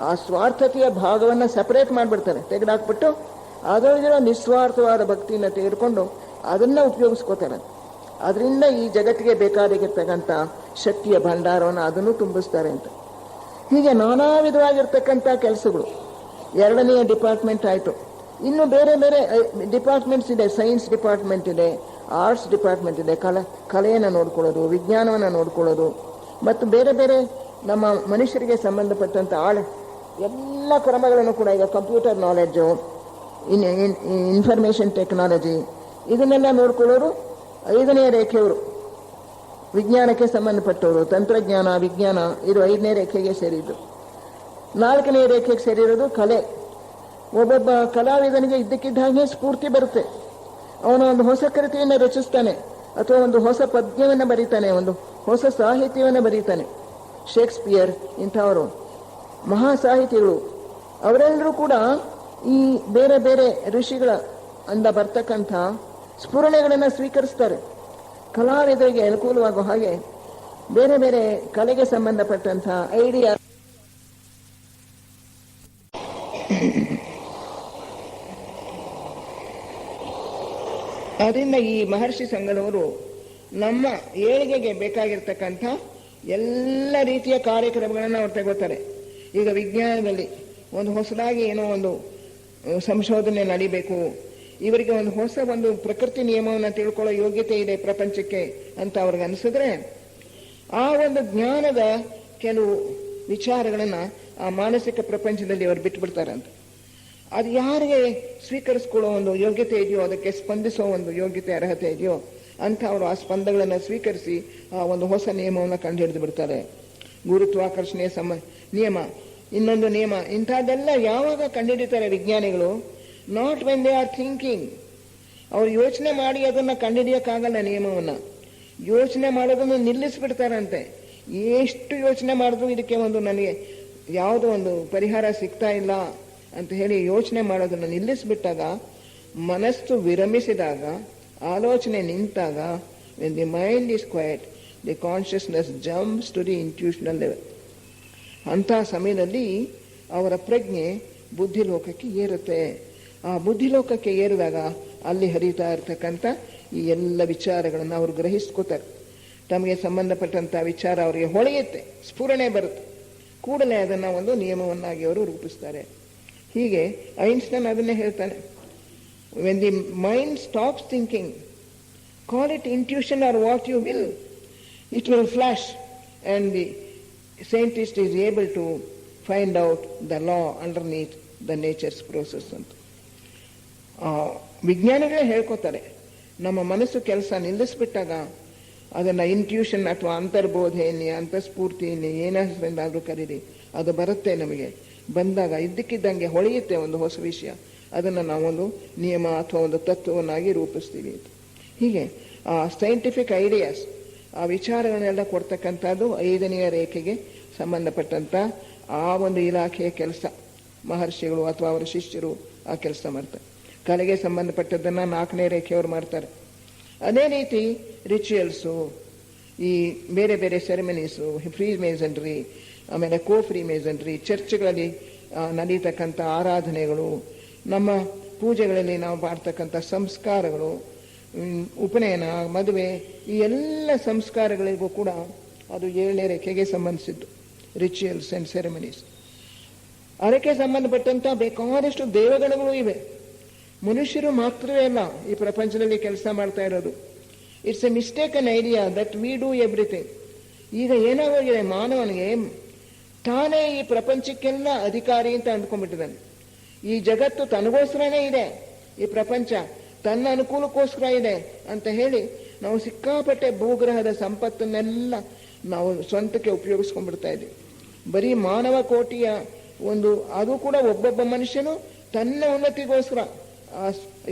ಆ ಸ್ವಾರ್ಥತೆಯ ಭಾಗವನ್ನು ಸಪರೇಟ್ ಮಾಡಿಬಿಡ್ತಾರೆ, ತೆಗೆದಾಕ್ಬಿಟ್ಟು ಅದರೊಳಗಿರೋ ನಿಸ್ವಾರ್ಥವಾದ ಭಕ್ತಿಯನ್ನು ತೆಗೆದುಕೊಂಡು ಅದನ್ನು ಉಪಯೋಗಿಸ್ಕೋತಾರೆ. ಅದರಿಂದ ಈ ಜಗತ್ತಿಗೆ ಬೇಕಾಗಿರ್ತಕ್ಕಂಥ ಶಕ್ತಿಯ ಭಂಡಾರವನ್ನು ಅದನ್ನು ತುಂಬಿಸ್ತಾರೆ ಅಂತ. ಹೀಗೆ ನಾನಾ ವಿಧವಾಗಿರ್ತಕ್ಕಂಥ ಕೆಲಸಗಳು. 2ನೇ ಡಿಪಾರ್ಟ್ಮೆಂಟ್ ಆಯಿತು. ಇನ್ನು ಬೇರೆ ಬೇರೆ ಡಿಪಾರ್ಟ್ಮೆಂಟ್ಸ್ ಇದೆ. ಸೈನ್ಸ್ ಡಿಪಾರ್ಟ್ಮೆಂಟ್ ಇದೆ, ಆರ್ಟ್ಸ್ ಡಿಪಾರ್ಟ್ಮೆಂಟ್ ಇದೆ, ಕಲೆಯನ್ನು ನೋಡ್ಕೊಳ್ಳೋದು, ವಿಜ್ಞಾನವನ್ನು ನೋಡ್ಕೊಳ್ಳೋದು, ಮತ್ತು ಬೇರೆ ಬೇರೆ ನಮ್ಮ ಮನುಷ್ಯರಿಗೆ ಸಂಬಂಧಪಟ್ಟಂಥ ಎಲ್ಲ ಕ್ರಮಗಳನ್ನು ಕೂಡ ಈಗ ಕಂಪ್ಯೂಟರ್ ನಾಲೆಡ್ಜು, ಇನ್ಫಾರ್ಮೇಷನ್ ಟೆಕ್ನಾಲಜಿ ಇದನ್ನೆಲ್ಲ ನೋಡ್ಕೊಳ್ಳೋರು 5ನೇ ರೇಖೆಯವರು. ವಿಜ್ಞಾನಕ್ಕೆ ಸಂಬಂಧಪಟ್ಟವರು, ತಂತ್ರಜ್ಞಾನ, ವಿಜ್ಞಾನ ಇದು 5ನೇ ರೇಖೆಗೆ ಸೇರಿದ್ದು. 4ನೇ ರೇಖೆಗೆ ಸೇರಿರೋದು ಕಲೆ. ಒಬ್ಬೊಬ್ಬ ಕಲಾವಿದನಿಗೆ ಇದ್ದಕ್ಕಿದ್ದ ಹಾಗೆ ಸ್ಫೂರ್ತಿ ಬರುತ್ತೆ. ಅವನು ಒಂದು ಹೊಸ ಕೃತಿಯನ್ನು ರಚಿಸ್ತಾನೆ, ಅಥವಾ ಒಂದು ಹೊಸ ಪದ್ಯವನ್ನು ಬರೀತಾನೆ, ಒಂದು ಹೊಸ ಸಾಹಿತ್ಯವನ್ನು ಬರೀತಾನೆ. ಶೇಕ್ಸ್ಪಿಯರ್ ಇಂಥವರು ಮಹಾ ಸಾಹಿತಿಗಳು. ಅವರೆಲ್ಲರೂ ಕೂಡ ಈ ಬೇರೆ ಬೇರೆ ಋಷಿಗಳ ಅಂದ ಬರ್ತಕ್ಕಂಥ ಸ್ಫುರಣೆಗಳನ್ನು ಸ್ವೀಕರಿಸ್ತಾರೆ. ಕಲಾವಿದರಿಗೆ ಅನುಕೂಲವಾಗುವ ಹಾಗೆ ಬೇರೆ ಬೇರೆ ಕಲೆಗೆ ಸಂಬಂಧಪಟ್ಟಂಥ ಐಡಿಯಾ. ಅದರಿಂದ ಈ ಮಹರ್ಷಿ ಸಂಘದವರು ನಮ್ಮ ಏಳಿಗೆಗೆ ಬೇಕಾಗಿರ್ತಕ್ಕಂಥ ಎಲ್ಲ ರೀತಿಯ ಕಾರ್ಯಕ್ರಮಗಳನ್ನು ಅವ್ರು ತಗೋತಾರೆ. ಈಗ ವಿಜ್ಞಾನದಲ್ಲಿ ಒಂದು ಹೊಸದಾಗಿ ಏನೋ ಒಂದು ಸಂಶೋಧನೆ ನಡಿಬೇಕು, ಇವರಿಗೆ ಒಂದು ಹೊಸ ಒಂದು ಪ್ರಕೃತಿ ನಿಯಮವನ್ನು ತಿಳ್ಕೊಳ್ಳೋ ಯೋಗ್ಯತೆ ಇದೆ ಪ್ರಪಂಚಕ್ಕೆ ಅಂತ ಅವ್ರಿಗೆ ಅನಿಸಿದ್ರೆ ಆ ಒಂದು ಜ್ಞಾನದ ಕೆಲವು ವಿಚಾರಗಳನ್ನು ಆ ಮಾನಸಿಕ ಪ್ರಪಂಚದಲ್ಲಿ ಅವರು ಬಿಟ್ಬಿಡ್ತಾರಂತೆ. ಅದು ಯಾರಿಗೆ ಸ್ವೀಕರಿಸ್ಕೊಳ್ಳೋ ಒಂದು ಯೋಗ್ಯತೆ ಇದೆಯೋ, ಅದಕ್ಕೆ ಸ್ಪಂದಿಸೋ ಒಂದು ಯೋಗ್ಯತೆ ಅರ್ಹತೆ ಇದೆಯೋ ಅಂತ ಅವರು ಆ ಸ್ಪಂದಗಳನ್ನು ಸ್ವೀಕರಿಸಿ ಆ ಒಂದು ಹೊಸ ನಿಯಮವನ್ನು ಕಂಡು ಹಿಡಿದು ಬಿಡ್ತಾರೆ. ಗುರುತ್ವಾಕರ್ಷಣೆಯ ನಿಯಮ, ಇನ್ನೊಂದು ನಿಯಮ, ಇಂಥದ್ದೆಲ್ಲ ಯಾವಾಗ ಕಂಡುಹಿಡಿತಾರೆ ವಿಜ್ಞಾನಿಗಳು? Not when they are thinking. ಅವ್ರು ಯೋಚನೆ ಮಾಡಿ ಅದನ್ನು ಕಂಡುಹಿಡಿಯೋಕ್ಕಾಗಲ್ಲ. ನಿಯಮವನ್ನು ಯೋಚನೆ ಮಾಡೋದನ್ನು ನಿಲ್ಲಿಸ್ಬಿಡ್ತಾರಂತೆ. ಎಷ್ಟು ಯೋಚನೆ ಮಾಡಿದ್ರು ಇದಕ್ಕೆ ಒಂದು ನನಗೆ ಯಾವುದೋ ಒಂದು ಪರಿಹಾರ ಸಿಗ್ತಾ ಇಲ್ಲ ಅಂತ ಹೇಳಿ ಯೋಚನೆ ಮಾಡೋದನ್ನು ನಿಲ್ಲಿಸ್ಬಿಟ್ಟಾಗ, ಮನಸ್ಸು ವಿರಮಿಸಿದಾಗ, ಆಲೋಚನೆ ನಿಂತಾಗ, when the mind is quiet, the consciousness jumps to the intuitional level. ಅಂಥ ಸಮಯದಲ್ಲಿ ಅವರ ಪ್ರಜ್ಞೆ ಬುದ್ಧಿಲೋಕಕ್ಕೆ ಏರುತ್ತೆ. ಆ ಬುದ್ಧಿಲೋಕಕ್ಕೆ ಏರಿದಾಗ ಅಲ್ಲಿ ಹರಿತಾ ಇರ್ತಕ್ಕಂಥ ಈ ಎಲ್ಲ ವಿಚಾರಗಳನ್ನು ಅವರು ಗ್ರಹಿಸ್ಕೋತಾರೆ. ತಮಗೆ ಸಂಬಂಧಪಟ್ಟಂಥ ವಿಚಾರ ಅವರಿಗೆ ಹೊಳೆಯುತ್ತೆ, ಸ್ಫುರಣೆ ಬರುತ್ತೆ. ಕೂಡಲೇ ಅದನ್ನು ಒಂದು ನಿಯಮವನ್ನಾಗಿ ಅವರು ರೂಪಿಸ್ತಾರೆ. ಹೀಗೆ ಐನ್ಸ್ಟೈನ್ ಅದನ್ನೇ ಹೇಳ್ತಾನೆ, when the mind stops thinking, call it intuition or what you will, it will flash and the scientist is able to find out the law underneath the nature's process ಅಂತ. ವಿಜ್ಞಾನಿಗಳೇ ಹೇಳ್ಕೊತಾರೆ, ನಮ್ಮ ಮನಸ್ಸು ಕೆಲಸ ನಿಲ್ಲಿಸ್ಬಿಟ್ಟಾಗ ಅದನ್ನು ಇಂಟ್ಯೂಷನ್ ಅಥವಾ ಅಂತರ್ಬೋಧೆಯನ್ನೇ, ಅಂತಸ್ಫೂರ್ತಿಯನ್ನೇ, ಏನಾದ್ರೂ ಕರೀರಿ, ಅದು ಬರುತ್ತೆ. ನಮಗೆ ಬಂದಾಗ ಇದ್ದಕ್ಕಿದ್ದಂಗೆ ಹೊಳೆಯುತ್ತೆ ಒಂದು ಹೊಸ ವಿಷಯ. ಅದನ್ನು ನಾವೊಂದು ನಿಯಮ ಅಥವಾ ಒಂದು ತತ್ವವನ್ನಾಗಿ ರೂಪಿಸ್ತೀವಿ. ಹೀಗೆ ಆ ಸೈಂಟಿಫಿಕ್ ಐಡಿಯಾಸ್, ಆ ವಿಚಾರಗಳನ್ನೆಲ್ಲ ಕೊಡ್ತಕ್ಕಂಥದ್ದು 5ನೇ ರೇಖೆಗೆ ಸಂಬಂಧಪಟ್ಟಂಥ ಆ ಒಂದು ಇಲಾಖೆಯ ಕೆಲಸ. ಮಹರ್ಷಿಗಳು ಅಥವಾ ಅವರ ಶಿಷ್ಯರು ಆ ಕೆಲಸ ಮಾಡ್ತಾರೆ. ಕಲೆಗೆ ಸಂಬಂಧಪಟ್ಟದ್ದನ್ನು 4ನೇ ರೇಖೆಯವರು ಮಾಡ್ತಾರೆ. ಅದೇ ರೀತಿ ರಿಚುವಲ್ಸು, ಈ ಬೇರೆ ಬೇರೆ ಸೆರೆಮನೀಸು, ಫ್ರೀ ಮೇಸನ್ರಿ, ಆಮೇಲೆ ಫ್ರೀ ಮೇಸನ್ರಿ, ಚರ್ಚ್ಗಳಲ್ಲಿ ನಡೀತಕ್ಕಂಥ ಆರಾಧನೆಗಳು, ನಮ್ಮ ಪೂಜೆಗಳಲ್ಲಿ ನಾವು ಮಾಡ್ತಕ್ಕಂಥ ಸಂಸ್ಕಾರಗಳು, ಉಪನಯನ, ಮದುವೆ, ಈ ಎಲ್ಲ ಸಂಸ್ಕಾರಗಳಿಗೂ ಕೂಡ ಅದು 7ನೇ ರೇಖೆಗೆ ಸಂಬಂಧಿಸಿದ್ದು, ರಿಚುವಲ್ಸ್ ಆ್ಯಂಡ್ ಸೆರೆಮನೀಸ್. ಅದಕ್ಕೆ ಸಂಬಂಧಪಟ್ಟಂಥ ಬೇಕಾದಷ್ಟು ದೇವಗಣಗಳು ಇವೆ. ಮನುಷ್ಯರು ಮಾತ್ರವೇ ಅಲ್ಲ ಈ ಪ್ರಪಂಚದಲ್ಲಿ ಕೆಲಸ ಮಾಡ್ತಾ ಇರೋದು. It's A mistaken idea that we do everything. ಈಗ ಏನಾಗೋಗಿದೆ, ಮಾನವನಿಗೆ ತಾನೇ ಈ ಪ್ರಪಂಚಕ್ಕೆಲ್ಲ ಅಧಿಕಾರಿ ಅಂತ ಅಂದ್ಕೊಂಡ್ಬಿಟ್ಟಿದ್ದಾನೆ. ಈ ಜಗತ್ತು ತನಗೋಸ್ಕರನೇ ಇದೆ, ಈ ಪ್ರಪಂಚ ತನ್ನ ಅನುಕೂಲಕ್ಕೋಸ್ಕರ ಇದೆ ಅಂತ ಹೇಳಿ ನಾವು ಸಿಕ್ಕಾಪಟ್ಟೆ ಭೂಗ್ರಹದ ಸಂಪತ್ತನ್ನೆಲ್ಲ ನಾವು ಸ್ವಂತಕ್ಕೆ ಉಪಯೋಗಿಸ್ಕೊಂಡ್ಬಿಡ್ತಾ ಇದ್ದೀವಿ. ಬರೀ ಮಾನವ ಕೋಟಿಯ ಅದು ಕೂಡ ಒಬ್ಬೊಬ್ಬ ಮನುಷ್ಯನು ತನ್ನ ಉನ್ನತಿಗೋಸ್ಕರ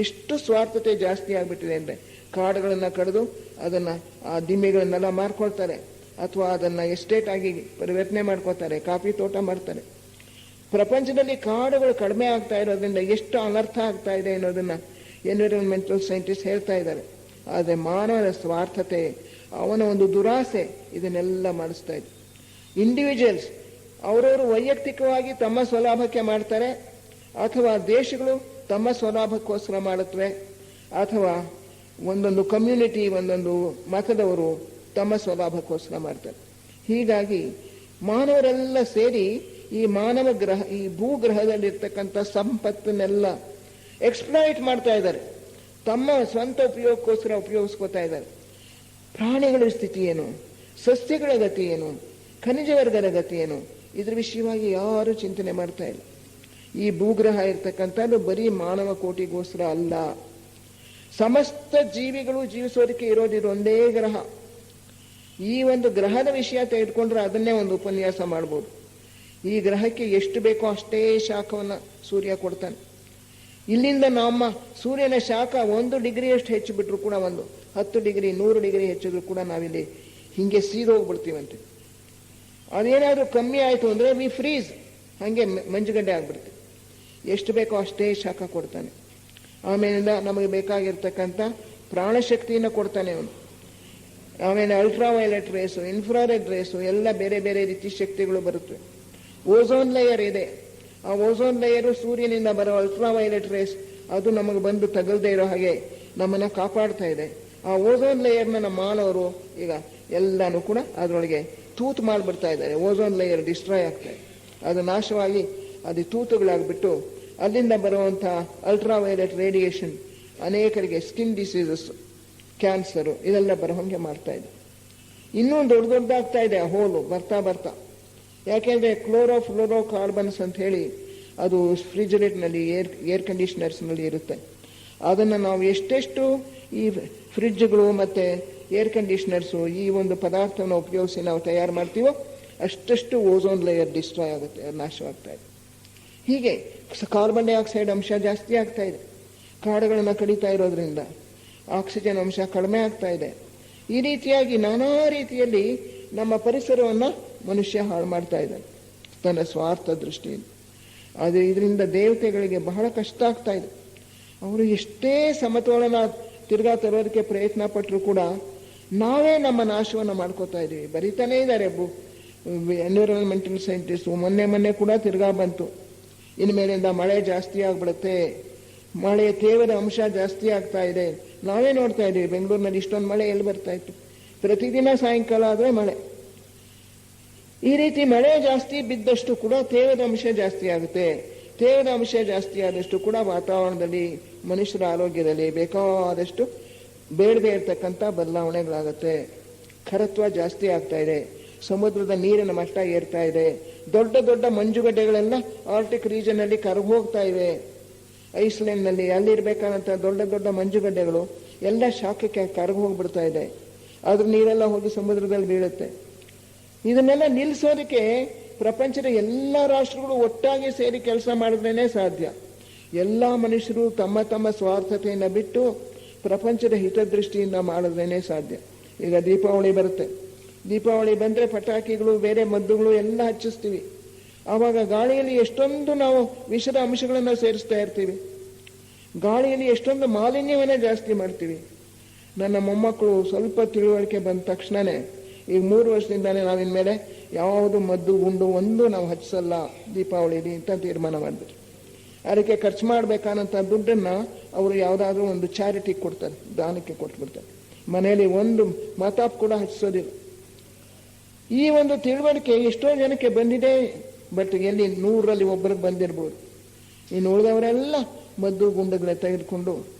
ಎಷ್ಟು ಸ್ವಾರ್ಥತೆ ಜಾಸ್ತಿ ಆಗ್ಬಿಟ್ಟಿದೆ ಅಂದರೆ, ಕಾಡುಗಳನ್ನು ಕಡಿದು ಅದನ್ನು ಆ ದಿಮ್ಮೆಗಳನ್ನೆಲ್ಲ ಮಾರ್ಕೊಳ್ತಾರೆ, ಅಥವಾ ಅದನ್ನು ಎಸ್ಟೇಟ್ ಆಗಿ ಪರಿವರ್ತನೆ ಮಾಡ್ಕೋತಾರೆ, ಕಾಫಿ ತೋಟ ಮಾಡ್ತಾರೆ. ಪ್ರಪಂಚದಲ್ಲಿ ಕಾಡುಗಳು ಕಡಿಮೆ ಆಗ್ತಾ ಇರೋದ್ರಿಂದ ಎಷ್ಟು ಅನರ್ಥ ಆಗ್ತಾ ಇದೆ ಅನ್ನೋದನ್ನು ಎನ್ವಿರಾನ್ಮೆಂಟಲ್ ಸೈಂಟಿಸ್ಟ್ ಹೇಳ್ತಾ ಇದ್ದಾರೆ. ಆದರೆ ಮಾನವನ ಸ್ವಾರ್ಥತೆ, ಅವನ ಒಂದು ದುರಾಸೆ ಇದನ್ನೆಲ್ಲ ಮಾಡಿಸ್ತಾ ಇದೆ. ಇಂಡಿವಿಜುವಲ್ಸ್ ಅವರವರು ವೈಯಕ್ತಿಕವಾಗಿ ತಮ್ಮ ಸ್ವಲಾಭಕ್ಕೆ ಮಾಡ್ತಾರೆ, ಅಥವಾ ದೇಶಗಳು ತಮ್ಮ ಸ್ವಲಾಭಕ್ಕೋಸ್ಕರ ಮಾಡುತ್ತವೆ, ಅಥವಾ ಒಂದೊಂದು ಕಮ್ಯುನಿಟಿ, ಒಂದೊಂದು ಮತದವರು ತಮ್ಮ ಸ್ವಲಾಭಕ್ಕೋಸ್ಕರ ಮಾಡ್ತಾರೆ. ಹೀಗಾಗಿ ಮಾನವರೆಲ್ಲ ಸೇರಿ ಈ ಮಾನವ ಗ್ರಹ, ಈ ಭೂಗ್ರಹದಲ್ಲಿರ್ತಕ್ಕಂಥ ಸಂಪತ್ತನ್ನೆಲ್ಲ ಎಕ್ಸ್ಪ್ಲಾಯ್ಟ್ ಮಾಡ್ತಾ ಇದ್ದಾರೆ, ತಮ್ಮ ಸ್ವಂತ ಉಪಯೋಗಕ್ಕೋಸ್ಕರ ಉಪಯೋಗಿಸ್ಕೋತಾ ಇದ್ದಾರೆ. ಪ್ರಾಣಿಗಳ ಸ್ಥಿತಿ ಏನು, ಸಸ್ಯಗಳ ಗತಿ ಏನು, ಖನಿಜ ವರ್ಗದ ಗತಿ ಏನು, ಇದ್ರ ವಿಷಯವಾಗಿ ಯಾರೂ ಚಿಂತನೆ ಮಾಡ್ತಾ ಇಲ್ಲ. ಈ ಭೂಗ್ರಹ ಇರ್ತಕ್ಕಂಥದ್ದು ಬರೀ ಮಾನವ ಕೋಟಿಗೋಸ್ಕರ ಅಲ್ಲ, ಸಮಸ್ತ ಜೀವಿಗಳು ಜೀವಿಸೋದಕ್ಕೆ ಇರೋದಿರೋ ಒಂದೇ ಗ್ರಹ. ಈ ಒಂದು ಗ್ರಹದ ವಿಷಯ ತೆಗೆದುಕೊಂಡ್ರೆ ಅದನ್ನೇ ಒಂದು ಉಪನ್ಯಾಸ ಮಾಡ್ಬೋದು. ಈ ಗ್ರಹಕ್ಕೆ ಎಷ್ಟು ಬೇಕೋ ಅಷ್ಟೇ ಶಾಖವನ್ನು ಸೂರ್ಯ ಕೊಡ್ತಾನೆ. ಇಲ್ಲಿಂದ ನಮ್ಮ ಸೂರ್ಯನ ಶಾಖ 1 ಡಿಗ್ರಿಯಷ್ಟು ಹೆಚ್ಚು ಬಿಟ್ಟರು ಕೂಡ, 10 ಡಿಗ್ರಿ 100 ಡಿಗ್ರಿ ಹೆಚ್ಚಿದ್ರು ಕೂಡ ನಾವಿಲ್ಲಿ ಹಿಂಗೆ ಸೀದೋಗ್ಬಿಡ್ತೀವಂತೆ. ಅದೇನಾದರೂ ಕಮ್ಮಿ ಆಯಿತು ಅಂದರೆ ವಿ ಫ್ರೀಸ್, ಹಾಗೆ ಮಂಜುಗಡ್ಡೆ ಆಗ್ಬಿಡ್ತೀವಿ. ಎಷ್ಟು ಬೇಕೋ ಅಷ್ಟೇ ಶಾಖ ಕೊಡ್ತಾನೆ. ಆಮೇಲಿಂದ ನಮಗೆ ಬೇಕಾಗಿರ್ತಕ್ಕಂಥ ಪ್ರಾಣಶಕ್ತಿಯನ್ನು ಕೊಡ್ತಾನೆ ಅವನು. ಆಮೇಲೆ ultra violet race, infrared race, ಎಲ್ಲ ಬೇರೆ ಬೇರೆ ರೀತಿ ಶಕ್ತಿಗಳು ಬರುತ್ತವೆ. ಓಝೋನ್ ಲೇಯರ್ ಇದೆ, ಆ ಓಝೋನ್ ಲೇಯರು ಸೂರ್ಯನಿಂದ ಬರೋ ಅಲ್ಟ್ರಾ ವೈಲೆಟ್ ರೇಸ್ ಅದು ನಮಗೆ ಬಂದು ತಗಲ್ದೇ ಇರೋ ಹಾಗೆ ನಮ್ಮನ್ನು ಕಾಪಾಡ್ತಾ ಇದೆ. ಆ ಓಝೋನ್ ಲೇಯರ್ನ ನಮ್ಮ ಮಾನವರು ಈಗ ಎಲ್ಲನೂ ಕೂಡ ಅದರೊಳಗೆ ತೂತು ಮಾಡಿಬಿಡ್ತಾ ಇದ್ದಾರೆ. ಓಝೋನ್ ಲೇಯರ್ ಡಿಸ್ಟ್ರಾಯ್ ಆಗ್ತಾ ಇದೆ, ಅದು ನಾಶವಾಗಿ ಅದು ತೂತುಗಳಾಗ್ಬಿಟ್ಟು ಅಲ್ಲಿಂದ ಬರುವಂಥ ಅಲ್ಟ್ರಾ ವೈಲೆಟ್ ರೇಡಿಯೇಷನ್ ಅನೇಕರಿಗೆ ಸ್ಕಿನ್ ಡಿಸೀಸಸ್, ಕ್ಯಾನ್ಸರು ಇದೆಲ್ಲ ಬರೋ ಹಾಗೆ ಮಾಡ್ತಾ ಇದೆ. ಇನ್ನೂ ದೊಡ್ಡದಾಗ್ತಾ ಇದೆ ಆ ಹೋಲು ಬರ್ತಾ ಬರ್ತಾ. ಯಾಕೆಂದರೆ ಫ್ಲೋರೋ ಕಾರ್ಬನ್ಸ್ ಅಂತ ಹೇಳಿ ಅದು ಫ್ರಿಜರೇಟ್ನಲ್ಲಿ, ಏರ್ ಕಂಡೀಷನರ್ಸ್ನಲ್ಲಿ ಇರುತ್ತೆ. ಅದನ್ನು ನಾವು ಎಷ್ಟೆಷ್ಟು ಈ ಫ್ರಿಡ್ಜ್ಗಳು ಮತ್ತು ಏರ್ ಕಂಡೀಷನರ್ಸು ಈ ಒಂದು ಪದಾರ್ಥವನ್ನು ಉಪಯೋಗಿಸಿ ನಾವು ತಯಾರು ಮಾಡ್ತೀವೋ ಅಷ್ಟಷ್ಟು ಓಝೋನ್ ಲೇಯರ್ ಡಿಸ್ಟ್ರಾಯ್ ಆಗುತ್ತೆ, ನಾಶವಾಗ್ತಾ ಇದೆ. ಹೀಗೆ ಕಾರ್ಬನ್ ಡೈಆಕ್ಸೈಡ್ ಅಂಶ ಜಾಸ್ತಿ ಆಗ್ತಾ ಇದೆ, ಕಾಡುಗಳನ್ನು ಕಡಿತಾ ಇರೋದ್ರಿಂದ ಆಕ್ಸಿಜನ್ ಅಂಶ ಕಡಿಮೆ ಆಗ್ತಾ ಇದೆ. ಈ ರೀತಿಯಾಗಿ ನಾನಾ ರೀತಿಯಲ್ಲಿ ನಮ್ಮ ಪರಿಸರವನ್ನು ಮನುಷ್ಯ ಹಾಳು ಮಾಡ್ತಾ ಇದ್ದಾನೆ ತನ್ನ ಸ್ವಾರ್ಥ ದೃಷ್ಟಿಯಿಂದ. ಆದರೆ ಇದರಿಂದ ದೇವತೆಗಳಿಗೆ ಬಹಳ ಕಷ್ಟ ಆಗ್ತಾ ಇದೆ. ಅವರು ಎಷ್ಟೇ ಸಮತೋಲನ ತಿರ್ಗಾ ತರೋದಕ್ಕೆ ಪ್ರಯತ್ನ ಪಟ್ಟರು ಕೂಡ ನಾವೇ ನಮ್ಮ ನಾಶವನ್ನು ಮಾಡ್ಕೋತಾ ಇದ್ದೀವಿ. ಬರೀತಾನೇ ಇದ್ದಾರೆ ಎನ್ವಿರಾನ್ಮೆಂಟಲ್ ಸೈಂಟಿಸ್ಟ್. ಮೊನ್ನೆ ಕೂಡ ತಿರ್ಗಾ ಬಂತು, ಇನ್ಮೇಲಿಂದ ಮಳೆ ಜಾಸ್ತಿ ಆಗ್ಬಿಡುತ್ತೆ, ಮಳೆಯ ತೇವದ ಅಂಶ ಜಾಸ್ತಿ ಆಗ್ತಾ ಇದೆ. ನಾವೇ ನೋಡ್ತಾ ಇದ್ದೀವಿ, ಬೆಂಗಳೂರಿನಲ್ಲಿ ಇಷ್ಟೊಂದು ಮಳೆ ಎಲ್ಲಿ ಬರ್ತಾ ಇತ್ತು, ಪ್ರತಿದಿನ ಸಾಯಂಕಾಲ ಆದರೆ ಮಳೆ. ಈ ರೀತಿ ಮಳೆ ಜಾಸ್ತಿ ಬಿದ್ದಷ್ಟು ಕೂಡ ತೇವದ ಅಂಶ ಜಾಸ್ತಿ ಆಗುತ್ತೆ. ತೇವದ ಅಂಶ ಜಾಸ್ತಿ ಆದಷ್ಟು ಕೂಡ ವಾತಾವರಣದಲ್ಲಿ, ಮನುಷ್ಯರ ಆರೋಗ್ಯದಲ್ಲಿ ಬೇಕಾದಷ್ಟು ಬೇಡದೇ ಇರತಕ್ಕಂಥ ಬದಲಾವಣೆಗಳಾಗುತ್ತೆ. ಖರತ್ವ ಜಾಸ್ತಿ ಆಗ್ತಾ ಇದೆ, ಸಮುದ್ರದ ನೀರಿನ ಮಟ್ಟ ಏರ್ತಾ ಇದೆ, ದೊಡ್ಡ ದೊಡ್ಡ ಮಂಜುಗಡ್ಡೆಗಳೆಲ್ಲ ಆರ್ಟಿಕ್ ರೀಜನ್ನಲ್ಲಿ ಕರಗಿ ಹೋಗ್ತಾ ಇವೆ. ಐಸ್ಲ್ಯಾಂಡ್ನಲ್ಲಿ ಅಲ್ಲಿರ್ಬೇಕಾದಂಥ ದೊಡ್ಡ ದೊಡ್ಡ ಮಂಜುಗಡ್ಡೆಗಳು ಎಲ್ಲ ಶಾಖಕ್ಕೆ ಕರಗಿ ಹೋಗ್ಬಿಡ್ತಾ ಇದೆ. ಅದ್ರ ನೀರೆಲ್ಲ ಹೋಗಿ ಸಮುದ್ರದಲ್ಲಿ ಬೀಳುತ್ತೆ. ಇದನ್ನೆಲ್ಲ ನಿಲ್ಲಿಸೋದಕ್ಕೆ ಪ್ರಪಂಚದ ಎಲ್ಲ ರಾಷ್ಟ್ರಗಳು ಒಟ್ಟಾಗಿ ಸೇರಿ ಕೆಲಸ ಮಾಡಿದ್ರೇ ಸಾಧ್ಯ. ಎಲ್ಲ ಮನುಷ್ಯರು ತಮ್ಮ ತಮ್ಮ ಸ್ವಾರ್ಥತೆಯನ್ನು ಬಿಟ್ಟು ಪ್ರಪಂಚದ ಹಿತದೃಷ್ಟಿಯಿಂದ ಮಾಡಿದ್ರೇ ಸಾಧ್ಯ. ಈಗ ದೀಪಾವಳಿ ಬರುತ್ತೆ, ದೀಪಾವಳಿ ಬಂದರೆ ಪಟಾಕಿಗಳು, ಬೇರೆ ಮದ್ದುಗಳು ಎಲ್ಲ ಹಚ್ಚಿಸ್ತೀವಿ. ಆವಾಗ ಗಾಳಿಯಲ್ಲಿ ಎಷ್ಟೊಂದು ನಾವು ವಿಷದ ಅಂಶಗಳನ್ನು ಸೇರಿಸ್ತಾ ಇರ್ತೀವಿ, ಗಾಳಿಯಲ್ಲಿ ಎಷ್ಟೊಂದು ಮಾಲಿನ್ಯವನ್ನು ಜಾಸ್ತಿ ಮಾಡ್ತೀವಿ. ನನ್ನ ಮೊಮ್ಮಕ್ಕಳು ಸ್ವಲ್ಪ ತಿಳುವಳಿಕೆ ಬಂದ ತಕ್ಷಣನೇ, ಈಗ 3 ವರ್ಷದಿಂದಾನೇ ನಾವಿನ್ಮೇಲೆ ಯಾವುದು ಮದ್ದು ಗುಂಡು ಒಂದು ನಾವು ಹಚ್ಚಿಸಲ್ಲ ದೀಪಾವಳಿಲಿ ಅಂತ ತೀರ್ಮಾನ ಮಾಡಿದ್ರು. ಅದಕ್ಕೆ ಖರ್ಚು ಮಾಡಬೇಕಾದಂಥ ದುಡ್ಡನ್ನು ಅವರು ಯಾವುದಾದ್ರೂ ಒಂದು ಚಾರಿಟಿಗೆ ಕೊಡ್ತಾರೆ, ದಾನಕ್ಕೆ ಕೊಟ್ಬಿಡ್ತಾರೆ. ಮನೆಯಲ್ಲಿ ಒಂದು ಮತಾಪ್ ಕೂಡ ಹಚ್ಚಿಸೋದಿಲ್ಲ. ಈ ಒಂದು ತಿಳುವಳಿಕೆ ಎಷ್ಟೋ ಜನಕ್ಕೆ ಬಂದಿದೆ, ಬಟ್ ಎಲ್ಲಿ 100ರಲ್ಲಿ ಒಬ್ಬರಿಗೆ ಬಂದಿರ್ಬೋದು. ಇನ್ನು ಉಳಿದವರೆಲ್ಲ ಮದ್ದು ಗುಂಡುಗಳೇ ತೆಗೆದುಕೊಂಡು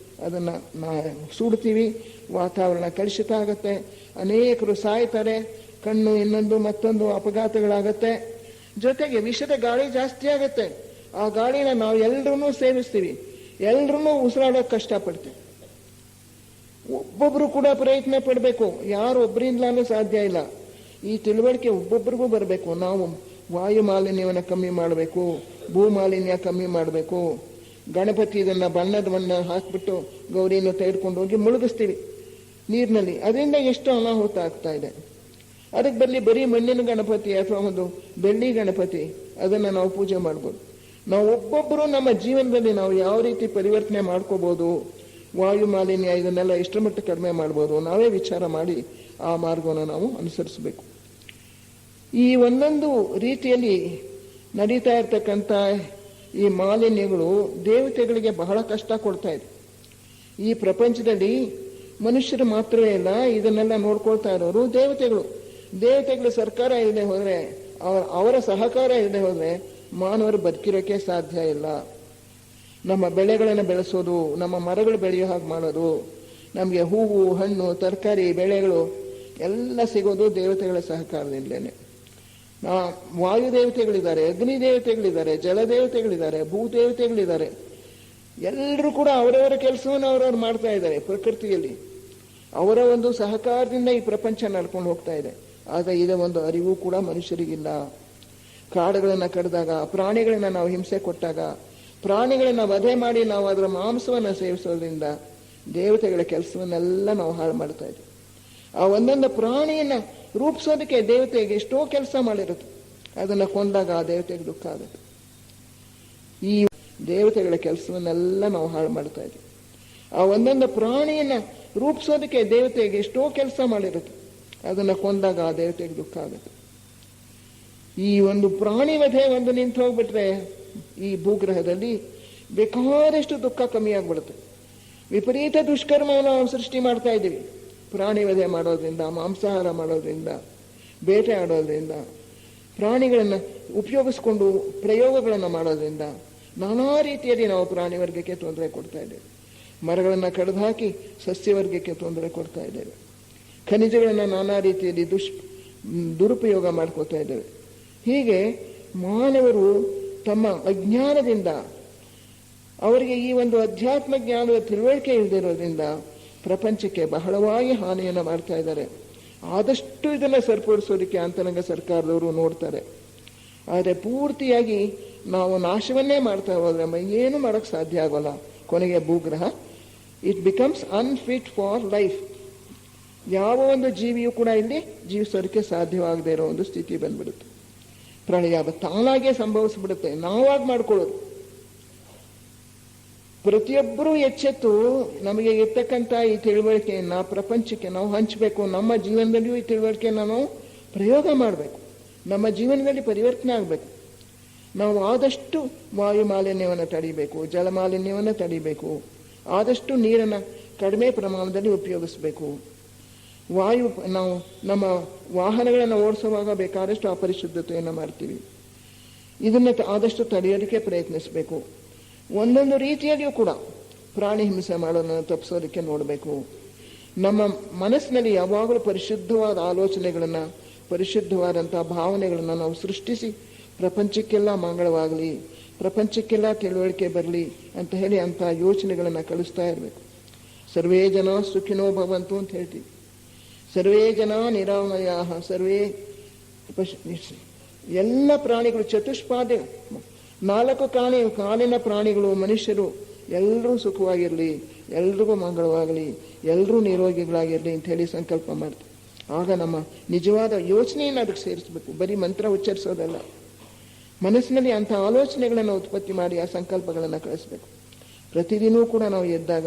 ಅದನ್ನು ಸುಡ್ತೀವಿ, ವಾತಾವರಣ ಕಲುಷಿತ ಆಗುತ್ತೆ, ಅನೇಕರು ಸಾಯ್ತಾರೆ, ಕಣ್ಣು ಇನ್ನೊಂದು ಮತ್ತೊಂದು ಅಪಘಾತಗಳಾಗತ್ತೆ, ಜೊತೆಗೆ ವಿಷದ ಗಾಳಿ ಜಾಸ್ತಿ ಆಗತ್ತೆ. ಆ ಗಾಳಿನ ನಾವು ಎಲ್ಲರೂ ಸೇವಿಸ್ತೀವಿ, ಎಲ್ಲರೂ ಉಸಿರಾಡೋಕೆ ಕಷ್ಟಪಡ್ತೀವಿ. ಒಬ್ಬೊಬ್ರು ಕೂಡ ಪ್ರಯತ್ನ ಪಡಬೇಕು, ಯಾರು ಒಬ್ಬರಿಂದಲೂ ಸಾಧ್ಯ ಇಲ್ಲ. ಈ ತಿಳುವಳಿಕೆ ಒಬ್ಬೊಬ್ರಿಗೂ ಬರಬೇಕು. ನಾವು ವಾಯು ಮಾಲಿನ್ಯವನ್ನು ಕಮ್ಮಿ ಮಾಡಬೇಕು, ಭೂ ಮಾಲಿನ್ಯ ಕಮ್ಮಿ ಮಾಡಬೇಕು. ಗಣಪತಿ ಇದನ್ನು ಬಣ್ಣ ಹಾಕ್ಬಿಟ್ಟು ಗೌರಿಯನ್ನು ತೆಗೆದುಕೊಂಡು ಹೋಗಿ ಮುಳುಗಿಸ್ತೀವಿ ನೀರಿನಲ್ಲಿ, ಅದರಿಂದ ಎಷ್ಟು ಅನಾಹುತ ಆಗ್ತಾ ಇದೆ. ಅದಕ್ಕೆ ಬರೀ ಮಣ್ಣಿನ ಗಣಪತಿ ಅಥವಾ ಒಂದು ಬೆಳ್ಳಿ ಗಣಪತಿ ಅದನ್ನು ನಾವು ಪೂಜೆ ಮಾಡ್ಬೋದು. ನಾವು ಒಬ್ಬೊಬ್ಬರು ನಮ್ಮ ಜೀವನದಲ್ಲಿ ನಾವು ಯಾವ ರೀತಿ ಪರಿವರ್ತನೆ ಮಾಡ್ಕೋಬೋದು, ವಾಯು ಮಾಲಿನ್ಯ ಇದನ್ನೆಲ್ಲ ಎಷ್ಟರ ಮಟ್ಟ ಕಡಿಮೆ ಮಾಡ್ಬೋದು, ನಾವೇ ವಿಚಾರ ಮಾಡಿ ಆ ಮಾರ್ಗವನ್ನು ನಾವು ಅನುಸರಿಸಬೇಕು. ಈ ಒಂದೊಂದು ರೀತಿಯಲ್ಲಿ ನಡೀತಾ ಇರ್ತಕ್ಕಂಥ ಈ ಮಾಲಿನ್ಯಗಳು ದೇವತೆಗಳಿಗೆ ಬಹಳ ಕಷ್ಟ ಕೊಡ್ತಾ ಇದೆ. ಈ ಪ್ರಪಂಚದಲ್ಲಿ ಮನುಷ್ಯರು ಮಾತ್ರವೇ ಇಲ್ಲ, ಇದನ್ನೆಲ್ಲ ನೋಡ್ಕೊಳ್ತಾ ಇರೋರು ದೇವತೆಗಳು. ದೇವತೆಗಳ ಸರ್ಕಾರ ಇಲ್ಲದೆ ಹೋದರೆ, ಅವರ ಸಹಕಾರ ಇಲ್ಲದೆ ಹೋದರೆ ಮಾನವರು ಬದುಕಿರೋಕೆ ಸಾಧ್ಯ ಇಲ್ಲ. ನಮ್ಮ ಬೆಳೆಗಳನ್ನು ಬೆಳೆಸೋದು, ನಮ್ಮ ಮರಗಳು ಬೆಳೆಯೋ ಹಾಗೆ ಮಾಡೋದು, ನಮಗೆ ಹೂವು ಹಣ್ಣು ತರಕಾರಿ ಬೆಳೆಗಳು ಎಲ್ಲ ಸಿಗೋದು ದೇವತೆಗಳ ಸಹಕಾರದಿಂದಲೇ. ವಾಯು ದೇವತೆಗಳಿದ್ದಾರೆ, ಅಗ್ನಿ ದೇವತೆಗಳಿದ್ದಾರೆ, ಜಲ ದೇವತೆಗಳಿದ್ದಾರೆ, ಭೂ ದೇವತೆಗಳಿದ್ದಾರೆ. ಎಲ್ಲರೂ ಕೂಡ ಅವರವರ ಕೆಲಸವನ್ನು ಅವರವ್ರು ಮಾಡ್ತಾ ಇದ್ದಾರೆ. ಪ್ರಕೃತಿಯಲ್ಲಿ ಅವರ ಒಂದು ಸಹಕಾರದಿಂದ ಈ ಪ್ರಪಂಚ ನಡ್ಕೊಂಡು ಹೋಗ್ತಾ ಇದೆ. ಆದರೆ ಇದರ ಒಂದು ಅರಿವು ಕೂಡ ಮನುಷ್ಯರಿಗಿಲ್ಲ. ಕಾಡುಗಳನ್ನು ಕಡಿದಾಗ, ಪ್ರಾಣಿಗಳನ್ನ ನಾವು ಹಿಂಸೆ ಕೊಟ್ಟಾಗ, ಪ್ರಾಣಿಗಳನ್ನ ವಧೆ ಮಾಡಿ ನಾವು ಅದರ ಮಾಂಸವನ್ನು ಸೇವಿಸೋದ್ರಿಂದ ದೇವತೆಗಳ ಕೆಲಸವನ್ನೆಲ್ಲ ನಾವು ಹಾಳು ಮಾಡ್ತಾ ಇದ್ದೀವಿ. ಆ ಒಂದೊಂದು ಪ್ರಾಣಿಯನ್ನ ರೂಪಿಸೋದಕ್ಕೆ ದೇವತೆಗೆ ಎಷ್ಟೋ ಕೆಲಸ ಮಾಡಿರುತ್ತೆ, ಅದನ್ನು ಕೊಂದಾಗ ಆ ದೇವತೆಗೆ ದುಃಖ ಆಗುತ್ತೆ. ಈ ದೇವತೆಗಳ ಕೆಲಸವನ್ನೆಲ್ಲ ನಾವು ಹಾಳು ಮಾಡ್ತಾ ಇದ್ದೀವಿ. ಆ ಒಂದೊಂದು ಪ್ರಾಣಿಯನ್ನ ರೂಪಿಸೋದಕ್ಕೆ ದೇವತೆಗೆ ಎಷ್ಟೋ ಕೆಲಸ ಮಾಡಿರುತ್ತೆ, ಅದನ್ನು ಕೊಂದಾಗ ಆ ದೇವತೆಗೆ ದುಃಖ ಆಗುತ್ತೆ. ಈ ಒಂದು ಪ್ರಾಣಿ ವಧೆ ಒಂದು ನಿಂತು ಹೋಗ್ಬಿಟ್ರೆ ಈ ಭೂಗ್ರಹದಲ್ಲಿ ಬೇಕಾದಷ್ಟು ದುಃಖ ಕಮ್ಮಿ ಆಗ್ಬಿಡುತ್ತೆ. ವಿಪರೀತ ದುಷ್ಕರ್ಮವನ್ನು ನಾವು ಸೃಷ್ಟಿ ಮಾಡ್ತಾ ಇದ್ದೀವಿ. ಪ್ರಾಣಿ ವಧೆ ಮಾಡೋದ್ರಿಂದ, ಮಾಂಸಾಹಾರ ಮಾಡೋದ್ರಿಂದ, ಬೇಟೆ ಆಡೋದ್ರಿಂದ, ಪ್ರಾಣಿಗಳನ್ನು ಉಪಯೋಗಿಸ್ಕೊಂಡು ಪ್ರಯೋಗಗಳನ್ನು ಮಾಡೋದ್ರಿಂದ ನಾನಾ ರೀತಿಯಲ್ಲಿ ನಾವು ಪ್ರಾಣಿ ವರ್ಗಕ್ಕೆ ತೊಂದರೆ ಕೊಡ್ತಾ ಇದ್ದೇವೆ. ಮರಗಳನ್ನು ಕಡಿದು ಹಾಕಿ ಸಸ್ಯವರ್ಗಕ್ಕೆ ತೊಂದರೆ ಕೊಡ್ತಾ ಇದ್ದೇವೆ. ಖನಿಜಗಳನ್ನು ನಾನಾ ರೀತಿಯಲ್ಲಿ ದುರುಪಯೋಗ ಮಾಡ್ಕೋತಾ ಇದ್ದೇವೆ. ಹೀಗೆ ಮಾನವರು ತಮ್ಮ ಅಜ್ಞಾನದಿಂದ, ಅವರಿಗೆ ಈ ಒಂದು ಅಧ್ಯಾತ್ಮ ಜ್ಞಾನದ ತಿಳುವಳಿಕೆ ಇಲ್ಲದಿರೋದ್ರಿಂದ ಪ್ರಪಂಚಕ್ಕೆ ಬಹಳವಾಗಿ ಹಾನಿಯನ್ನು ಮಾಡ್ತಾ ಇದ್ದಾರೆ. ಆದಷ್ಟು ಇದನ್ನು ಸರಿಪಡಿಸೋದಕ್ಕೆ ಅಂತರಂಗ ಸರ್ಕಾರದವರು ನೋಡ್ತಾರೆ. ಆದರೆ ಪೂರ್ತಿಯಾಗಿ ನಾವು ನಾಶವನ್ನೇ ಮಾಡ್ತಾ ಹೋದ್ರೆ ಏನು ಮಾಡೋಕ್ಕೆ ಸಾಧ್ಯ ಆಗೋಲ್ಲ. ಕೊನೆಗೆ ಭೂಗ್ರಹ it becomes unfit for life. ಯಾವ ಒಂದು ಜೀವಿಯೂ ಕೂಡ ಇಲ್ಲಿ ಜೀವಿಸೋದಕ್ಕೆ ಸಾಧ್ಯವಾಗದೇ ಇರೋ ಒಂದು ಸ್ಥಿತಿ ಬಂದ್ಬಿಡುತ್ತೆ. ಪ್ರಳಯ ತಾನಾಗೇ ಸಂಭವಿಸ್ಬಿಡುತ್ತೆ, ನಾವಾಗಿ ಮಾಡ್ಕೊಳ್ಳೋದು. ಪ್ರತಿಯೊಬ್ಬರೂ ಎಚ್ಚೆತ್ತು ನಮಗೆ ಇರ್ತಕ್ಕಂಥ ಈ ತಿಳುವಳಿಕೆಯನ್ನು ಪ್ರಪಂಚಕ್ಕೆ ನಾವು ಹಂಚಬೇಕು. ನಮ್ಮ ಜೀವನದಲ್ಲಿಯೂ ಈ ತಿಳುವಳಿಕೆಯನ್ನು ನಾವು ಪ್ರಯೋಗ ಮಾಡಬೇಕು. ನಮ್ಮ ಜೀವನದಲ್ಲಿ ಪರಿವರ್ತನೆ ಆಗಬೇಕು. ನಾವು ಆದಷ್ಟು ವಾಯು ಮಾಲಿನ್ಯವನ್ನು ತಡಿಬೇಕು, ಜಲ ಮಾಲಿನ್ಯವನ್ನು ತಡಿಬೇಕು, ಆದಷ್ಟು ನೀರನ್ನು ಕಡಿಮೆ ಪ್ರಮಾಣದಲ್ಲಿ ಉಪಯೋಗಿಸಬೇಕು. ನಾವು ನಮ್ಮ ವಾಹನಗಳನ್ನು ಓಡಿಸುವಾಗ ಬೇಕಾದಷ್ಟು ಅಪರಿಶುದ್ಧತೆಯನ್ನು ಮಾಡ್ತೀವಿ. ಇದನ್ನು ಆದಷ್ಟು ತಡೆಯೋದಕ್ಕೆ ಪ್ರಯತ್ನಿಸಬೇಕು. ಒಂದೊಂದು ರೀತಿಯಲ್ಲಿಯೂ ಕೂಡ ಪ್ರಾಣಿ ಹಿಂಸೆ ಮಾಡೋದನ್ನು ತಪ್ಪಿಸೋದಕ್ಕೆ ನೋಡಬೇಕು. ನಮ್ಮ ಮನಸ್ಸಿನಲ್ಲಿ ಯಾವಾಗಲೂ ಪರಿಶುದ್ಧವಾದ ಆಲೋಚನೆಗಳನ್ನು, ಪರಿಶುದ್ಧವಾದಂಥ ಭಾವನೆಗಳನ್ನು ನಾವು ಸೃಷ್ಟಿಸಿ ಪ್ರಪಂಚಕ್ಕೆಲ್ಲ ಮಂಗಳವಾಗಲಿ, ಪ್ರಪಂಚಕ್ಕೆಲ್ಲ ತಿಳುವಳಿಕೆ ಬರಲಿ ಅಂತ ಹೇಳಿ ಅಂಥ ಯೋಚನೆಗಳನ್ನು ಕಳಿಸ್ತಾ ಇರಬೇಕು. ಸರ್ವೇ ಜನ ಸುಖಿನೋ ಭವಂತು ಅಂತ ಹೇಳ್ತೀವಿ. ಸರ್ವೇ ಜನ ನಿರಾಮಯಾ, ಸರ್ವೇ ಎಲ್ಲ ಪ್ರಾಣಿಗಳು, ಚತುಷ್ಪಾದ 4 ಕಾಲಿನ ಪ್ರಾಣಿಗಳು, ಮನುಷ್ಯರು ಎಲ್ಲರೂ ಸುಖವಾಗಿರಲಿ, ಎಲ್ರಿಗೂ ಮಂಗಳವಾಗಲಿ, ಎಲ್ಲರೂ ನಿರೋಗಿಗಳಾಗಿರಲಿ ಅಂತ ಹೇಳಿ ಸಂಕಲ್ಪ ಮಾಡ್ತೀವಿ. ಆಗ ನಮ್ಮ ನಿಜವಾದ ಯೋಚನೆಯನ್ನು ಅದಕ್ಕೆ ಸೇರಿಸ್ಬೇಕು. ಬರೀ ಮಂತ್ರ ಉಚ್ಚರಿಸೋದಲ್ಲ, ಮನಸ್ಸಿನಲ್ಲಿ ಅಂಥ ಆಲೋಚನೆಗಳನ್ನು ಉತ್ಪತ್ತಿ ಮಾಡಿ ಆ ಸಂಕಲ್ಪಗಳನ್ನು ಕಳಿಸ್ಬೇಕು. ಪ್ರತಿದಿನವೂ ಕೂಡ ನಾವು ಎದ್ದಾಗ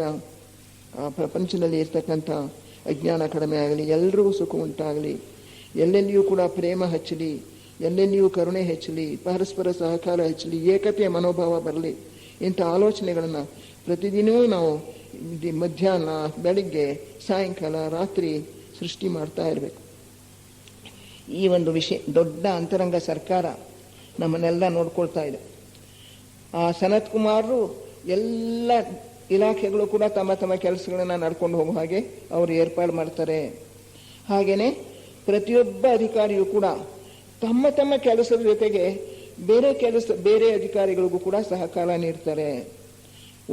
ಆ ಪ್ರಪಂಚದಲ್ಲಿ ಇರ್ತಕ್ಕಂಥ ಅಜ್ಞಾನ ಕಡಿಮೆ ಆಗಲಿ, ಎಲ್ರಿಗೂ ಸುಖ ಉಂಟಾಗಲಿ, ಎಲ್ಲೆಲ್ಲಿಯೂ ಕೂಡ ಪ್ರೇಮ ಹಚ್ಚಲಿ, ಎಲ್ಲೆಲ್ಲಿಯೂ ಕರುಣೆ ಹೆಚ್ಚಲಿ, ಪರಸ್ಪರ ಸಹಕಾರ ಹೆಚ್ಚಲಿ, ಏಕತೆಯ ಮನೋಭಾವ ಬರಲಿ. ಇಂಥ ಆಲೋಚನೆಗಳನ್ನು ಪ್ರತಿದಿನವೂ ನಾವು ಮಧ್ಯಾಹ್ನ, ಬೆಳಿಗ್ಗೆ, ಸಾಯಂಕಾಲ, ರಾತ್ರಿ ಸೃಷ್ಟಿ ಮಾಡ್ತಾ ಇರಬೇಕು. ಈ ಒಂದು ವಿಷಯ ದೊಡ್ಡ ಅಂತರಂಗ ಸರ್ಕಾರ ನಮ್ಮನ್ನೆಲ್ಲ ನೋಡ್ಕೊಳ್ತಾ ಇದೆ. ಆ ಸನತ್ ಕುಮಾರರು ಎಲ್ಲ ಇಲಾಖೆಗಳು ಕೂಡ ತಮ್ಮ ತಮ್ಮ ಕೆಲಸಗಳನ್ನು ನಡ್ಕೊಂಡು ಹೋಗೋ ಹಾಗೆ ಅವರು ಏರ್ಪಾಡು ಮಾಡ್ತಾರೆ. ಹಾಗೆಯೇ ಪ್ರತಿಯೊಬ್ಬ ಅಧಿಕಾರಿಯೂ ಕೂಡ ತಮ್ಮ ತಮ್ಮ ಕೆಲಸದ ಜೊತೆಗೆ ಬೇರೆ ಅಧಿಕಾರಿಗಳಿಗೂ ಕೂಡ ಸಹಕಾರ ನೀಡ್ತಾರೆ.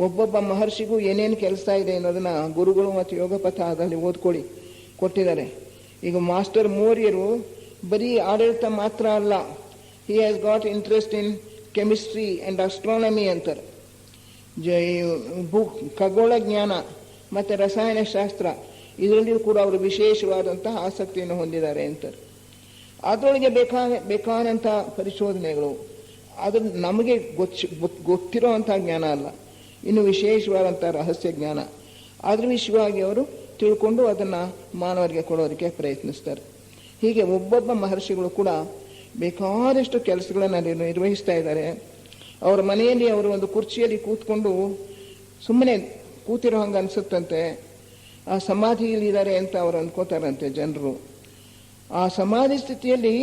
ಒಬ್ಬೊಬ್ಬ ಮಹರ್ಷಿಗೂ ಏನೇನು ಕೆಲಸ ಇದೆ ಅನ್ನೋದನ್ನ ಗುರುಗಳು ಮತ್ತು ಯೋಗಪಥ ಅದರಲ್ಲಿ ಓದ್ಕೊಳ್ಳಿ ಕೊಟ್ಟಿದ್ದಾರೆ. ಈಗ ಮಾಸ್ಟರ್ ಮೌರ್ಯರು ಬರೀ ಆಡಳಿತ ಮಾತ್ರ ಅಲ್ಲ, he has got interest in chemistry and astronomy ಅಂತಾರೆ. ಖಗೋಳ ಜ್ಞಾನ ಮತ್ತು ರಸಾಯನಶಾಸ್ತ್ರ ಇದರಲ್ಲಿಯೂ ಕೂಡ ಅವರು ವಿಶೇಷವಾದಂತಹ ಆಸಕ್ತಿಯನ್ನು ಹೊಂದಿದ್ದಾರೆ ಅಂತಾರೆ. ಅದರೊಳಗೆ ಬೇಕಾದಂಥ ಪರಿಶೋಧನೆಗಳು ಅದು ನಮಗೆ ಗೊತ್ತಿರೋ ಅಂಥ ಜ್ಞಾನ ಅಲ್ಲ, ಇನ್ನು ವಿಶೇಷವಾದಂಥ ರಹಸ್ಯ ಜ್ಞಾನ. ಅದ್ರ ವಿಷಯವಾಗಿ ಅವರು ತಿಳ್ಕೊಂಡು ಅದನ್ನು ಮಾನವರಿಗೆ ಕೊಡೋದಕ್ಕೆ ಪ್ರಯತ್ನಿಸ್ತಾರೆ. ಹೀಗೆ ಒಬ್ಬೊಬ್ಬ ಮಹರ್ಷಿಗಳು ಕೂಡ ಬೇಕಾದಷ್ಟು ಕೆಲಸಗಳನ್ನು ನಿರ್ವಹಿಸ್ತಾ ಇದ್ದಾರೆ. ಅವರ ಮನೆಯಲ್ಲಿ ಅವರು ಒಂದು ಕುರ್ಚಿಯಲ್ಲಿ ಕೂತ್ಕೊಂಡು ಸುಮ್ಮನೆ ಕೂತಿರೋ ಹಂಗೆ ಅನಿಸುತ್ತಂತೆ. ಆ ಸಮಾಧಿಯಲ್ಲಿದ್ದಾರೆ ಅಂತ ಅವರು ಅಂದ್ಕೋತಾರಂತೆ ಜನರು. ಆ ಸಮಾಧಿ ಸ್ಥಿತಿಯಲ್ಲಿ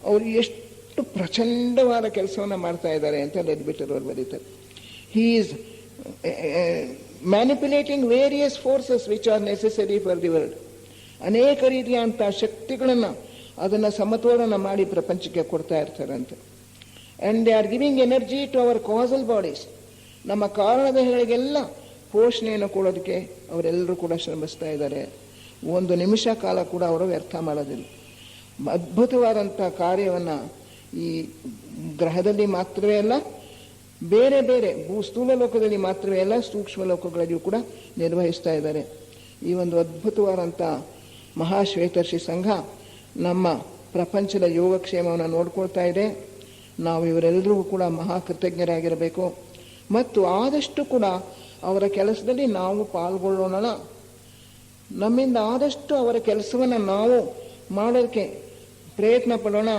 ಅವರು ಎಷ್ಟು ಪ್ರಚಂಡವಾದ ಕೆಲಸವನ್ನು ಮಾಡ್ತಾ ಇದ್ದಾರೆ ಅಂತ ಲೆದ್ಬಿಟ್ಟರು ಅವರು ಬರೀತಾರೆ. He is manipulating various forces which are necessary for the world. ಅನೇಕ ರೀತಿಯಂಥ ಶಕ್ತಿಗಳನ್ನು ಅದನ್ನು ಸಮತೋಲನ ಮಾಡಿ ಪ್ರಪಂಚಕ್ಕೆ ಕೊಡ್ತಾ ಇರ್ತಾರಂತೆ. And they are giving energy to our causal bodies. ನಮ್ಮ ಕಾರಣದಗಳಿಗೆಲ್ಲ ಪೋಷಣೆಯನ್ನು ಕೊಡೋದಕ್ಕೆ ಅವರೆಲ್ಲರೂ ಕೂಡ ಶ್ರಮಿಸ್ತಾ ಇದ್ದಾರೆ. ಒಂದು ನಿಮಿಷ ಕಾಲ ಕೂಡ ಅವರು ವ್ಯರ್ಥ ಮಾಡೋದಿಲ್ಲ. ಅದ್ಭುತವಾದಂಥ ಕಾರ್ಯವನ್ನು ಈ ಗ್ರಹದಲ್ಲಿ ಮಾತ್ರವೇ ಅಲ್ಲ, ಬೇರೆ ಬೇರೆ ಸ್ಥೂಲ ಲೋಕದಲ್ಲಿ ಮಾತ್ರವೇ ಅಲ್ಲ, ಸೂಕ್ಷ್ಮ ಲೋಕಗಳಲ್ಲಿಯೂ ಕೂಡ ನಿರ್ವಹಿಸ್ತಾ ಇದ್ದಾರೆ. ಈ ಒಂದು ಅದ್ಭುತವಾದಂಥ ಮಹಾಶ್ವೇತರ್ಷಿ ಸಂಘ ನಮ್ಮ ಪ್ರಪಂಚದ ಯೋಗಕ್ಷೇಮವನ್ನು ನೋಡ್ಕೊಳ್ತಾ ಇದೆ. ನಾವು ಇವರೆಲ್ಲರಿಗೂ ಕೂಡ ಮಹಾ ಕೃತಜ್ಞರಾಗಿರಬೇಕು ಮತ್ತು ಆದಷ್ಟು ಕೂಡ ಅವರ ಕೆಲಸದಲ್ಲಿ ನಾವು ಪಾಲ್ಗೊಳ್ಳೋಣ. ನಮ್ಮಿಂದ ಆದಷ್ಟು ಅವರ ಕೆಲಸವನ್ನು ನಾವು ಮಾಡೋದಕ್ಕೆ ಪ್ರಯತ್ನ ಪಡೋಣ.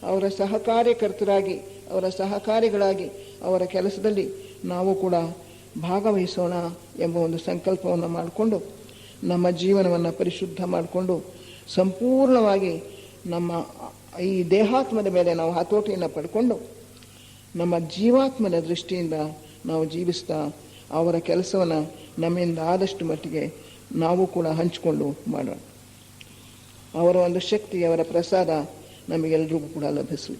ಅವರ ಸಹಕಾರ್ಯಕರ್ತರಾಗಿ, ಅವರ ಸಹಕಾರಿಗಳಾಗಿ ಅವರ ಕೆಲಸದಲ್ಲಿ ನಾವು ಕೂಡ ಭಾಗವಹಿಸೋಣ ಎಂಬ ಒಂದು ಸಂಕಲ್ಪವನ್ನು ಮಾಡಿಕೊಂಡು ನಮ್ಮ ಜೀವನವನ್ನು ಪರಿಶುದ್ಧ ಮಾಡಿಕೊಂಡು ಸಂಪೂರ್ಣವಾಗಿ ನಮ್ಮ ಈ ದೇಹಾತ್ಮದ ಮೇಲೆ ನಾವು ಹತೋಟಿಯನ್ನು ಪಡ್ಕೊಂಡು ನಮ್ಮ ಜೀವಾತ್ಮದ ದೃಷ್ಟಿಯಿಂದ ನಾವು ಜೀವಿಸ್ತಾ ಅವರ ಕೆಲಸವನ್ನು ನಮ್ಮಿಂದ ಆದಷ್ಟು ಮಟ್ಟಿಗೆ ನಾವು ಕೂಡ ಹಂಚಿಕೊಂಡು ಮಾಡೋಣ. ಅವರ ಒಂದು ಶಕ್ತಿ, ಅವರ ಪ್ರಸಾದ ನಮಗೆಲ್ಲರಿಗೂ ಕೂಡ ಲಭಿಸಲಿ.